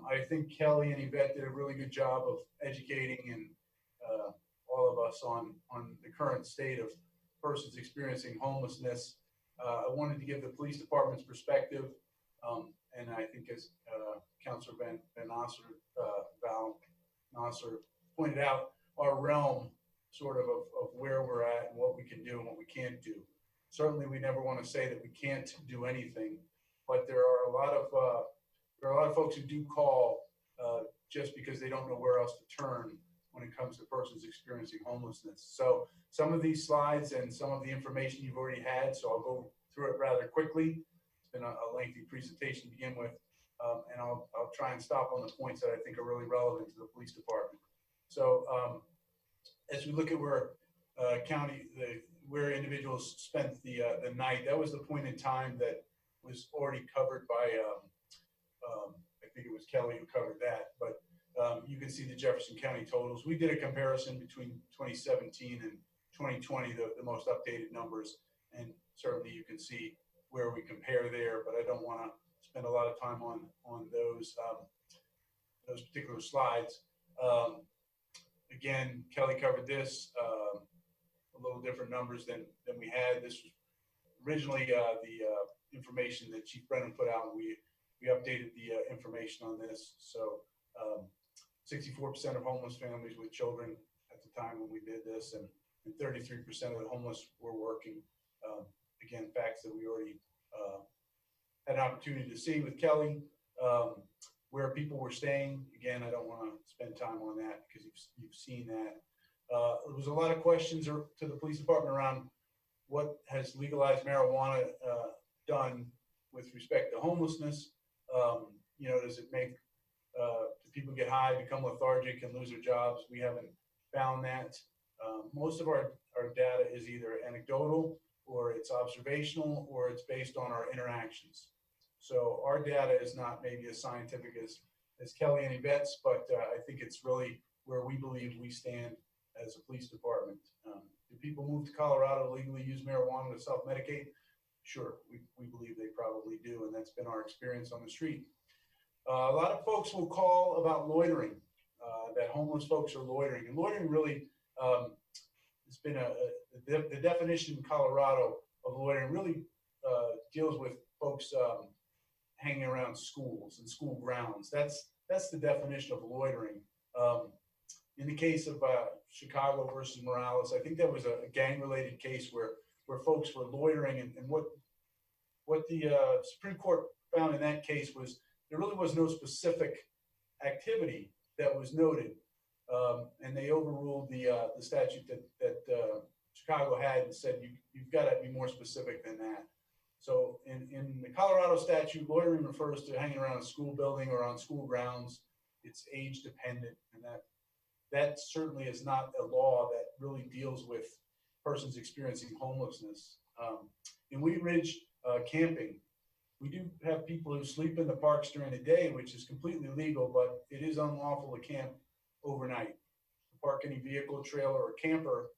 I think Kelly and Yvette did a really good job of educating and all of us on the current state of persons experiencing homelessness. I wanted to give the police department's perspective, and I think as Councilor Val Nasser pointed out, our realm sort of where we're at and what we can do and what we can't do. Certainly, we never want to say that we can't do anything, but there are a lot of folks who do call just because they don't know where else to turn when it comes to persons experiencing homelessness. So some of these slides and some of the information you've already had, so I'll go through it rather quickly. It's been a lengthy presentation to begin with, and I'll try and stop on the points that I think are really relevant to the police department. So as we look at where where individuals spent the night, that was the point in time that was already covered by, I think it was Kelly who covered that, but you can see the Jefferson County totals. We did a comparison between 2017 and 2020, the most updated numbers, and certainly you can see where we compare there, but I don't want to spend a lot of time on those particular slides. Again, Kelly covered this, a little different numbers than we had. This was originally the information that Chief Brennan put out. We updated the information on this. So 64% of homeless families with children at the time when we did this, and 33% of the homeless were working. Again, facts that we already had an opportunity to see with Kelly. Where people were staying, again, I don't want to spend time on that because you've seen that. There was a lot of questions to the police department around what has legalized marijuana done with respect to homelessness. You know, does it make do people get high, become lethargic, and lose their jobs? We haven't found that. Most of our data is either anecdotal, or it's observational, or it's based on our interactions. So our data is not maybe as scientific as Kelly and Yvette's, but I think it's really where we believe we stand as a police department. Do people move to Colorado to legally use marijuana to self-medicate? Sure, we believe they probably do, and that's been our experience on the street. A lot of folks will call about loitering, that homeless folks are loitering. And loitering really, it's been the definition in Colorado of loitering really deals with folks hanging around schools and school grounds. That's the definition of loitering. In the case of Chicago versus Morales, I think that was a gang-related case where folks were loitering, and what the Supreme Court found in that case was there really was no specific activity that was noted, and they overruled the statute that Chicago had and said you've got to be more specific than that. So in the Colorado statute, loitering refers to hanging around a school building or on school grounds. It's age dependent, and that certainly is not a law that really deals with persons experiencing homelessness. In Wheat Ridge, camping, we do have people who sleep in the parks during the day, which is completely legal, but it is unlawful to camp overnight. To park any vehicle, trailer, or camper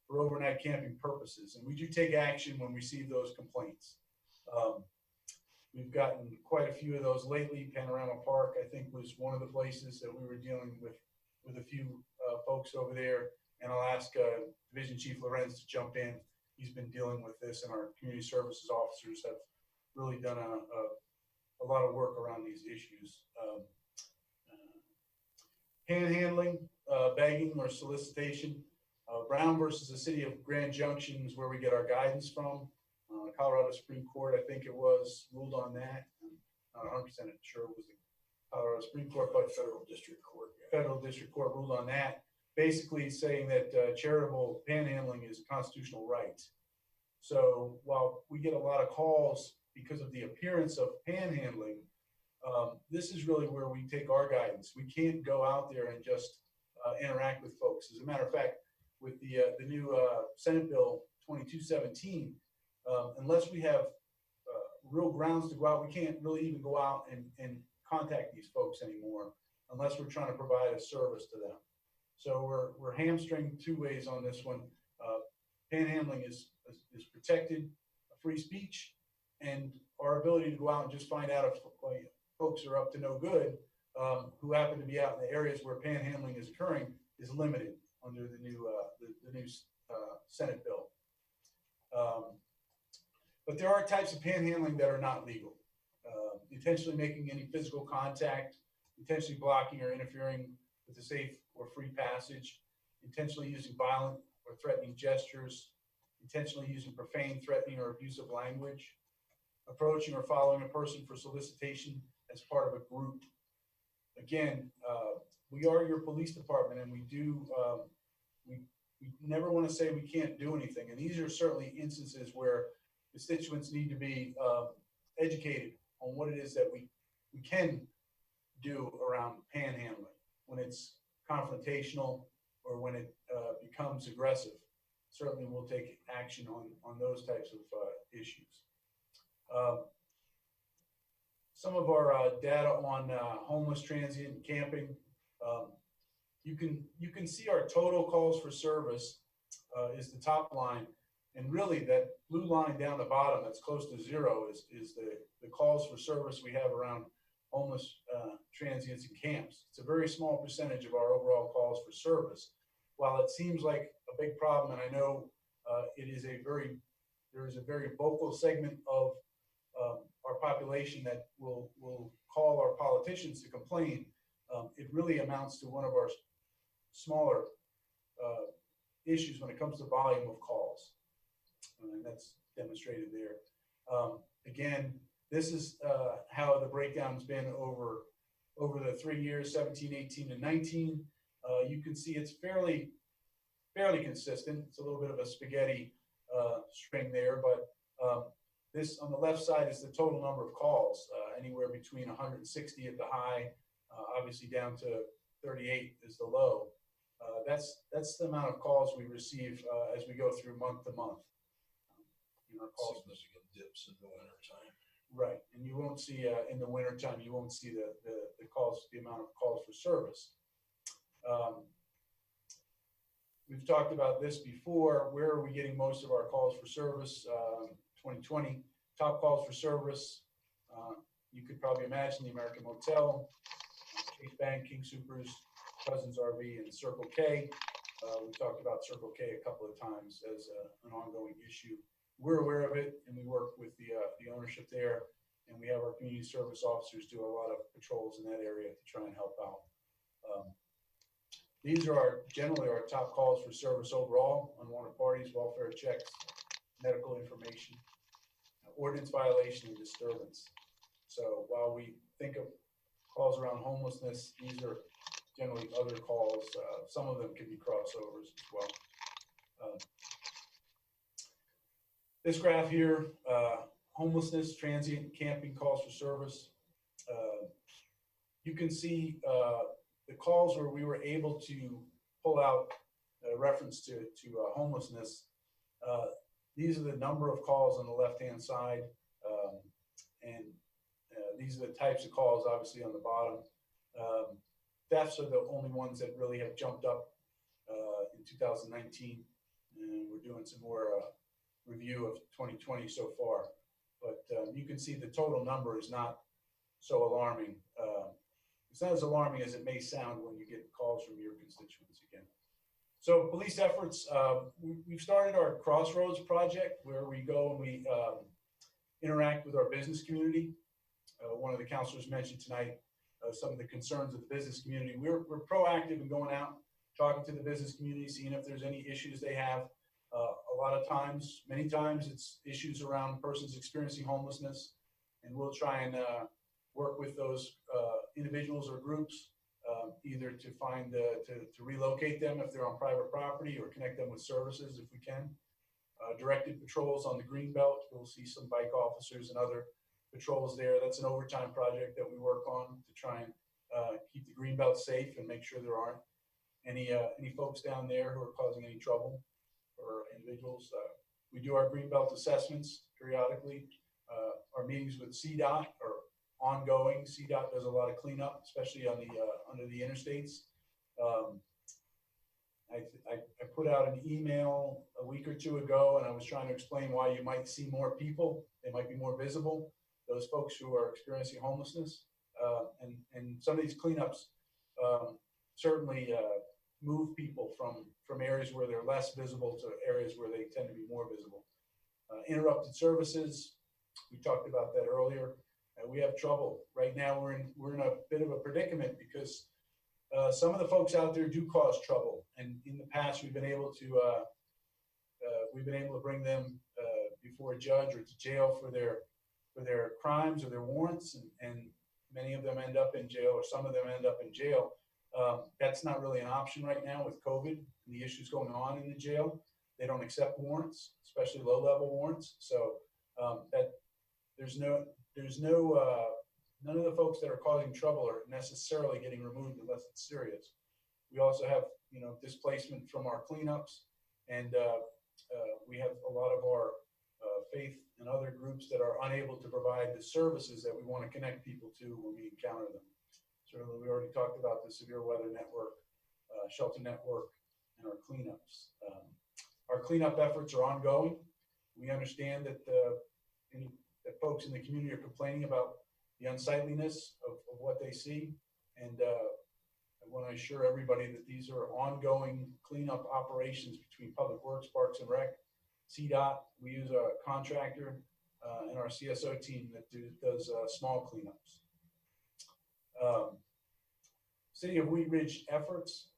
for overnight camping purposes. And we do take action when we receive those complaints. We've gotten quite a few of those lately. Panorama Park, I think, was one of the places that we were dealing with a few folks over there. And I'll ask Division Chief Lorenz to jump in. He's been dealing with this, and our community services officers have really done a lot of work around these issues. Panhandling, begging, or solicitation. Brown versus the City of Grand Junction is where we get our guidance from. Colorado Supreme Court, I think it was, ruled on that. I'm not 100% sure it was the Colorado Supreme Court, but Federal District Court. Yeah. Federal District Court ruled on that, basically saying that charitable panhandling is a constitutional right. So while we get a lot of calls because of the appearance of panhandling, this is really where we take our guidance. We can't go out there and just interact with folks. As a matter of fact, with the new Senate Bill 2217, unless we have real grounds to go out, we can't really even go out and contact these folks anymore unless we're trying to provide a service to them. So we're hamstringed two ways on this one. Panhandling is protected, free speech, and our ability to go out and just find out if folks are up to no good who happen to be out in the areas where panhandling is occurring is limited under the new Senate bill. But there are types of panhandling that are not legal. Intentionally making any physical contact, intentionally blocking or interfering with the safe or free passage, intentionally using violent or threatening gestures, intentionally using profane, threatening, or abusive language, approaching or following a person for solicitation as part of a group. Again, we are your police department, and we do, we never want to say we can't do anything. And these are certainly instances where constituents need to be educated on what it is that we can do around panhandling when it's confrontational or when it becomes aggressive. Certainly we'll take action on those types of issues. Some of our data on homeless, transient, and camping. You can see our total calls for service is the top line, and really that blue line down the bottom that's close to zero is the calls for service we have around homeless, transients, and camps. It's a very small percentage of our overall calls for service. While it seems like a big problem, and I know there is a very vocal segment of our population that will call our politicians to complain, it really amounts to one of our smaller issues when it comes to volume of calls. And that's demonstrated there. Again, this is how the breakdown's been over the 3 years, 17, 18, and 19. You can see it's fairly fairly consistent. It's a little bit of a spaghetti string there, but this on the left side is the total number of calls, anywhere between 160 at the high, obviously down to 38 is the low. That's the amount of calls we receive as we go through month to month. Our calls. Significant dips in the winter time. Right, and you won't see in the winter time, you won't see the calls, the amount of calls for service. We've talked about this before. Where are we getting most of our calls for service? 2020 top calls for service. You could probably imagine the American Motel, Chase Bank, King Soopers, Cousins RV, and Circle K. We talked about Circle K a couple of times as an ongoing issue. We're aware of it, and we work with the ownership there, and we have our community service officers do a lot of patrols in that area to try and help out. These are generally our top calls for service overall: unwanted parties, welfare checks, medical information, ordinance violation, and disturbance. So while we think of calls around homelessness, these are generally other calls. Some of them can be crossovers as well. This graph here, homelessness, transient camping calls for service. You can see the calls where we were able to pull out a reference to homelessness. These are the number of calls on the left-hand side, and these are the types of calls, obviously, on the bottom. Thefts are the only ones that really have jumped up in 2019, and we're doing some more review of 2020 so far. But you can see the total number is not so alarming. It's not as alarming as it may sound when you get calls from your constituents again. So police efforts, we've started our Crossroads project where we go and we interact with our business community. One of the counselors mentioned tonight some of the concerns of the business community. We're proactive in going out, talking to the business community, seeing if there's any issues they have. A lot of times, many times, it's issues around persons experiencing homelessness, and we'll try and work with those individuals or groups, either to find to relocate them if they're on private property, or connect them with services if we can. Directed patrols on the Greenbelt. We'll see some bike officers and other patrols there. That's an overtime project that we work on to try and keep the Greenbelt safe and make sure there aren't any folks down there who are causing any trouble for individuals. We do our Greenbelt assessments periodically. Our meetings with CDOT are ongoing. CDOT does a lot of cleanup, especially on the under the interstates. I put out an email a week or two ago, and I was trying to explain why you might see more people. They might be more visible, those folks who are experiencing homelessness. And some of these cleanups certainly move people from areas where they're less visible to areas where they tend to be more visible. Interrupted services, we talked about that earlier. We have trouble right now. We're in a bit of a predicament because some of the folks out there do cause trouble, and in the past we've been able to bring them before a judge or to jail for their crimes or their warrants, and many of them end up in jail, or some of them end up in jail. That's not really an option right now with COVID and the issues going on in the jail. They don't accept warrants, especially low-level warrants. So that none of the folks that are causing trouble are necessarily getting removed unless it's serious. We also have, displacement from our cleanups, and we have a lot of our faith and other groups that are unable to provide the services that we want to connect people to when we encounter them. Certainly, we already talked about the Severe Weather Network, Shelter Network, and our cleanups. Our cleanup efforts are ongoing. We understand that that folks in the community are complaining about the unsightliness of what they see, and I want to assure everybody that these are ongoing cleanup operations between Public Works, Parks and Rec, CDOT. We use a contractor and our CSO team that does small cleanups. City of Wheat Ridge efforts,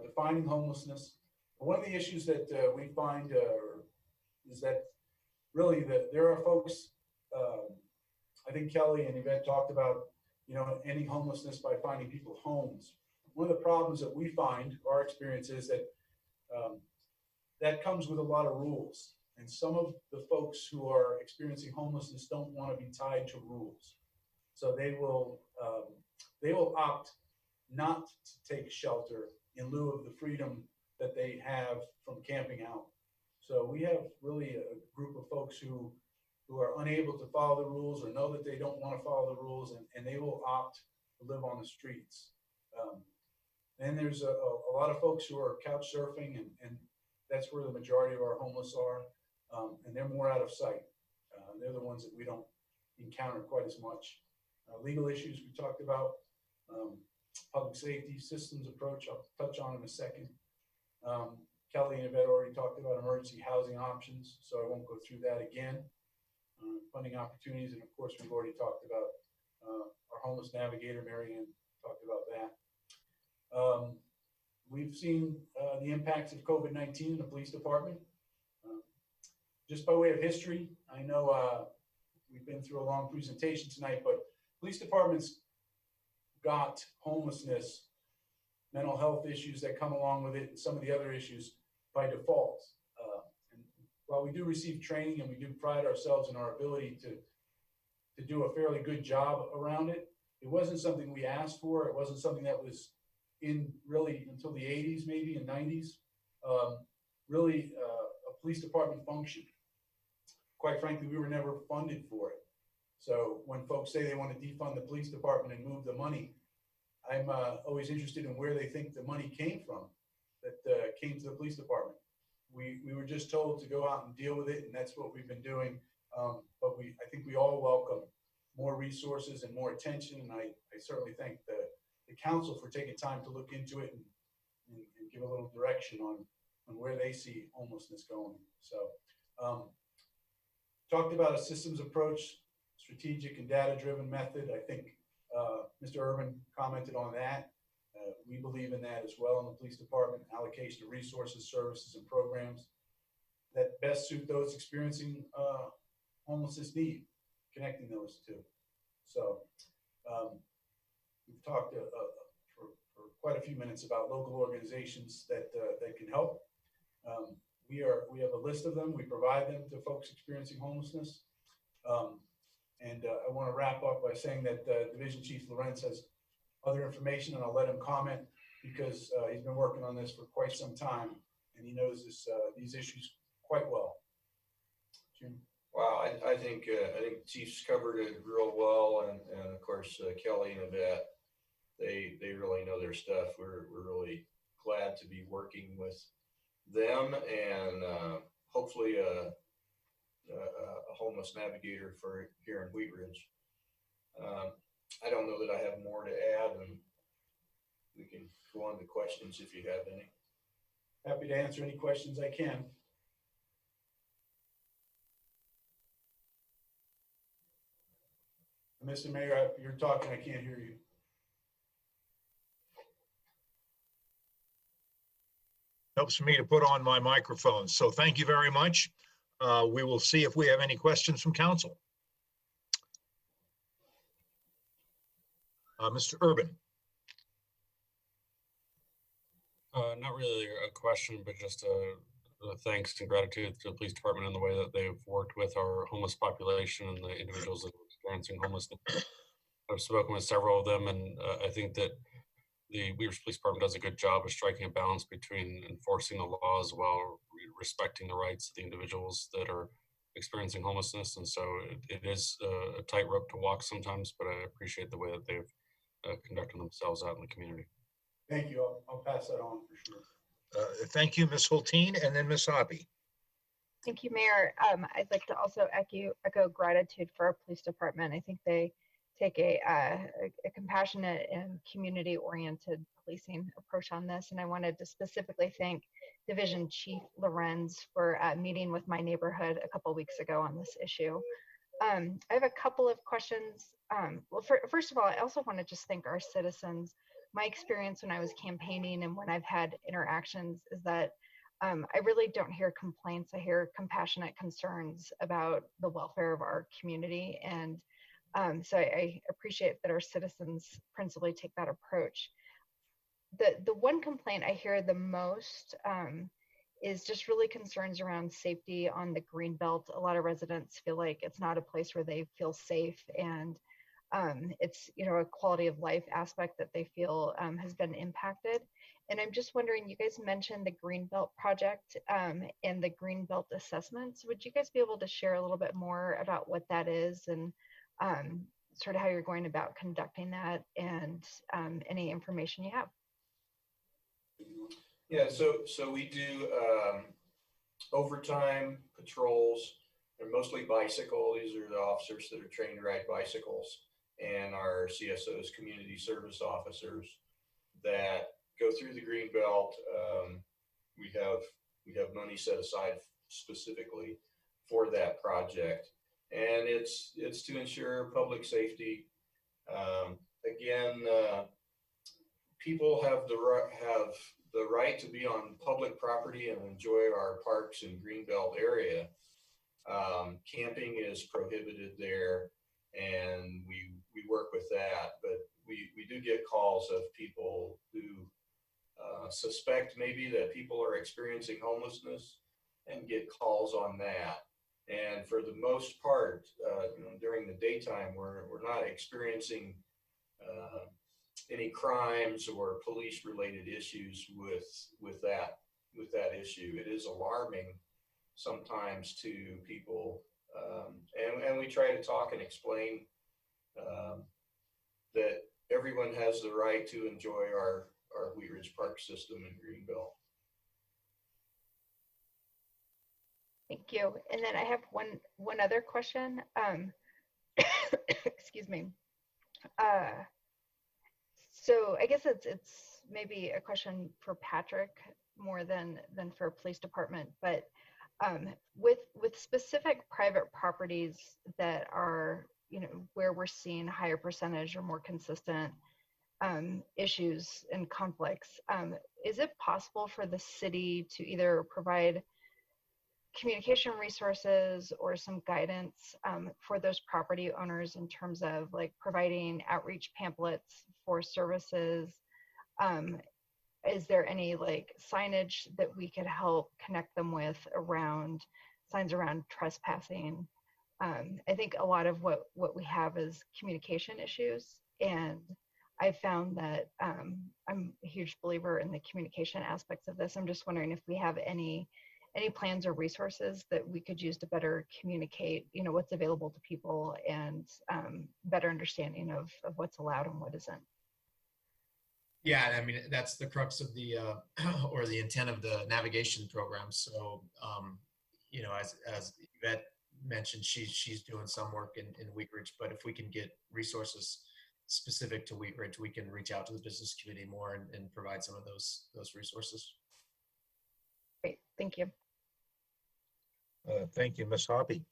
defining homelessness. One of the issues that we find is that really there are folks, I think Kelly and Yvette talked about, ending homelessness by finding people homes. One of the problems that we find, our experience is that that comes with a lot of rules. And some of the folks who are experiencing homelessness don't want to be tied to rules. So they will opt not to take shelter in lieu of the freedom that they have from camping out. So we have really a group of folks who are unable to follow the rules or know that they don't want to follow the rules, and they will opt to live on the streets. Then there's a lot of folks who are couch surfing, and that's where the majority of our homeless are, and they're more out of sight. They're the ones that we don't encounter quite as much. Legal issues we talked about, public safety systems approach, I'll touch on in a second. Kelly and Yvette already talked about emergency housing options, so I won't go through that again. Funding opportunities, and of course, we've already talked about our homeless navigator, Marianne talked about that. We've seen the impacts of COVID-19 in the police department. Just by way of history, I know we've been through a long presentation tonight, but police departments got homelessness, mental health issues that come along with it, and some of the other issues by default. And while we do receive training and we do pride ourselves in our ability to do a fairly good job around it, it wasn't something we asked for. It wasn't something that was in really until the 80s, maybe, and 90s, really a police department function. Quite frankly, we were never funded for it. So when folks say they want to defund the police department and move the money, I'm always interested in where they think the money came from that came to the police department. We were just told to go out and deal with it, and that's what we've been doing. But I think we all welcome more resources and more attention, and I certainly thank the council for taking time to look into it and give a little direction on where they see homelessness going. So talked about a systems approach, strategic and data-driven method. I think Mr. Urban commented on that. We believe in that as well in the police department, allocation of resources, services, and programs that best suit those experiencing homelessness need, connecting those two. So we've talked for quite a few minutes about local organizations that can help. We have a list of them. We provide them to folks experiencing homelessness. And I want to wrap up by saying that Division Chief Lorenz has other information, and I'll let him comment because he's been working on this for quite some time, and he knows these issues quite well. Jim? Wow, I think Chief's covered it real well, and of course Kelly and Yvette, they really know their stuff. We're really glad to be working with them, and hopefully a homeless navigator for here in Wheat Ridge. I don't know that I have more to add, and we can go on to questions if you have any. Happy to answer any questions I can. Mr. Mayor, you're talking, I can't hear you. Helps me to put on my microphone. So thank you very much. We will see if we have any questions from council. Mr. Urban. Not really a question, but just a thanks and gratitude to the police department and the way that they've worked with our homeless population and the individuals that are experiencing homelessness. I've spoken with several of them, and I think that the Wheat Ridge Police Department does a good job of striking a balance between enforcing the laws while respecting the rights of the individuals that are experiencing homelessness. And so it is a tightrope to walk sometimes, but I appreciate the way that they've conducted themselves out in the community. Thank you. I'll pass that on for sure. Thank you, Ms. Hulteen, and then Ms. Hoppy. Thank you, Mayor. I'd like to also echo gratitude for our police department. I think they take a compassionate and community-oriented policing approach on this. And I wanted to specifically thank Division Chief Lorenz for meeting with my neighborhood a couple weeks ago on this issue. I have a couple of questions. Well, first of all, I also want to just thank our citizens. My experience when I was campaigning and when I've had interactions is that I really don't hear complaints. I hear compassionate concerns about the welfare of our community. And so I appreciate that our citizens principally take that approach. The one complaint I hear the most is just really concerns around safety on the green belt. A lot of residents feel like it's not a place where they feel safe, and it's, you know, a quality of life aspect that they feel has been impacted. And I'm just wondering, you guys mentioned the Greenbelt project and the Greenbelt assessments. Would you guys be able to share a little bit more about what that is and sort of how you're going about conducting that, and any information you have? Yeah, so we do overtime patrols. They're mostly bicycle. These are the officers that are trained to ride bicycles, and our CSOs, community service officers, that go through the green belt. We have money set aside specifically for that project, and it's to ensure public safety. Again, people have the right to be on public property and enjoy our parks and greenbelt area. Camping is prohibited there, and we work with that, but we do get calls of people who suspect maybe that people are experiencing homelessness and get calls on that. And for the most part, during the daytime, we're not experiencing any crimes or police-related issues with that issue. It is alarming sometimes to people, and we try to talk and explain that everyone has the right to enjoy our Wheat Ridge Park system in Greenbelt. Thank you. And then I have one other question. Excuse me. So I guess it's maybe a question for Patrick more than for police department, but with specific private properties that are, you know, where we're seeing higher percentage or more consistent issues and conflicts, is it possible for the city to either provide communication resources or some guidance for those property owners in terms of like providing outreach pamphlets for services? Is there any like signage that we could help connect them with around signs around trespassing? I think a lot of what we have is communication issues, and I found that I'm a huge believer in the communication aspects of this. I'm just wondering if we have any plans or resources that we could use to better communicate, you know, what's available to people, and better understanding of what's allowed and what isn't. Yeah, I mean, that's the crux of the or the intent of the navigation program. So, you know, as Yvette mentioned, she's doing some work in Wheat Ridge, but if we can get resources specific to Wheat Ridge, we can reach out to the business community more and provide some of those resources. Great, thank you. Thank you, Ms. Hoppy.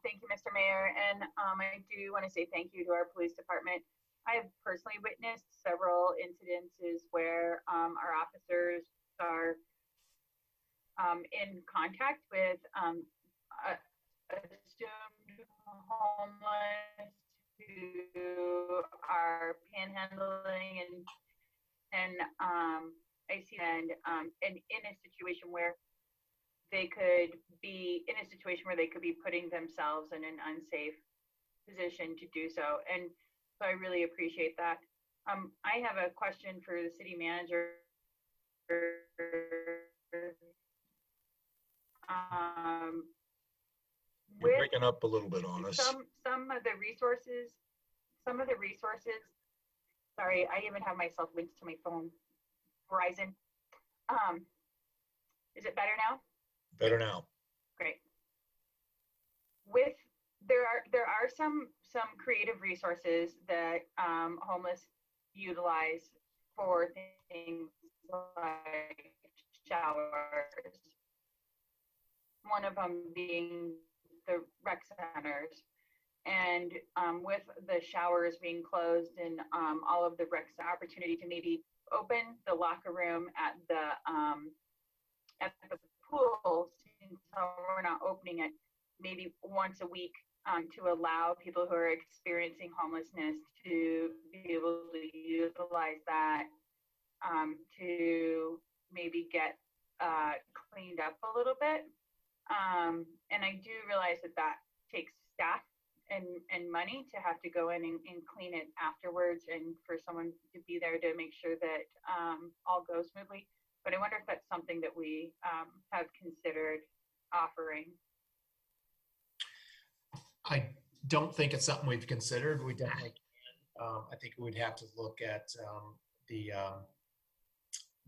Thank you, Mr. Mayor. And I do want to say thank you to our police department. I have personally witnessed several incidences where our officers are in contact with assumed homeless who are panhandling and I see and in a situation where they could be putting themselves in an unsafe position to do so. And so I really appreciate that. I have a question for the city manager. You're breaking up a little bit on us. Some of the resources, sorry, I even have myself linked to my phone, Verizon. Is it better now? Better now. Great. There are some creative resources that homeless utilize for things like showers. One of them being the rec centers, and with the showers being closed and all of the rec's opportunity to maybe open the locker room at the pool, since we're not opening it maybe once a week, to allow people who are experiencing homelessness to be able to utilize that to maybe get cleaned up a little bit. And I do realize that that takes staff and money to have to go in and clean it afterwards, and for someone to be there to make sure that all goes smoothly. But I wonder if that's something that we have considered offering. I don't think it's something we've considered. We definitely can. I think we'd have to look at the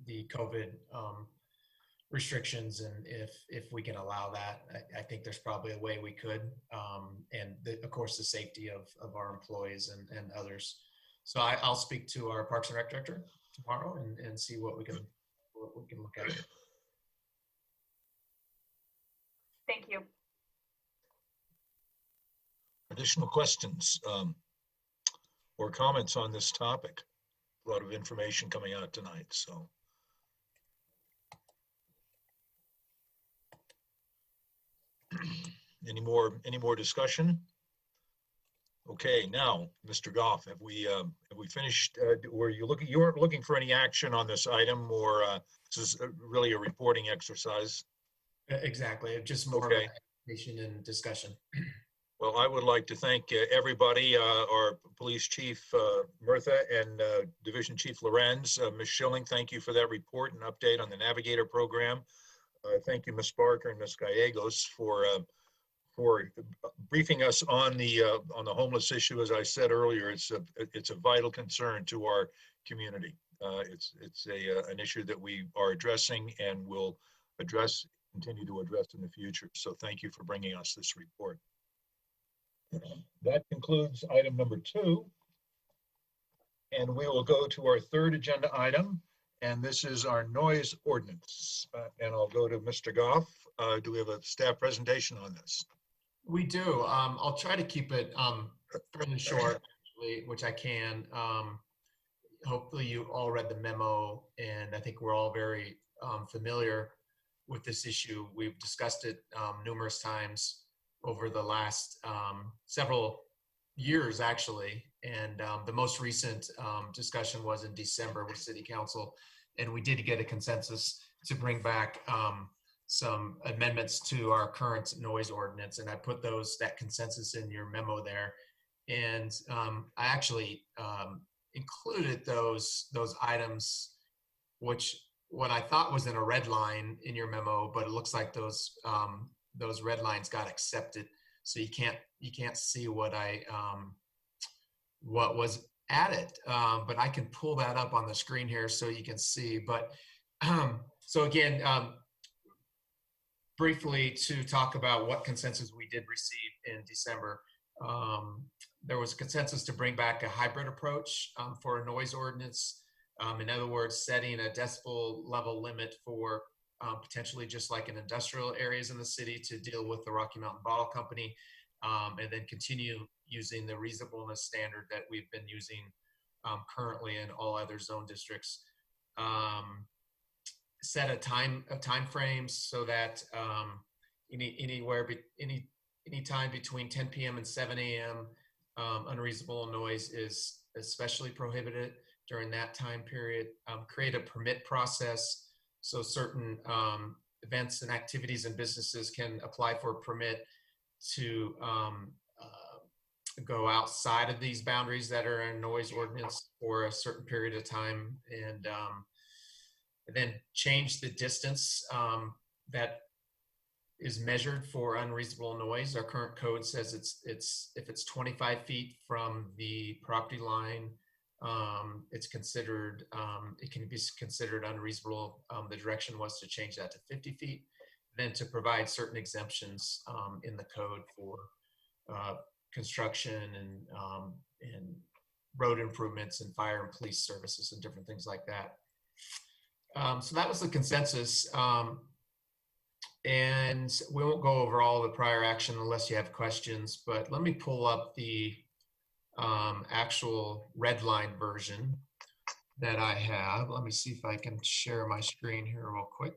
COVID restrictions, and if we can allow that. I think there's probably a way we could, and of course the safety of our employees and others. So I'll speak to our Parks and Rec director tomorrow and see what we can look at. Thank you. Additional questions or comments on this topic? A lot of information coming out tonight, so. Any more discussion? Okay, now, Mr. Goff, have we finished? You weren't looking for any action on this item, or this is really a reporting exercise? Exactly, just more okay. Information and discussion. Well, I would like to thank everybody, our Police Chief Murtha and Division Chief Lorenz. Ms. Schilling, thank you for that report and update on the Navigator program. Thank you, Ms. Barker and Ms. Gallegos, for briefing us on the homeless issue. As I said earlier, it's a vital concern to our community. It's an issue that we are addressing and will continue to address in the future. So thank you for bringing us this report. That concludes item number 2. And we will go to our third agenda item, and this is our noise ordinance. And I'll go to Mr. Goff. Do we have a staff presentation on this? We do. I'll try to keep it fairly short, actually, which I can. Hopefully you all read the memo, and I think we're all very familiar with this issue. We've discussed it numerous times over the last several years, actually. And the most recent discussion was in December with City Council, and we did get a consensus to bring back some amendments to our current noise ordinance. And I put that consensus in your memo there. And I actually included those items, what I thought was in a red line in your memo, but it looks like those red lines got accepted. So you can't see what was added, but I can pull that up on the screen here so you can see. But so again, briefly to talk about what consensus we did receive in December. There was a consensus to bring back a hybrid approach for a noise ordinance. In other words, setting a decibel level limit for potentially just like in industrial areas in the city to deal with the Rocky Mountain Bottle Company, and then continue using the reasonableness standard that we've been using currently in all other zone districts. Set a time frame so that any time between 10 p.m. and 7 a.m. Unreasonable noise is especially prohibited during that time period. Create a permit process so certain events and activities and businesses can apply for a permit to go outside of these boundaries that are in noise ordinance for a certain period of time, and then change the distance that is measured for unreasonable noise. Our current code says if it's 25 feet from the property line, it's considered, it can be considered unreasonable. The direction was to change that to 50 feet, then to provide certain exemptions in the code for construction and road improvements and fire and police services and different things like that. So that was the consensus. And we won't go over all the prior action unless you have questions, but let me pull up the actual red line version that I have. Let me see if I can share my screen here real quick.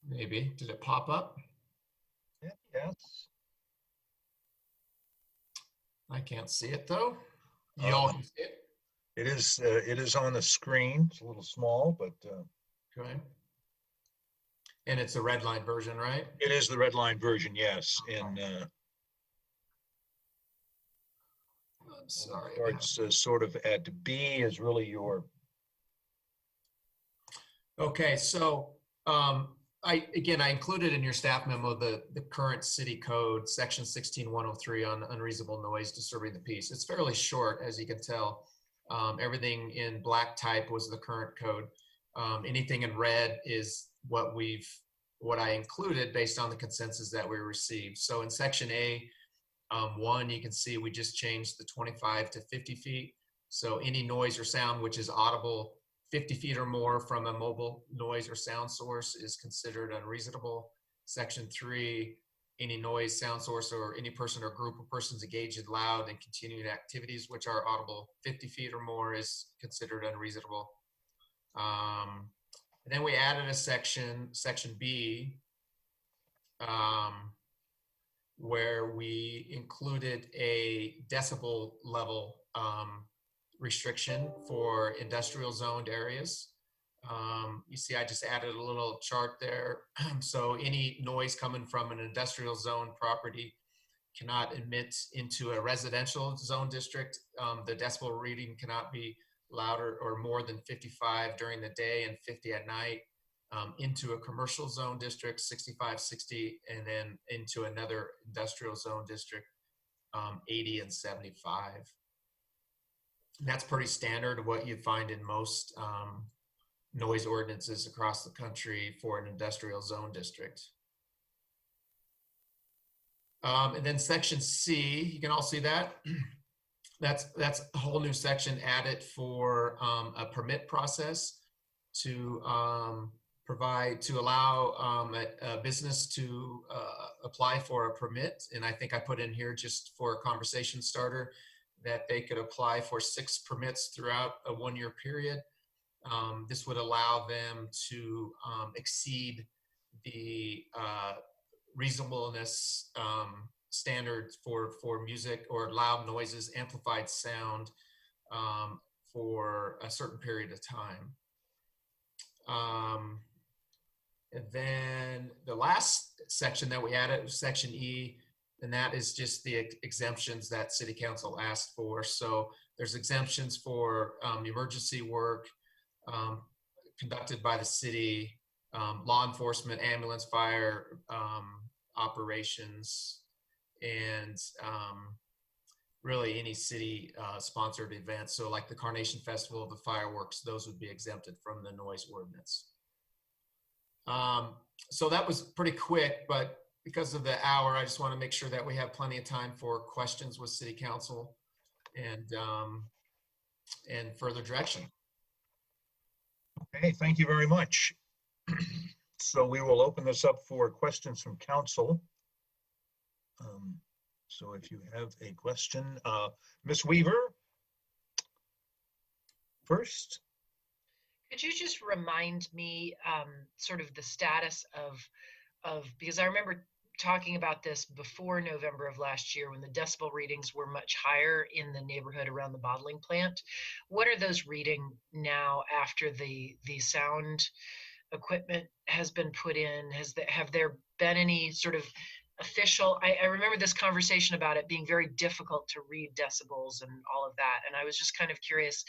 Maybe, did it pop up? Yes. I can't see it though. You all can see it? It is on the screen. It's a little small, but Okay. And it's a red line version, right? it is the red line version, yes. And I'm sorry. starts sort of at B is really your. Okay, so I included in your staff memo the current city code, section 16103 on unreasonable noise disturbing the peace. It's fairly short, as you can tell. Everything in black type was the current code. Anything in red is what I included based on the consensus that we received. So in section A, 1, you can see we just changed the 25 to 50 feet. So any noise or sound which is audible 50 feet or more from a mobile noise or sound source is considered unreasonable. Section 3, any noise, sound source, or any person or group of persons engaged in loud and continuing activities which are audible 50 feet or more is considered unreasonable. And then we added a section B, where we included a decibel level restriction for industrial zoned areas. You see, I just added a little chart there. So any noise coming from an industrial zone property cannot emit into a residential zone district. The decibel reading cannot be louder or more than 55 during the day and 50 at night. Into a commercial zone district, 65, 60, and then into another industrial zone district, 80 and 75. And that's pretty standard what you find in most noise ordinances across the country for an industrial zone district. And then section C, you can all see that. That's a whole new section added for a permit process to allow a business to apply for a permit. And I think I put in here just for a conversation starter that they could apply for 6 permits throughout a 1-year period. This would allow them to exceed the reasonableness standards for music or loud noises, amplified sound for a certain period of time. And then the last section that we added was section E, and that is just the exemptions that City Council asked for. So there's exemptions for emergency work conducted by the city, law enforcement, ambulance, fire operations, and really any city sponsored events. So like the Carnation Festival, the fireworks, those would be exempted from the noise ordinance. So that was pretty quick, but because of the hour, I just want to make sure that we have plenty of time for questions with City Council and further direction. Okay, thank you very much. So we will open this up for questions from council. So if you have a question, Ms. Weaver, first. Could you just remind me sort of the status of, because I remember talking about this before November of last year when the decibel readings were much higher in the neighborhood around the bottling plant. What are those reading now after the sound equipment has been put in? Have there been any sort of official, I remember this conversation about it being very difficult to read decibels and all of that. And I was just kind of curious.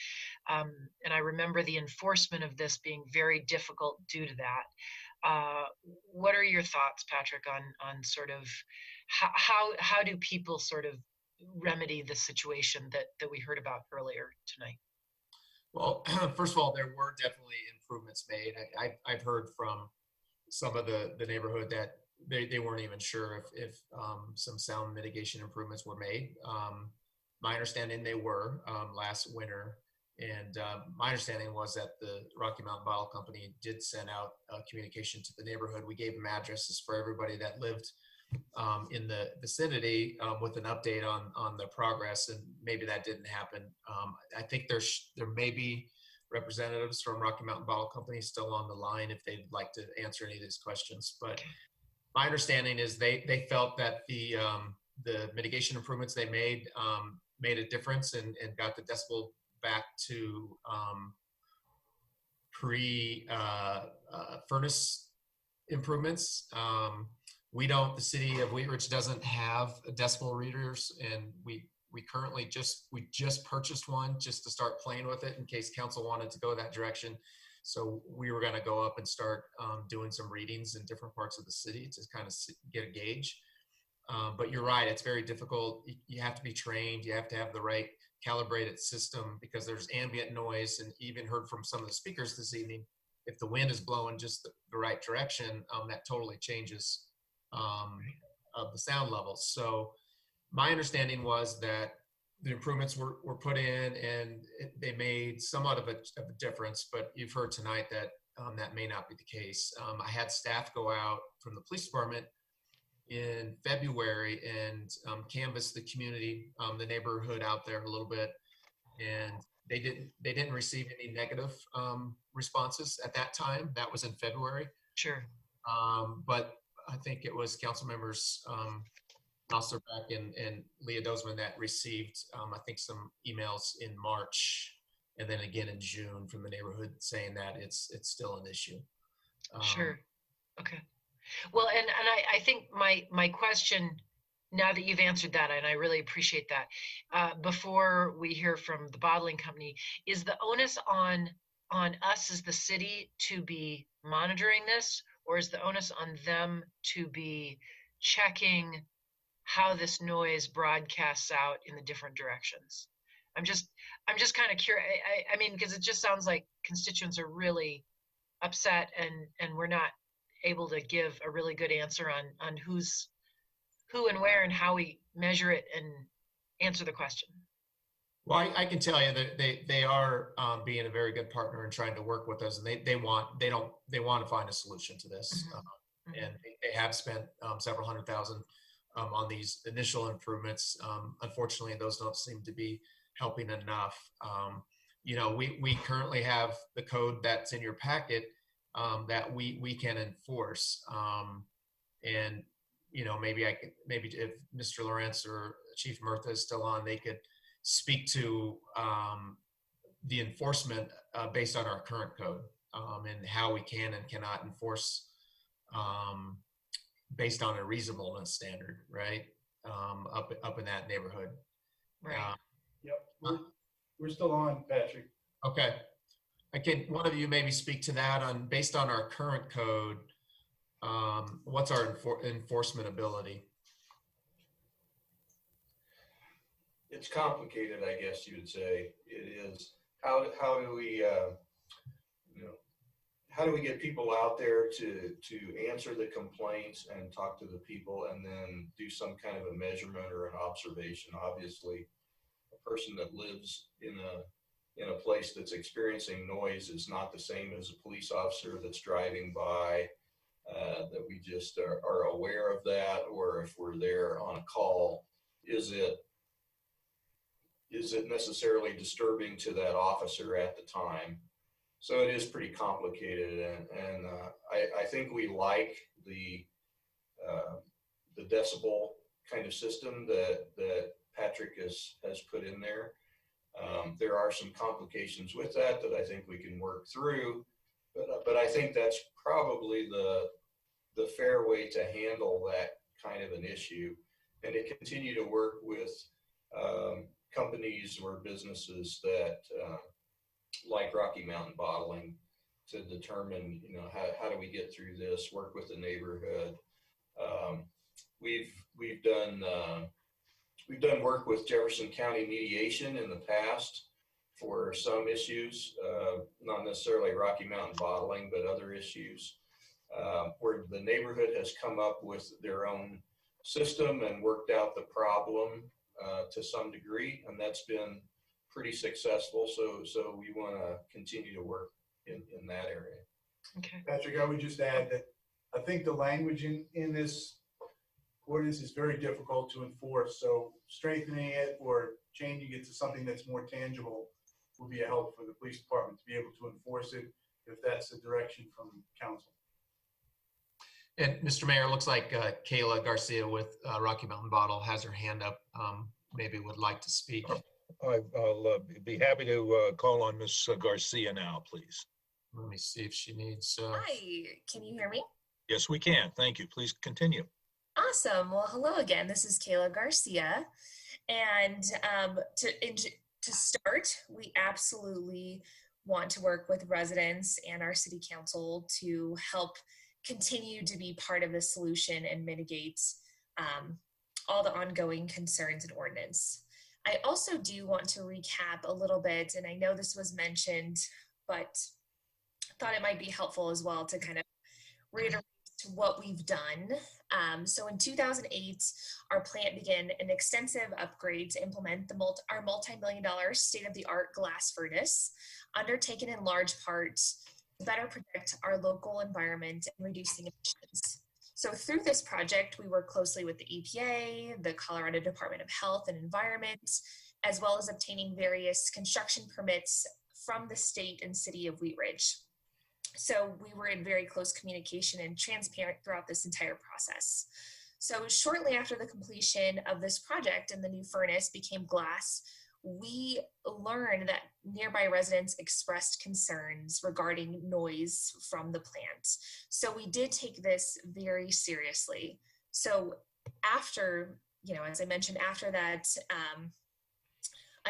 And I remember the enforcement of this being very difficult due to that. What are your thoughts, Patrick, on sort of how do people sort of remedy the situation that we heard about earlier tonight? Well, first of all, there were definitely improvements made. I've heard from some of the neighborhood that they weren't even sure if some sound mitigation improvements were made. My understanding they were last winter. And my understanding was that the Rocky Mountain Bottle Company did send out communication to the neighborhood. We gave them addresses for everybody that lived in the vicinity with an update on the progress, and maybe that didn't happen. I think there may be representatives from Rocky Mountain Bottle Company still on the line if they'd like to answer any of these questions. But my understanding is they felt that the the mitigation improvements they made made a difference and got the decibel back to pre-furnace improvements. The city of Wheat Ridge doesn't have decibel readers, and we currently just purchased one just to start playing with it in case council wanted to go that direction. So we were going to go up and start doing some readings in different parts of the city to kind of get a gauge. But you're right, it's very difficult. You have to be trained. You have to have the right calibrated system because there's ambient noise, and even heard from some of the speakers this evening, if the wind is blowing just the right direction, that totally changes of the sound levels. So my understanding was that the improvements were put in and they made somewhat of a difference, but you've heard tonight that that may not be the case. I had staff go out from the police department in February and canvass the community, the neighborhood out there a little bit, and they didn't receive any negative responses at that time. That was in February. Sure. But I think it was council members Noslerbeck and Leah Dozman that received, I think, some emails in March and then again in June from the neighborhood saying that it's still an issue. Sure. Okay. Well, and I think my question, now that you've answered that, and I really appreciate that, before we hear from the bottling company, is the onus on us as the city to be monitoring this, or is the onus on them to be checking how this noise broadcasts out in the different directions? I'm just kind of curious. I mean, because it just sounds like constituents are really upset, and we're not able to give a really good answer on who and where and how we measure it and answer the question. Well, I can tell you that they are being a very good partner and trying to work with us, and they want to find a solution to this. And they have spent several $100,000 on these initial improvements. Unfortunately, those don't seem to be helping enough. We currently have the code that's in your packet that we can enforce. And maybe if Mr. Lawrence or Chief Murtha is still on, they could speak to the enforcement based on our current code and how we can and cannot enforce based on a reasonableness standard, right? Up in that neighborhood. Right. Yep. We're still on, Patrick. Okay. One of you maybe speak to that based on our current code, what's our enforcement ability? It's complicated, I guess you would say. It is. How do we, how do we get people out there to answer the complaints and talk to the people and then do some kind of a measurement or an observation? Obviously, a person that lives in a place that's experiencing noise is not the same as a police officer that's driving by, that we just are aware of that, or if we're there on a call, is it necessarily disturbing to that officer at the time? So it is pretty complicated, and I think we like the decibel kind of system that Patrick has put in there. There are some complications with that I think we can work through, but I think that's probably the fair way to handle that kind of an issue, and to continue to work with companies or businesses that like Rocky Mountain Bottling to determine, how do we get through this, work with the neighborhood. We've done work with Jefferson County Mediation in the past for some issues, not necessarily Rocky Mountain Bottling, but other issues, where the neighborhood has come up with their own system and worked out the problem to some degree, and that's been pretty successful. So we want to continue to work in that area. Okay. Patrick, I would just add that I think the language in this ordinance is very difficult to enforce. So strengthening it or changing it to something that's more tangible would be a help for the police department to be able to enforce it if that's the direction from council. And Mr. Mayor, it looks like Kayla Garcia with Rocky Mountain Bottle has her hand up. Maybe would like to speak. I'll be happy to call on Ms. Garcia now, please. Let me see if she needs. Hi, can you hear me? Yes, we can. Thank you. Please continue. Awesome. Well, hello again. This is Kayla Garcia. And to start, we absolutely want to work with residents and our city council to help continue to be part of the solution and mitigate all the ongoing concerns and ordinance. I also do want to recap a little bit, and I know this was mentioned, but thought it might be helpful as well to kind of reiterate what we've done. So in 2008, our plant began an extensive upgrade to implement our multi-million-dollar state-of-the-art glass furnace, undertaken in large part to better protect our local environment and reducing emissions. So through this project, we work closely with the EPA, the Colorado Department of Health and Environment, as well as obtaining various construction permits from the state and city of Wheat Ridge. So we were in very close communication and transparent throughout this entire process. So shortly after the completion of this project and the new furnace became glass, we learned that nearby residents expressed concerns regarding noise from the plant. So we did take this very seriously. So after, as I mentioned, after that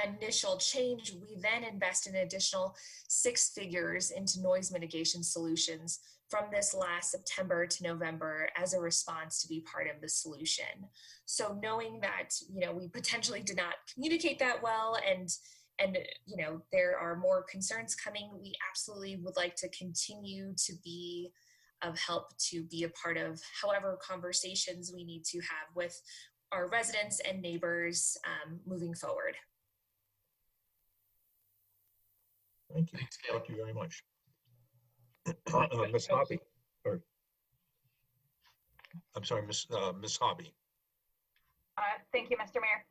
initial change, we then invest an additional 6 figures into noise mitigation solutions from this last September to November as a response to be part of the solution. So knowing that, we potentially did not communicate that well and there are more concerns coming, we absolutely would like to continue to be of help to be a part of however conversations we need to have with our residents and neighbors moving forward. Thank you. Thank you very much. Ms. Hobby, or I'm sorry, Ms. Hobby. Thank you, Mr. Mayor.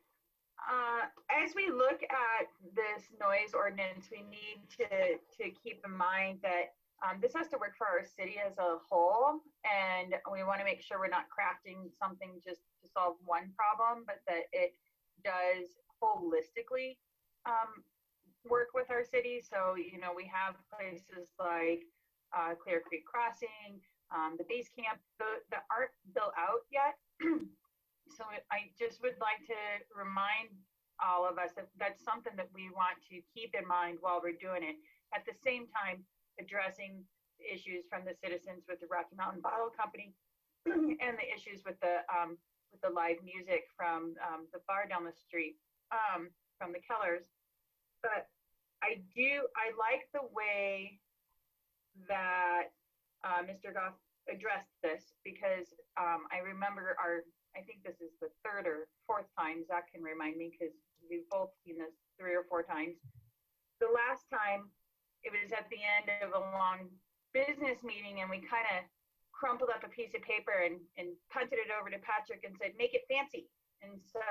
As we look at this noise ordinance, we need to keep in mind that this has to work for our city as a whole, and we want to make sure we're not crafting something just to solve one problem, but that it does holistically work with our city. So, we have places like Clear Creek Crossing, the base camp that aren't built out yet. So I just would like to remind all of us that that's something that we want to keep in mind while we're doing it. At the same time, addressing issues from the citizens with the Rocky Mountain Bottle Company and the issues with the live music from the bar down the street, from the Kellers. But I like the way that Mr. Goff addressed this, because I remember I think this is the 3rd or 4th time, Zach can remind me because we've both seen this 3 or 4 times. The last time it was at the end of a long business meeting and we kind of crumpled up a piece of paper and punted it over to Patrick and said, make it fancy. And so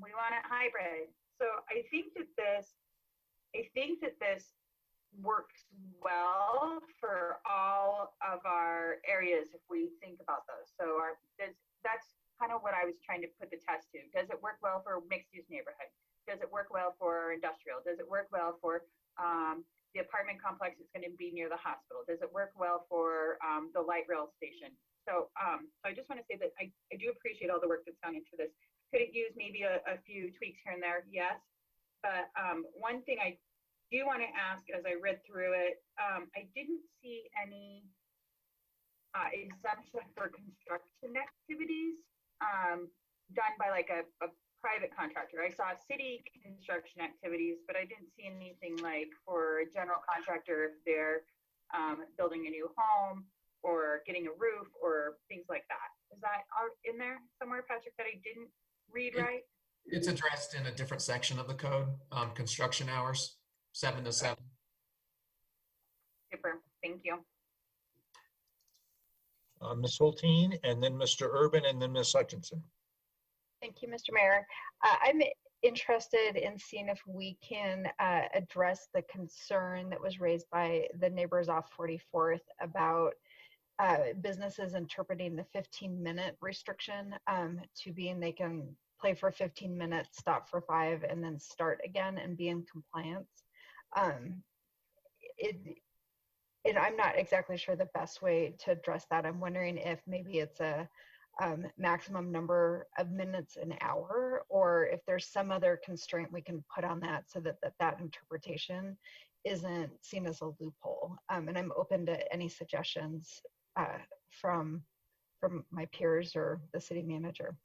we want it hybrid. So I think that this works well for all of our areas if we think about those. So that's kind of what I was trying to put the test to. Does it work well for mixed-use neighborhood? Does it work well for industrial? Does it work well for the apartment complex that's going to be near the hospital? Does it work well for the light rail station? So I just want to say that I do appreciate all the work that's gone into this. Could it use maybe a few tweaks here and there? Yes. But one thing I do want to ask, as I read through it, I didn't see any exemption for construction activities done by like a private contractor. I saw city construction activities, but I didn't see anything like for a general contractor if they're building a new home or getting a roof or things like that. Is that in there somewhere, Patrick, that I didn't read right? It's addressed in a different section of the code, construction hours, 7 to 7. Super, thank you. Ms. Hulteen, and then Mr. Urban, and then Ms. Hutchinson. Thank you, Mr. Mayor. I'm interested in seeing if we can address the concern that was raised by the neighbors off 44th about businesses interpreting the 15-minute restriction to being they can play for 15 minutes, stop for 5, and then start again and be in compliance. I'm not exactly sure the best way to address that. I'm wondering if maybe it's a maximum number of minutes an hour, or if there's some other constraint we can put on that so that that interpretation isn't seen as a loophole. And I'm open to any suggestions from my peers or the city manager.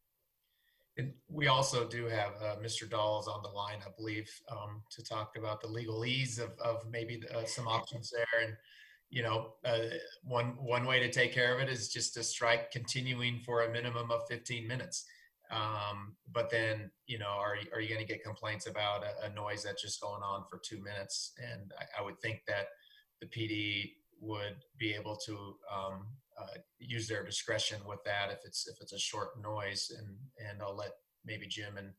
And we also do have Mr. Dawes on the line, I believe, to talk about the legalese of maybe some options there. And you know, one way to take care of it is just to strike continuing for a minimum of 15 minutes. But then, you know, are you going to get complaints about a noise that's just going on for 2 minutes? And I would think that the PD would be able to use their discretion with that if it's a short noise. And I'll let maybe Jim and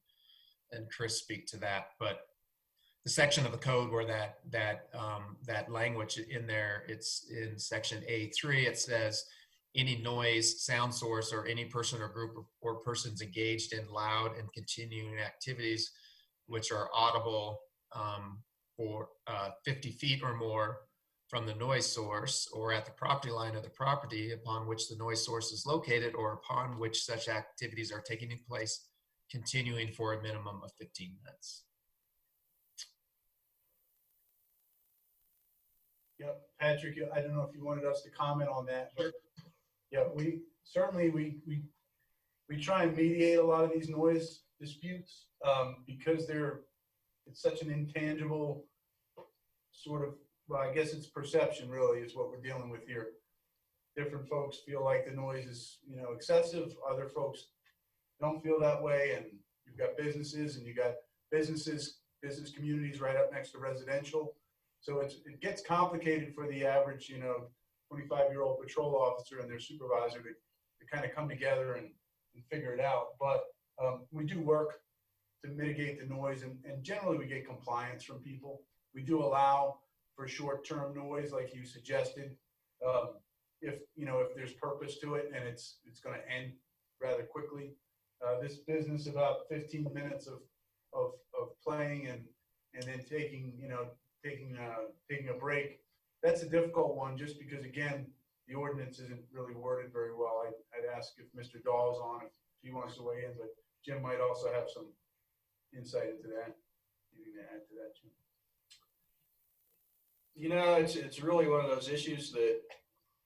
Chris speak to that. But the section of the code where that language in there, it's in section A3. It says any noise, sound source, or any person or group or persons engaged in loud and continuing activities which are audible for 50 feet or more from the noise source or at the property line of the property upon which the noise source is located or upon which such activities are taking place, continuing for a minimum of 15 minutes. Yep, Patrick, I don't know if you wanted us to comment on that, but yeah, we certainly we try and mediate a lot of these noise disputes because it's such an intangible sort of, well, I guess it's perception really is what we're dealing with here. Different folks feel like the noise is, you know, excessive. Other folks don't feel that way. And you've got businesses and you got business communities right up next to residential. So it gets complicated for the average, you know, 25-year-old patrol officer and their supervisor to kind of come together and figure it out. But we do work to mitigate the noise, and generally we get compliance from people. We do allow for short-term noise, like you suggested, if there's purpose to it and it's going to end rather quickly. This business about 15 minutes of playing and then taking a break, that's a difficult one just because, again, the ordinance isn't really worded very well. I'd ask if Mr. Dahl's on, if he wants to weigh in, but Jim might also have some insight into that. Anything to add to that, Jim? You know, it's really one of those issues that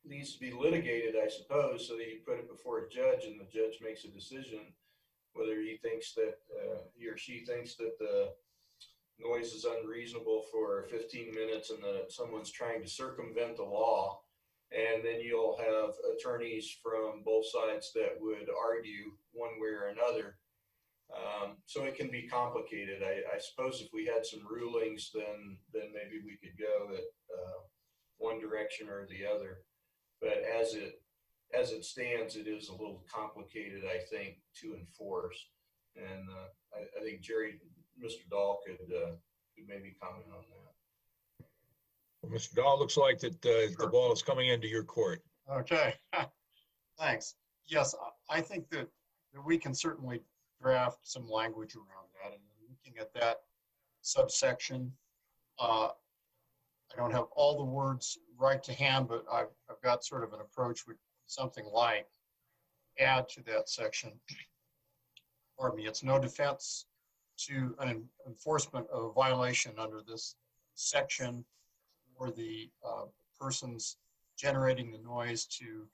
needs to be litigated, I suppose, so that you put it before a judge and the judge makes a decision whether he thinks that he or she thinks that the noise is unreasonable for 15 minutes and that someone's trying to circumvent the law. And then you'll have attorneys from both sides that would argue one way or another. So it can be complicated. I suppose if we had some rulings, then maybe we could go at one direction or the other. But as it stands, it is a little complicated, I think, to enforce. And I think Mr. Dahl could maybe comment on that. Well, Mr. Dahl, looks like that the ball is coming into your court. Okay, thanks. Yes, I think that we can certainly draft some language around that. And looking at that subsection, I don't have all the words right to hand, but I've got sort of an approach with something like add to that section. Pardon me, it's no defense to an enforcement of a violation under this section or the persons generating the noise to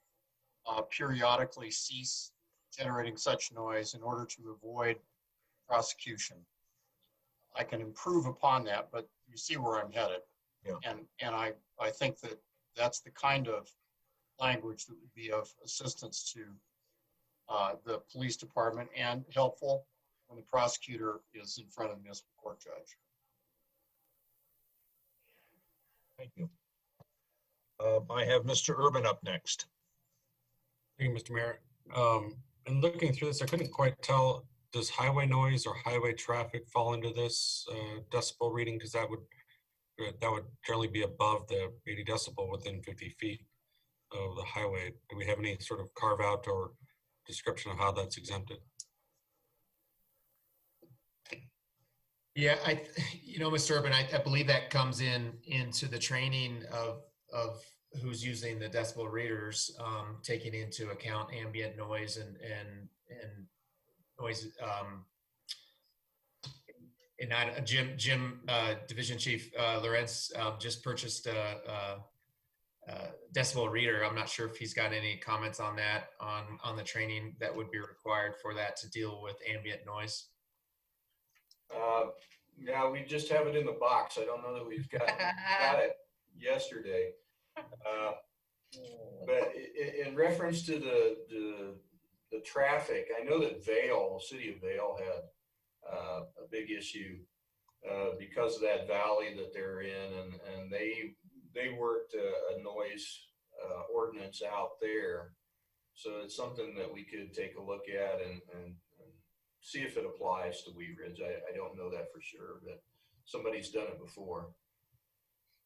periodically cease generating such noise in order to avoid prosecution. I can improve upon that, but you see where I'm headed. Yeah. And I think that that's the kind of language that would be of assistance to the police department and helpful when the prosecutor is in front of the municipal court judge. Thank you. I have Mr. Urban up next. Thank you, Mr. Mayor. And looking through this, I couldn't quite tell, does highway noise or highway traffic fall into this decibel reading? Because that would generally be above the 80 decibel within 50 feet. of the highway. Do we have any sort of carve out or description of how that's exempted? Yeah, Mr. Urban, I believe that comes into the training of who's using the decibel readers, taking into account ambient noise and noise. And Jim, Division Chief Lorenz just purchased a decibel reader. I'm not sure if he's got any comments on that, on the training that would be required for that to deal with ambient noise. Yeah, we just have it in the box. I don't know that we've got it yesterday. But in reference to the traffic, I know that Vail, City of Vail, had a big issue because of that valley that they're in, and they worked a noise ordinance out there. So it's something that we could take a look at and see if it applies to Wheat Ridge. I don't know that for sure, but somebody's done it before.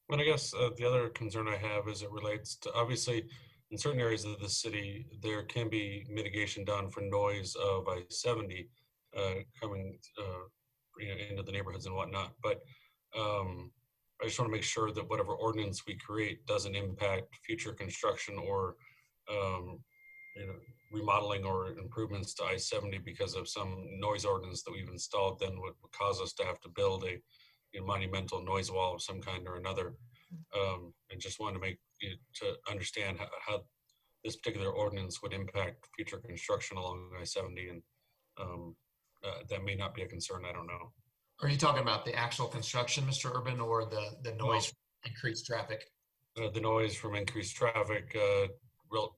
But I guess the other concern I have is it relates to, obviously, in certain areas of the city, there can be mitigation done for noise of I-70 coming into the neighborhoods and whatnot. But I just want to make sure that whatever ordinance we create doesn't impact future construction or remodeling or improvements to I-70 because of some noise ordinance that we've installed, then would cause us to have to build a monumental noise wall of some kind or another. And just wanted to understand how this particular ordinance would impact future construction along I-70, and that may not be a concern. I don't know. Are you talking about the actual construction, Mr. Urban, or the noise from increased traffic? The noise from increased traffic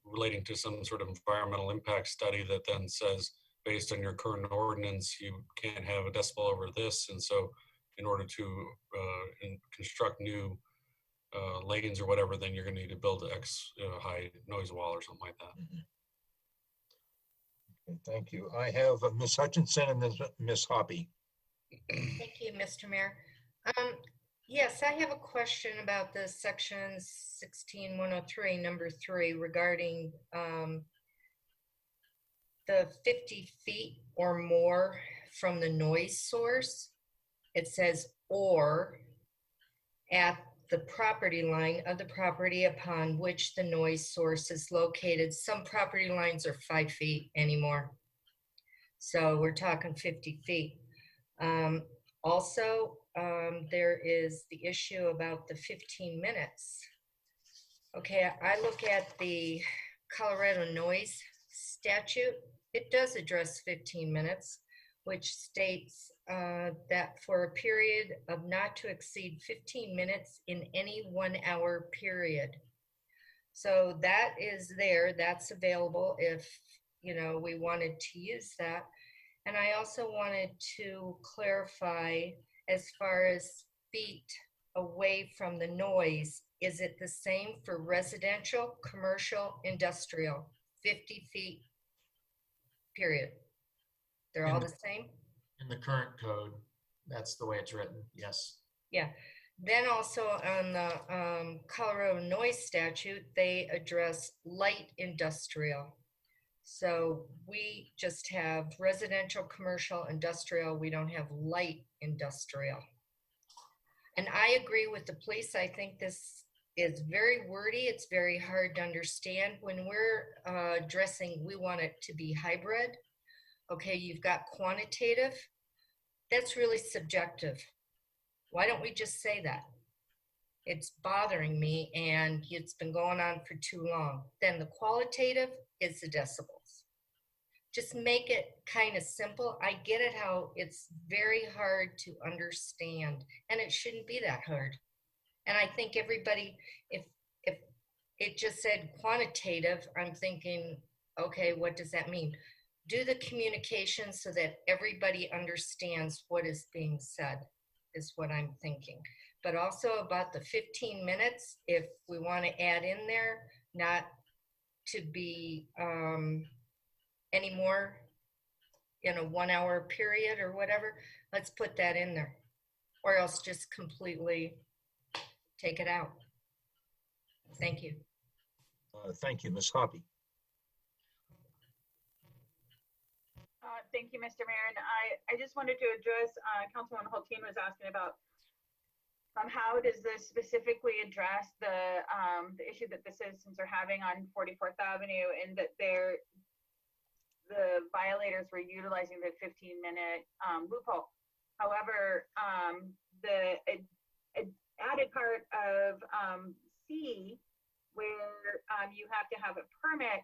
relating to some sort of environmental impact study that then says, based on your current ordinance, you can't have a decibel over this. And so in order to construct new lanes or whatever, then you're going to need to build an X high noise wall or something like that. Okay, thank you. I have Ms. Hutchinson and Ms. Hoppy. Thank you, Mr. Mayor. Yes, I have a question about the section 16103, number 3, regarding the 50 feet or more from the noise source. It says, or at the property line of the property upon which the noise source is located. Some property lines are 5 feet anymore. So we're talking 50 feet. Also, there is the issue about the 15 minutes. Okay, I look at the Colorado noise statute. It does address 15 minutes, which states that for a period of not to exceed 15 minutes in any 1 hour period. So that is there, that's available if, we wanted to use that. And I also wanted to clarify as far as feet away from the noise, is it the same for residential, commercial, industrial, 50 feet, period? They're all the same? In the current code, that's the way it's written, yes. Yeah. Then also on the Colorado noise statute, they address light industrial. So we just have residential, commercial, industrial. We don't have light industrial. And I agree with the police. I think this is very wordy. It's very hard to understand. When we're addressing, we want it to be hybrid. Okay, you've got quantitative. That's really subjective. Why don't we just say that? It's bothering me and it's been going on for too long. Then the qualitative is the decibels. Just make it kind of simple. I get it how it's very hard to understand and it shouldn't be that hard. And I think everybody, if it just said quantitative, I'm thinking, okay, what does that mean? Do the communication so that everybody understands what is being said is what I'm thinking. But also about the 15 minutes, if we want to add in there, not to be any more in a 1 hour period or whatever, let's put that in there. Or else just completely take it out. Thank you. Thank you, Ms. Hoppy. Thank you, Mr. Mayor. And I just wanted to address, Councilwoman Hulteen was asking about how does this specifically address the issue that the citizens are having on 44th Avenue, and that the violators were utilizing the 15-minute loophole. However, the added part of C, where you have to have a permit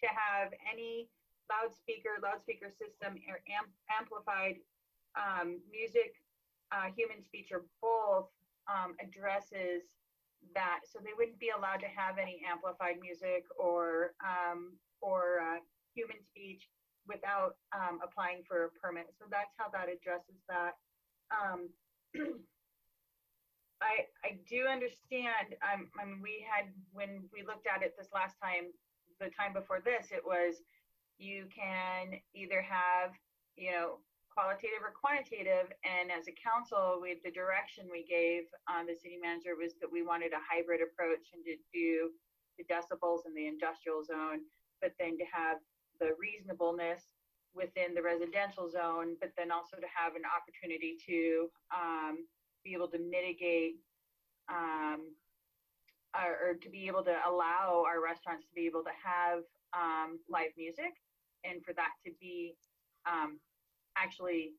to have any loudspeaker system or amplified music, human speech, or both, addresses that. So they wouldn't be allowed to have any amplified music or human speech without applying for a permit. So that's how that addresses that. I do understand. I mean, when we looked at it this last time, the time before this, it was you can either have, qualitative or quantitative. And as a council, the direction we gave the city manager was that we wanted a hybrid approach and to do the decibels in the industrial zone, but then to have the reasonableness within the residential zone, but then also to have an opportunity to be able to mitigate or to be able to allow our restaurants to be able to have live music, and for that to be actually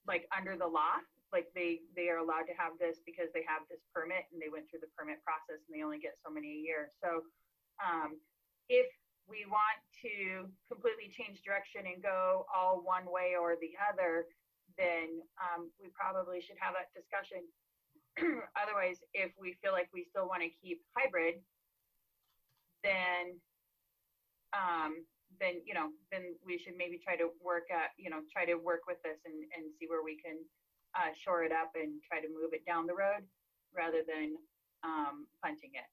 like under the law, like they are allowed to have this because they have this permit and they went through the permit process and they only get so many a year. So if we want to completely change direction and go all one way or the other, then we probably should have that discussion. Otherwise, if we feel like we still want to keep hybrid, then we should maybe try to work with this and see where we can shore it up and try to move it down the road rather than punting it.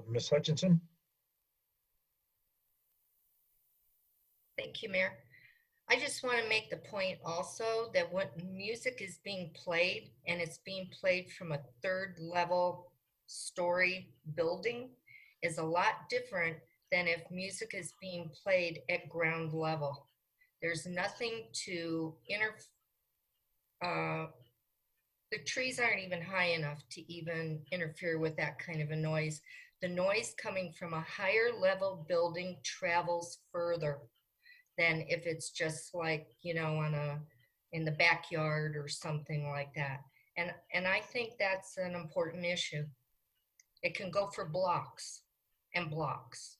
Ms. Hutchinson? Thank you, Mayor. I just want to make the point also that when music is being played and it's being played from a third level story building is a lot different than if music is being played at ground level. There's nothing to the trees aren't even high enough to even interfere with that kind of a noise. The noise coming from a higher level building travels further than if it's just like, in the backyard or something like that. And I think that's an important issue. It can go for blocks and blocks.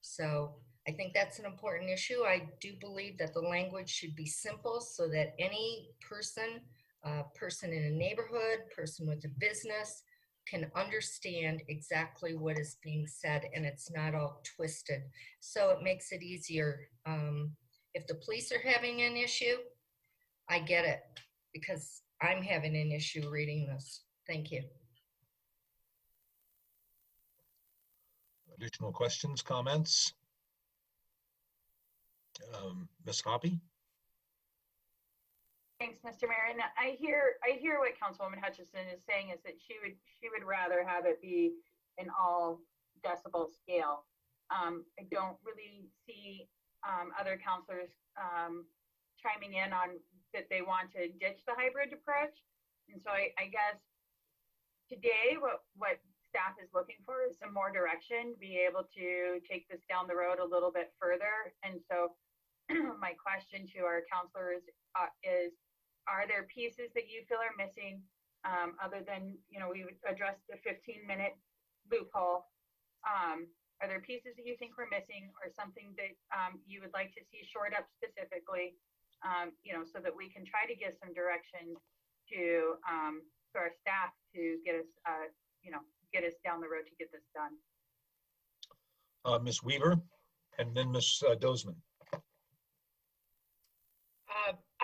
So I think that's an important issue. I do believe that the language should be simple so that any person in a neighborhood, person with a business can understand exactly what is being said and it's not all twisted. So it makes it easier. If the police are having an issue, I get it because I'm having an issue reading this. Thank you. Additional questions, comments? Ms. Hoppy? Thanks, Mr. Mayor. And I hear what Councilwoman Hutchison is saying is that she would rather have it be an all decibel scale. I don't really see other councilors chiming in on that they want to ditch the hybrid approach. And so I guess today what staff is looking for is some more direction, be able to take this down the road a little bit further. And so my question to our counselors is, are there pieces that you feel are missing other than, we addressed the 15-minute loophole? Are there pieces that you think we're missing or something that you would like to see shored up specifically, so that we can try to give some direction to our staff to get us, get us down the road to get this done. Ms. Weaver, and then Ms. Dozman.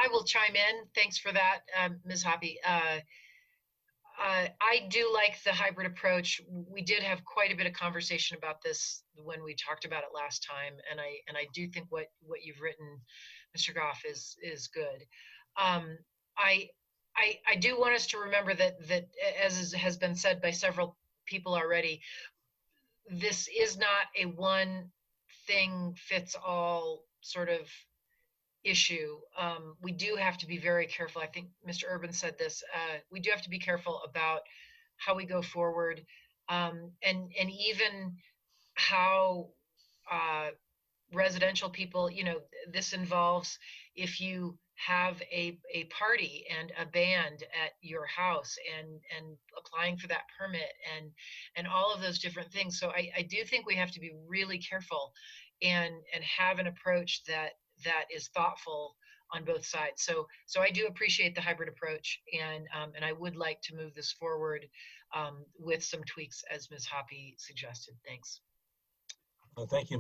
I will chime in. Thanks for that, Ms. Hoppy. I do like the hybrid approach. We did have quite a bit of conversation about this when we talked about it last time, and I do think what you've written, Mr. Goff, is good. I do want us to remember that as has been said by several people already. This is not a one thing fits all sort of issue. We do have to be very careful. I think Mr. Urban said this. We do have to be careful about how we go forward, and even how residential people, you know, this involves if you have a party and a band at your house and applying for that permit and all of those different things. So I do think we have to be really careful and have an approach that is thoughtful on both sides. So I do appreciate the hybrid approach, and I would like to move this forward with some tweaks as Ms. Hoppy suggested. Thanks. Thank you,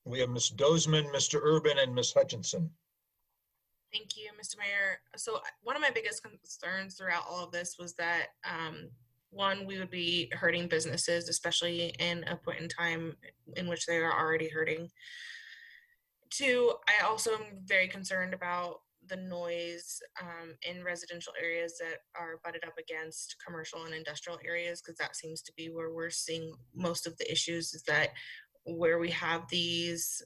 we have Ms. Dozeman, Mr. Urban, and Ms. Hutchinson. Thank you, Mr. Mayor. So one of my biggest concerns throughout all of this was that, one, we would be hurting businesses, especially in a point in time in which they are already hurting. Two, I also am very concerned about the noise in residential areas that are butted up against commercial and industrial areas, because that seems to be where we're seeing most of the issues, is that where we have these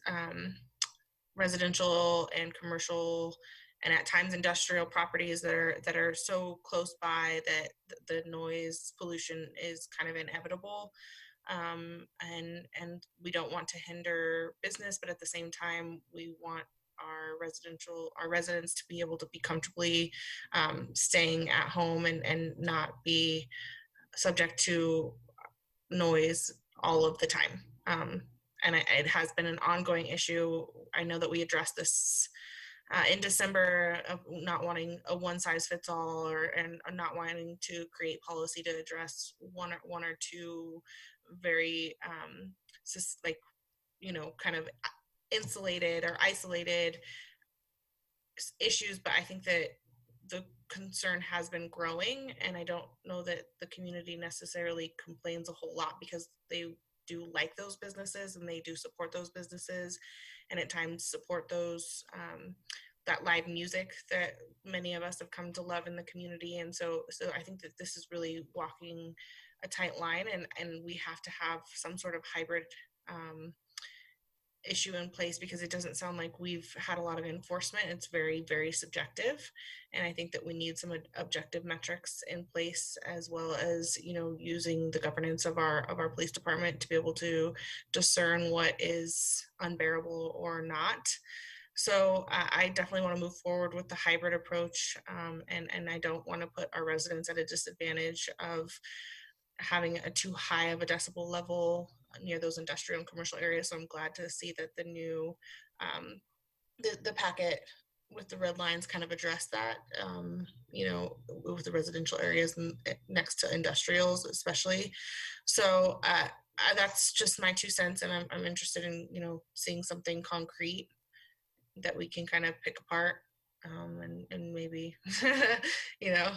residential and commercial and at times industrial properties that are so close by that the noise pollution is kind of inevitable. And we don't want to hinder business, but at the same time, we want our residents to be able to be comfortably staying at home and not be subject to noise all of the time. And it has been an ongoing issue. I know that we addressed this in December of not wanting a one-size-fits-all and not wanting to create policy to address one or two very kind of insulated or isolated issues. But I think that the concern has been growing, and I don't know that the community necessarily complains a whole lot, because they do like those businesses and they do support those businesses, and at times support those that live music that many of us have come to love in the community. And so I think that this is really walking a tight line, and we have to have some sort of hybrid issue in place, because it doesn't sound like we've had a lot of enforcement. It's very, very subjective. And I think that we need some objective metrics in place, as well as, you know, using the governance of our police department to be able to discern what is unbearable or not. So I definitely want to move forward with the hybrid approach. And I don't want to put our residents at a disadvantage of having a too high of a decibel level near those industrial and commercial areas. So I'm glad to see that the new, the packet with the red lines kind of address that, you know, with the residential areas and next to industrials especially. So that's just my 2 cents, and I'm interested in, you know, seeing something concrete that we can kind of pick apart and maybe, you know,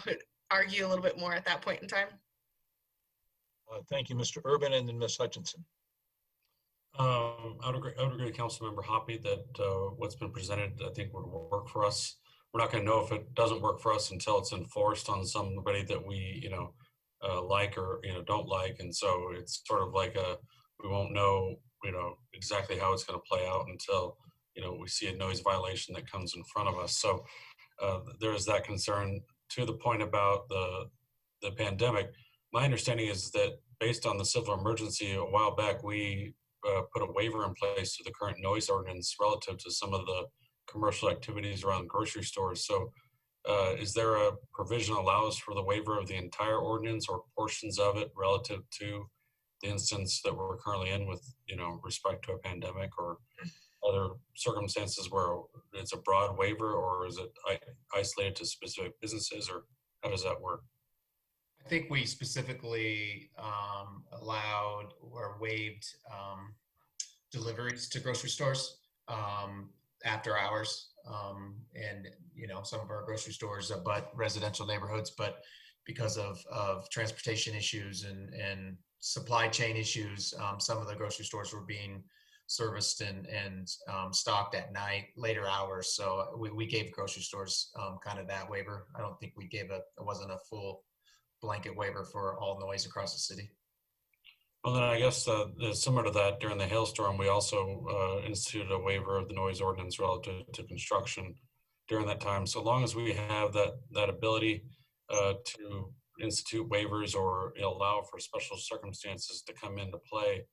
argue a little bit more at that point in time. Thank you, Mr. Urban, and then Ms. Hutchinson. I would agree with Councilmember Hoppy that what's been presented, I think, would work for us. We're not going to know if it doesn't work for us until it's enforced on somebody that we, you know, like or, you know, don't like. And so it's sort of like we won't know, you know, exactly how it's going to play out until, you know, we see a noise violation that comes in front of us. So there is that concern. To the point about the pandemic, my understanding is that based on the civil emergency a while back, we put a waiver in place to the current noise ordinance relative to some of the commercial activities around grocery stores. So is there a provision allows for the waiver of the entire ordinance or portions of it relative to the instance that we're currently in with, you know, respect to a pandemic, or other circumstances where it's a broad waiver, or is it isolated to specific businesses, or how does that work? I think we specifically allowed or waived deliveries to grocery stores after hours. And, you know, some of our grocery stores abut residential neighborhoods, but because of transportation issues and supply chain issues, some of the grocery stores were being serviced and stocked at night, later hours. So we gave grocery stores kind of that waiver. I don't think we gave it wasn't a full blanket waiver for all noise across the city. Well, then I guess similar to that, during the hailstorm, we also instituted a waiver of the noise ordinance relative to construction during that time. So long as we have that ability to institute waivers or allow for special circumstances to come into play,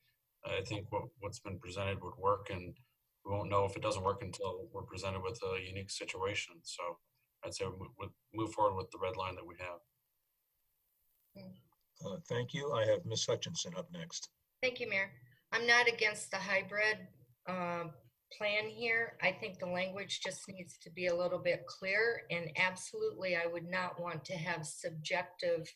I think what's been presented would work, and we won't know if it doesn't work until we're presented with a unique situation. So I'd say we'll move forward with the red line that we have. Thank you. I have Ms. Hutchinson up next. Thank you, Mayor. I'm not against the hybrid plan here. I think the language just needs to be a little bit clearer, and absolutely I would not want to have subjective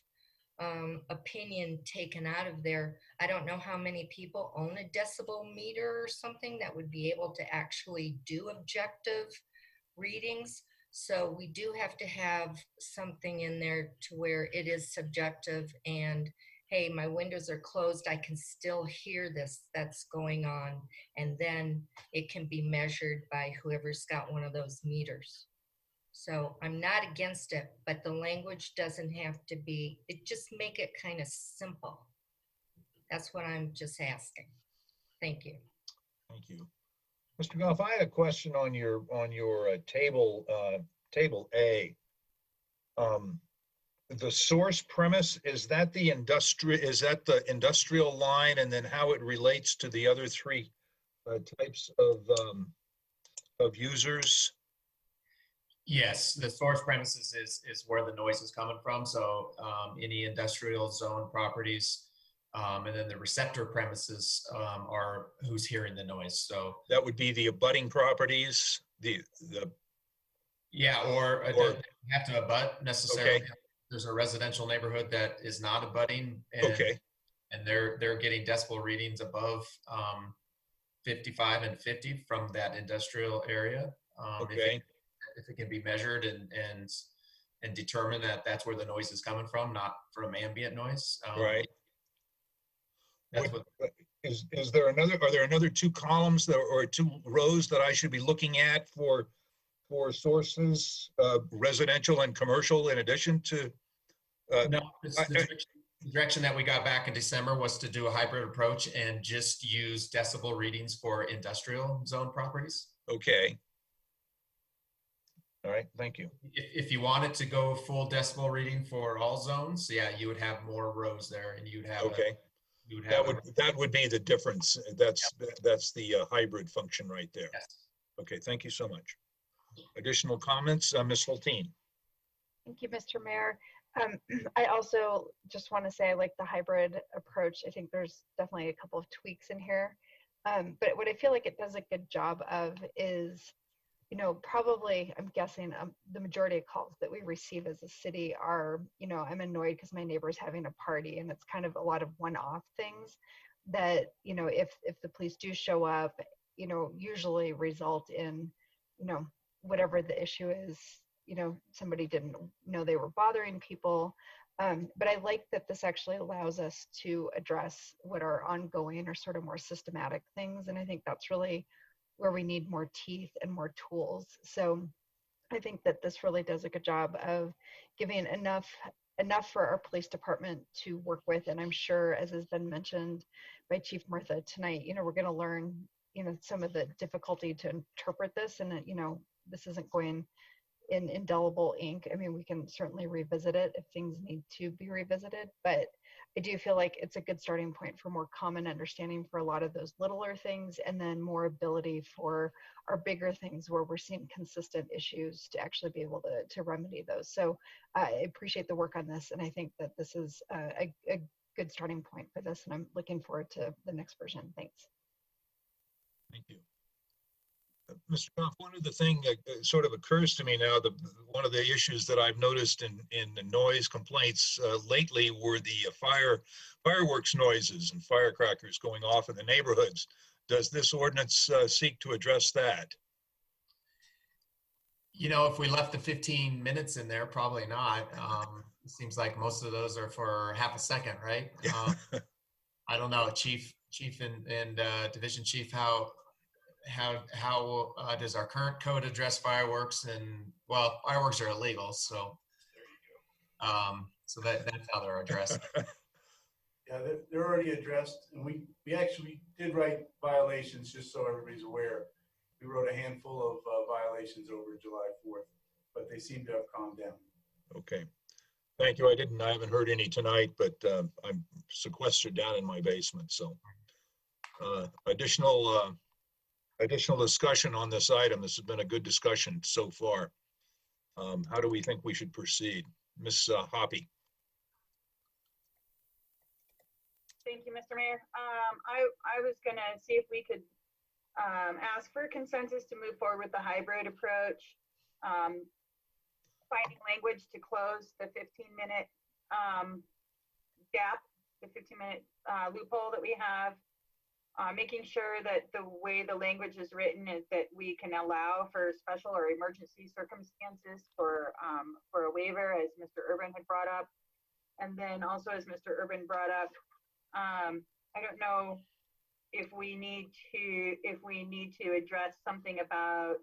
opinion taken out of there. I don't know how many people own a decibel meter or something that would be able to actually do objective readings. So we do have to have something in there to where it is subjective and, hey, my windows are closed, I can still hear this that's going on. And then it can be measured by whoever's got one of those meters. So I'm not against it, but the language doesn't have to be, just make it kind of simple. That's what I'm just asking. Thank you. Thank you. Mr. Goff, I had a question on your table A. The source premise, is that the industrial line, and then how it relates to the other three types of users? Yes, the source premises is where the noise is coming from. So any industrial zone properties, and then the receptor premises are who's hearing the noise. So that would be the abutting properties, yeah, or they have to abut necessarily. Okay. There's a residential neighborhood that is not abutting, and, okay, and they're getting decibel readings above 55 and 50 from that industrial area. Okay. If it can be measured and determine that that's where the noise is coming from, not from ambient noise. Right. That's what. Are there another two columns or two rows that I should be looking at for sources, residential and commercial, in addition to? No, the direction that we got back in December was to do a hybrid approach and just use decibel readings for industrial zone properties. Okay. All right, thank you. If you wanted to go full decibel reading for all zones, yeah, you would have more rows there, and you'd have. Okay. That would be the difference. That's the hybrid function right there. Yes. Okay, thank you so much. Additional comments, Ms. Hulteen. Thank you, Mr. Mayor. I also just want to say I like the hybrid approach. I think there's definitely a couple of tweaks in here. But what I feel like it does a good job of is, probably, I'm guessing the majority of calls that we receive as a city are, I'm annoyed because my neighbor's having a party, and it's kind of a lot of one-off things that, if the police do show up, usually result in, whatever the issue is, somebody didn't know they were bothering people. But I like that this actually allows us to address what are ongoing or sort of more systematic things. And I think that's really where we need more teeth and more tools. So I think that this really does a good job of giving enough for our police department to work with. And I'm sure, as has been mentioned by Chief Murtha tonight, we're going to learn, some of the difficulty to interpret this, and this isn't going in indelible ink. I mean, we can certainly revisit it if things need to be revisited, but I do feel like it's a good starting point for more common understanding for a lot of those littler things, and then more ability for our bigger things where we're seeing consistent issues to actually be able to remedy those. So I appreciate the work on this, and I think that this is a good starting point for this, and I'm looking forward to the next version. Thanks. Thank you. Mr. Goff, one of the things that sort of occurs to me now, one of the issues that I've noticed in the noise complaints lately were the fireworks noises and firecrackers going off in the neighborhoods. Does this ordinance seek to address that? If we left the 15 minutes in there, probably not. It seems like most of those are for half a second, right? I don't know, Chief and Division Chief, how does our current code address fireworks? And well, fireworks are illegal, so. So that's how they're addressed. Yeah, they're already addressed, and we actually did write violations, just so everybody's aware. We wrote a handful of violations over July 4th, but they seem to have calmed down. Okay. Thank you. I haven't heard any tonight, but I'm sequestered down in my basement. So additional discussion on this item. This has been a good discussion so far. How do we think we should proceed? Ms. Hoppy. Thank you, Mr. Mayor. I was going to see if we could ask for consensus to move forward with the hybrid approach, finding language to close the 15-minute gap, the 15-minute loophole that we have, making sure that the way the language is written is that we can allow for special or emergency circumstances for a waiver, as Mr. Urban had brought up. And then also, as Mr. Urban brought up, I don't know if we need to address something about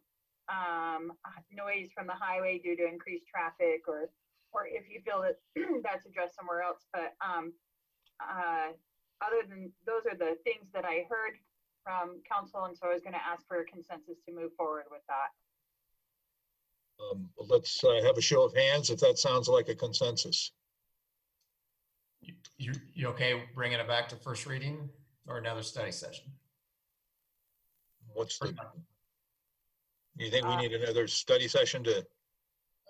noise from the highway due to increased traffic, or if you feel that that's addressed somewhere else. But other than those are the things that I heard from council, and so I was going to ask for a consensus to move forward with that. Let's have a show of hands if that sounds like a consensus. You okay bringing it back to first reading or another study session? You think we need another study session to?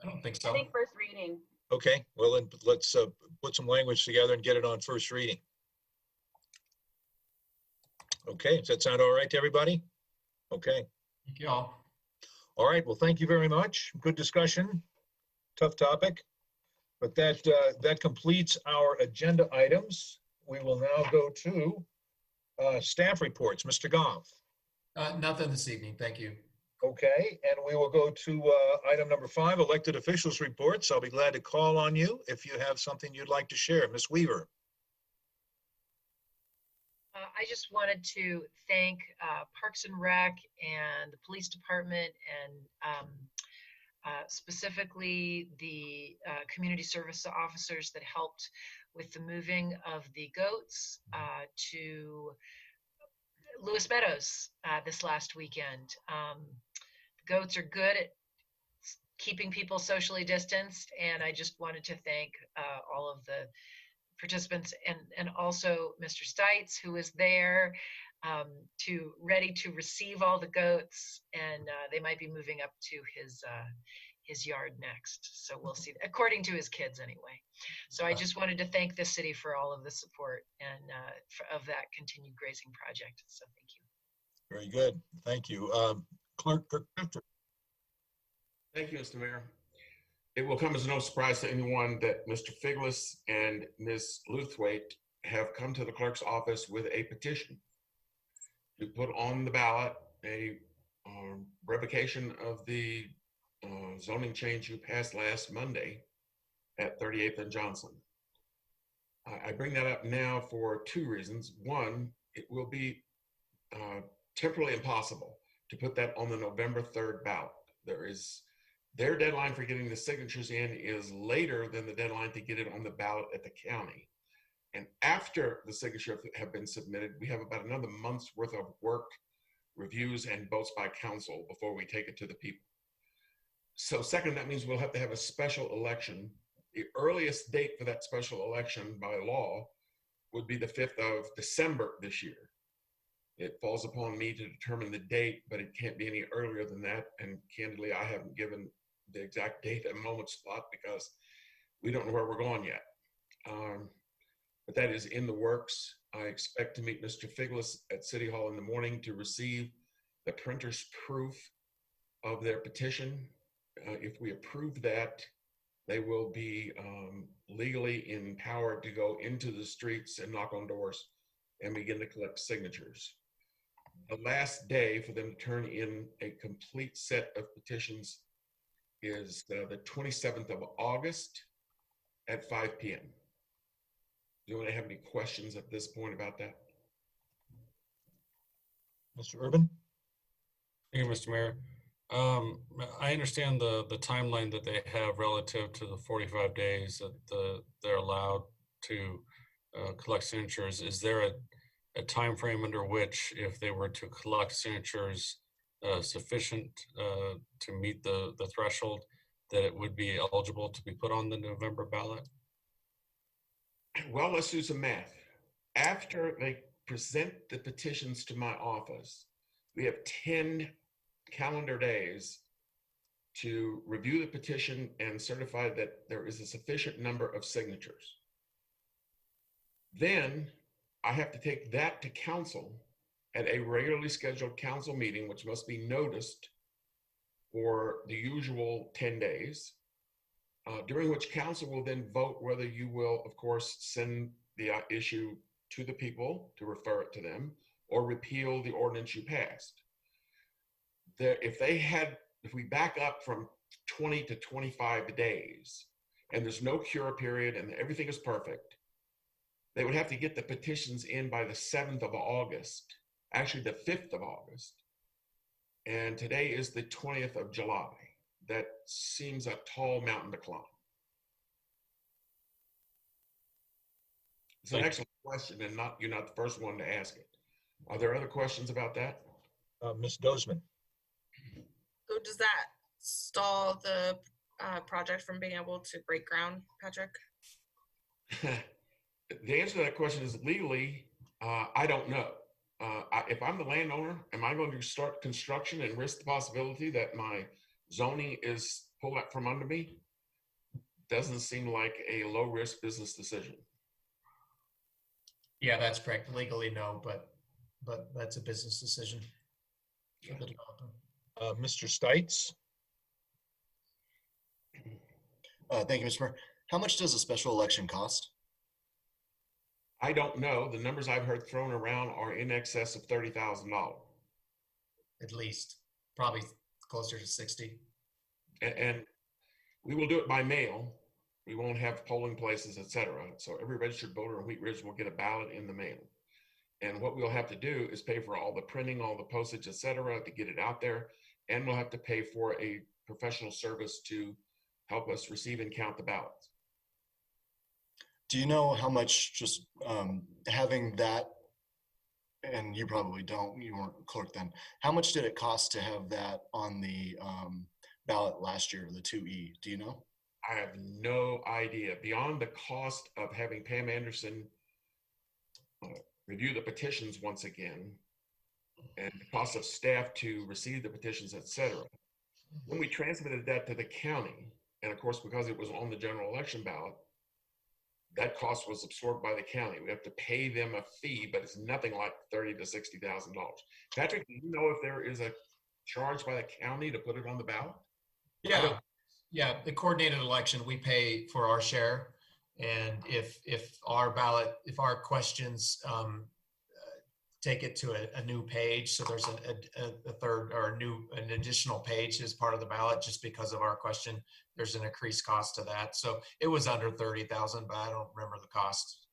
I don't think so. I think first reading. Okay, well then let's put some language together and get it on first reading. Okay, does that sound all right to everybody? Okay. Thank you all. All right, well, thank you very much. Good discussion. Tough topic. But that completes our agenda items. We will now go to staff reports. Mr. Goff. Nothing this evening. Thank you. Okay, and we will go to item number 5, elected officials reports. I'll be glad to call on you if you have something you'd like to share. Ms. Weaver. I just wanted to thank Parks and Rec and the police department, and specifically the community service officers that helped with the moving of the goats to Lewis Meadows this last weekend. The goats are good at keeping people socially distanced, and I just wanted to thank all of the participants and also Mr. Stites, who was there ready to receive all the goats, and they might be moving up to his yard next. So we'll see, according to his kids anyway. So I just wanted to thank the city for all of the support and of that continued grazing project. So thank you. Very good. Thank you. Clerk Kirkpatrick. Thank you, Mr. Mayor. It will come as no surprise to anyone that Mr. Figlis and Ms. Luthwaite have come to the clerk's office with a petition to put on the ballot a revocation of the zoning change you passed last Monday at 38th and Johnson. I bring that up now for 2 reasons. One, it will be temporarily impossible to put that on the November 3rd ballot. Their deadline for getting the signatures in is later than the deadline to get it on the ballot at the county. And after the signatures have been submitted, we have about another month's worth of work, reviews, and votes by council before we take it to the people. So second, that means we'll have to have a special election. The earliest date for that special election by law would be the 5th of December this year. It falls upon me to determine the date, but it can't be any earlier than that. And candidly, I haven't given the exact date and moment slot because we don't know where we're going yet. But that is in the works. I expect to meet Mr. Figlis at City Hall in the morning to receive the printer's proof of their petition. If we approve that, they will be legally empowered to go into the streets and knock on doors and begin to collect signatures. The last day for them to turn in a complete set of petitions is the 27th of August at 5 p.m. Do you have any questions at this point about that? Mr. Urban? Thank you, Mr. Mayor. I understand the timeline that they have relative to the 45 days that they're allowed to collect signatures. Is there a time frame under which, if they were to collect signatures sufficient to meet the threshold, that it would be eligible to be put on the November ballot? Well, let's do some math. After they present the petitions to my office, we have 10 calendar days to review the petition and certify that there is a sufficient number of signatures. Then I have to take that to council at a regularly scheduled council meeting, which must be noticed for the usual 10 days, during which council will then vote whether you will, of course, send the issue to the people to refer it to them or repeal the ordinance you passed. If we back up from 20 to 25 days and there's no cure period and everything is perfect, they would have to get the petitions in by the 7th of August, actually the 5th of August. And today is the 20th of July. That seems a tall mountain to climb. It's an excellent question, and you're not the first one to ask it. Are there other questions about that? Ms. Dozman. So does that stall the project from being able to break ground, Patrick? The answer to that question is legally, I don't know. If I'm the landowner, am I going to start construction and risk the possibility that my zoning is pulled out from under me? Doesn't seem like a low-risk business decision. Yeah, that's correct. Legally, no, but that's a business decision for the developer. Mr. Stites? Thank you, Mr. Mayor. How much does a special election cost? I don't know. The numbers I've heard thrown around are in excess of $30,000. At least, probably closer to 60. And we will do it by mail. We won't have polling places, et cetera. So every registered voter in Wheat Ridge will get a ballot in the mail. And what we'll have to do is pay for all the printing, all the postage, et cetera, to get it out there. And we'll have to pay for a professional service to help us receive and count the ballots. Do you know how much just having that, and you probably don't, you weren't clerk then, how much did it cost to have that on the ballot last year, the 2E? Do you know? I have no idea. Beyond the cost of having Pam Anderson review the petitions once again, and the cost of staff to receive the petitions, et cetera. When we transmitted that to the county, and of course, because it was on the general election ballot, that cost was absorbed by the county. We have to pay them a fee, but it's nothing like $30,000 to $60,000. Patrick, do you know if there is a charge by the county to put it on the ballot? Yeah, the coordinated election, we pay for our share. And if our ballot, if our questions take it to a new page, so there's a third or an additional page as part of the ballot, just because of our question, there's an increased cost to that. So it was under 30,000, but I don't remember the cost.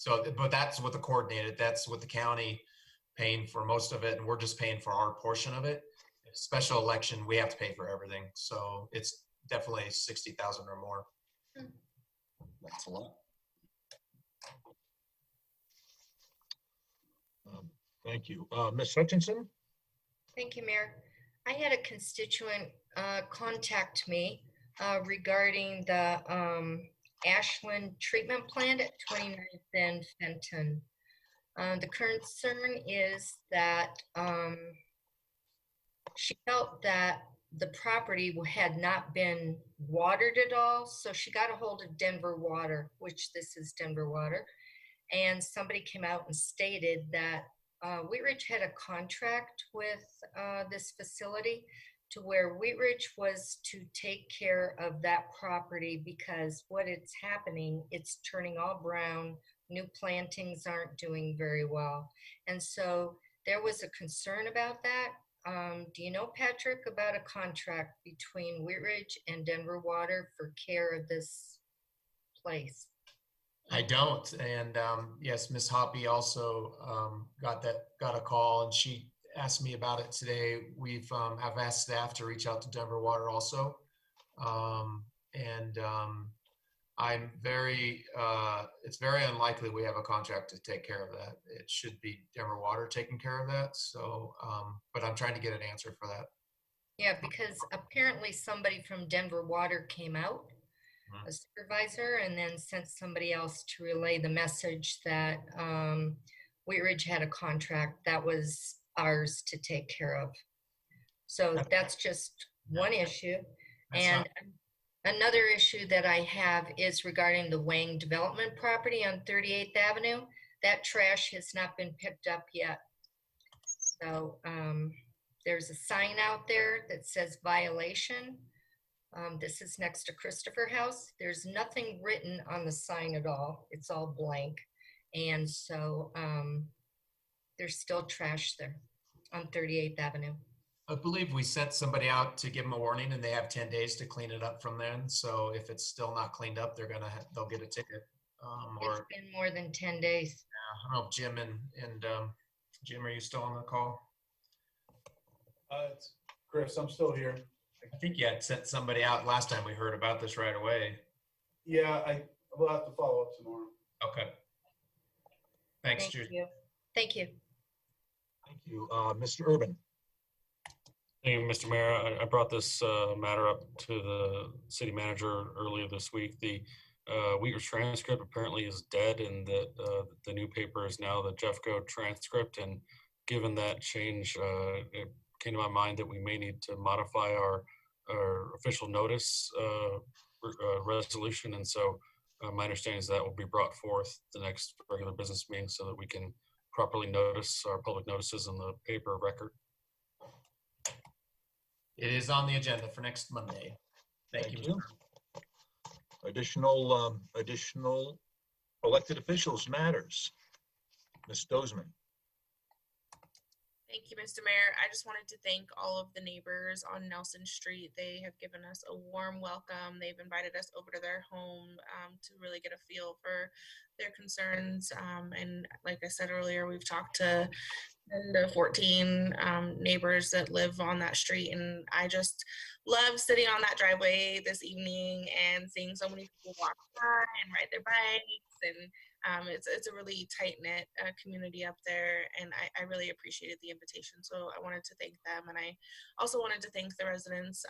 But that's with the coordinated, that's with the county paying for most of it, and we're just paying for our portion of it. Special election, we have to pay for everything. So it's definitely 60,000 or more. That's a lot. Thank you. Ms. Hutchinson? Thank you, Mayor. I had a constituent contact me regarding the Ashland treatment plant at 29th and Fenton. The concern is that she felt that the property had not been watered at all. So she got a hold of Denver Water, which this is Denver Water. And somebody came out and stated that Wheat Ridge had a contract with this facility to where Wheat Ridge was to take care of that property, because what it's happening, it's turning all brown, new plantings aren't doing very well. And so there was a concern about that. Do you know, Patrick, about a contract between Wheat Ridge and Denver Water for care of this place? I don't. And yes, Ms. Hoppy also got a call, and she asked me about it today. I've asked staff to reach out to Denver Water also. I'm it's very unlikely we have a contract to take care of that. It should be Denver Water taking care of that. So, but I'm trying to get an answer for that. Yeah, because apparently somebody from Denver Water came out, a supervisor, and then sent somebody else to relay the message that Wheat Ridge had a contract that was ours to take care of. So that's just one issue. And another issue that I have is regarding the Wang development property on 38th Avenue. That trash has not been picked up yet. So there's a sign out there that says violation. This is next to Christopher House. There's nothing written on the sign at all. It's all blank. And so there's still trash there on 38th Avenue. I believe we sent somebody out to give them a warning, and they have 10 days to clean it up from then. So if it's still not cleaned up, they'll get a ticket. It's been more than 10 days. I don't know if Jim and Jim, are you still on the call? It's Chris, I'm still here. I think you had sent somebody out last time we heard about this right away. Yeah, I will have to follow up tomorrow. Okay. Thanks, Thank Judy. you. Thank you. Thank you. Mr. Urban. Thank you, Mr. Mayor. I brought this matter up to the city manager earlier this week. The Wheat Ridge transcript apparently is dead, and that the new paper is now the Jeffco transcript. And given that change, it came to my mind that we may need to modify our official notice resolution. And so my understanding is that will be brought forth the next regular business meeting so that we can properly notice our public notices in the paper record. It is on the agenda for next Monday. Thank you. Additional elected officials matters. Ms. Dozman. Thank you, Mr. Mayor. I just wanted to thank all of the neighbors on Nelson Street. They have given us a warm welcome. They've invited us over to their home to really get a feel for their concerns. And like I said earlier, we've talked to 14 neighbors that live on that street. And I just love sitting on that driveway this evening and seeing so many people walk by and ride their bikes. And it's a really tight-knit community up there, and I really appreciated the invitation. So I wanted to thank them, and I also wanted to thank the residents.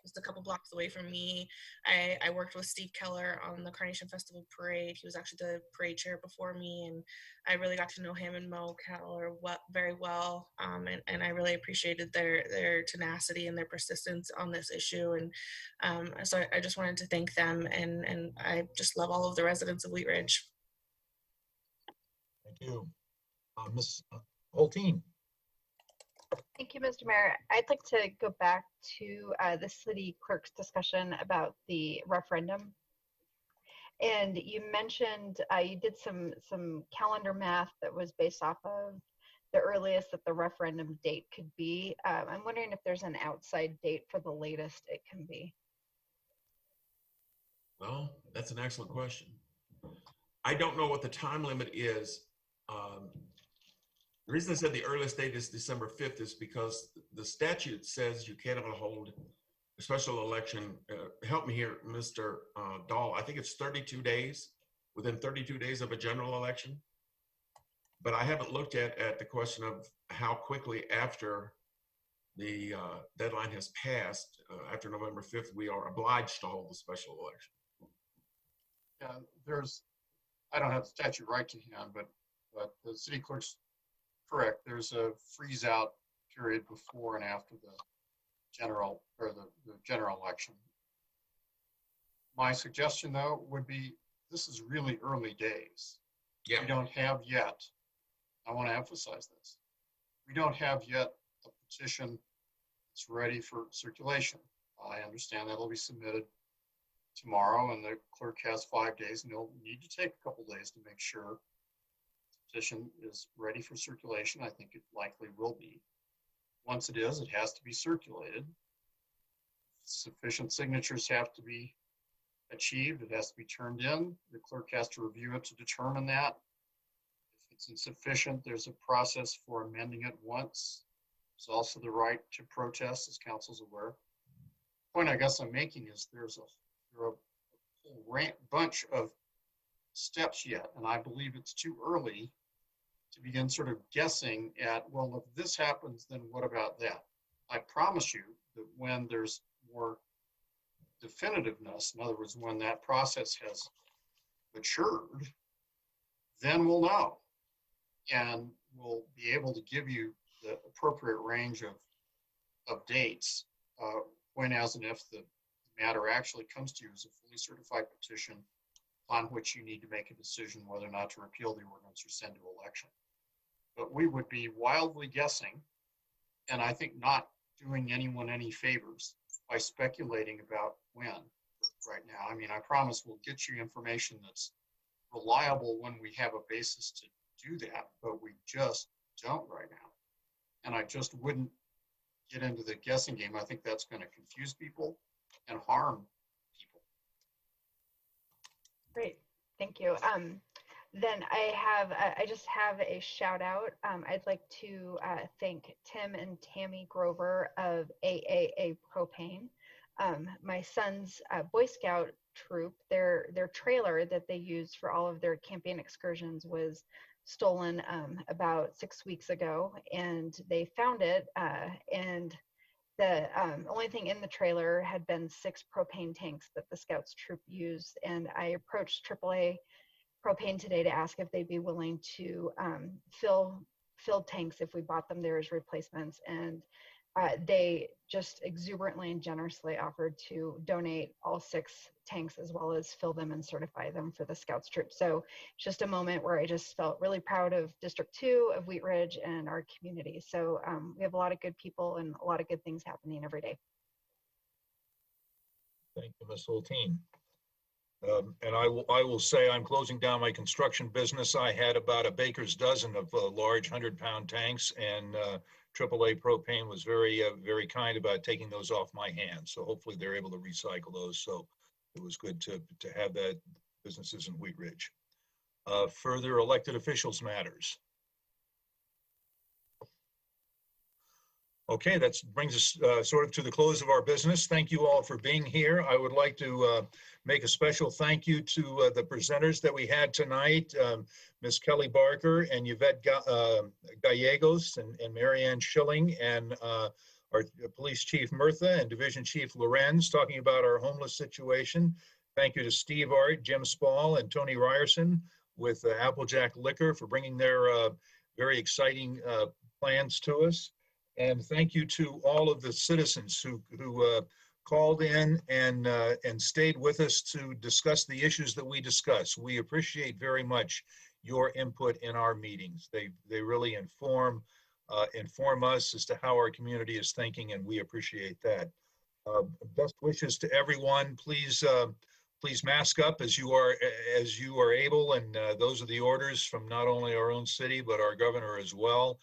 Just a couple blocks away from me, I worked with Steve Keller on the Carnation Festival Parade. He was actually the parade chair before me, and I really got to know him and Mo Keller very well. And I really appreciated their tenacity and their persistence on this issue. And so I just wanted to thank them, and I just love all of the residents of Wheat Ridge. Thank you. Ms. Holteen. Thank you, Mr. Mayor. I'd like to go back to the city clerk's discussion about the referendum. And you mentioned you did some calendar math that was based off of the earliest that the referendum date could be. I'm wondering if there's an outside date for the latest it can be. Well, that's an excellent question. I don't know what the time limit is. The reason I said the earliest date is December 5th is because the statute says you cannot hold a special election. Help me here, Mr. Dahl. I think it's 32 days, within 32 days of a general election. But I haven't looked at the question of how quickly after the deadline has passed, after November 5th, we are obliged to hold the special election. Yeah, I don't have the statute right to hand, but the city clerk's correct. There's a freeze out period before and after the general election. My suggestion though would be, this is really early days. Yeah. We don't have yet, I want to emphasize this, we don't have yet a petition that's ready for circulation. I understand that'll be submitted tomorrow, and the clerk has 5 days, and they'll need to take a couple days to make sure petition is ready for circulation. I think it likely will be. Once it is, it has to be circulated. Sufficient signatures have to be achieved. It has to be turned in. The clerk has to review it to determine that. If it's insufficient, there's a process for amending it once. There's also the right to protest, as council's aware. Point I guess I'm making is there are a whole bunch of steps yet, and I believe it's too early to begin sort of guessing at, well, if this happens, then what about that? I promise you that when there's more definitiveness, in other words, when that process has matured, then we'll know. And we'll be able to give you the appropriate range of dates when, as and if the matter actually comes to you as a fully certified petition on which you need to make a decision whether or not to repeal the ordinance or send to election. But we would be wildly guessing, and I think not doing anyone any favors by speculating about when right now. I mean, I promise we'll get you information that's reliable when we have a basis to do that, but we just don't right now. And I just wouldn't get into the guessing game. I think that's going to confuse people and harm people. Great, thank you. Then I just have a shout out. I'd like to thank Tim and Tammy Grover of AAA Propane. My son's Boy Scout troop, their trailer that they use for all of their camping excursions was stolen about 6 weeks ago, and they found it, and the only thing in the trailer had been 6 propane tanks that the Scouts troop used. And I approached AAA Propane today to ask if they'd be willing to fill tanks if we bought them there as replacements, and they just exuberantly and generously offered to donate all 6 tanks as well as fill them and certify them for the Scouts troop. So it's just a moment where I just felt really proud of District 2, of Wheat Ridge, and our community. So we have a lot of good people and a lot of good things happening every day. Thank you, Ms. Hulteen. And I will say I'm closing down my construction business. I had about a baker's dozen of large 100-pound tanks, and AAA Propane was very, very kind about taking those off my hands. So hopefully they're able to recycle those. So it was good to have that businesses in Wheat Ridge. Further elected officials matters. Okay, that brings us sort of to the close of our business. Thank you all for being here. I would like to make a special thank you to the presenters that we had tonight, Ms. Kelly Barker and Yvette Gallegos and Marianne Schilling, and our Police Chief Murtha and Division Chief Lorenz, talking about our homeless situation. Thank you to Steve Art, Jim Spall, and Tony Ryerson with Applejack Liquor for bringing their very exciting plans to us. And thank you to all of the citizens who called in and stayed with us to discuss the issues that we discuss. We appreciate very much your input in our meetings. They really inform us as to how our community is thinking, and we appreciate that. Best wishes to everyone. Please mask up as you are able, and those are the orders from not only our own city but our governor as well.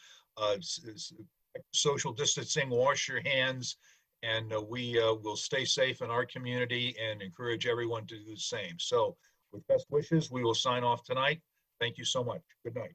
Social distancing, wash your hands, and we will stay safe in our community and encourage everyone to do the same. So with best wishes, we will sign off tonight. Thank you so much. Good night.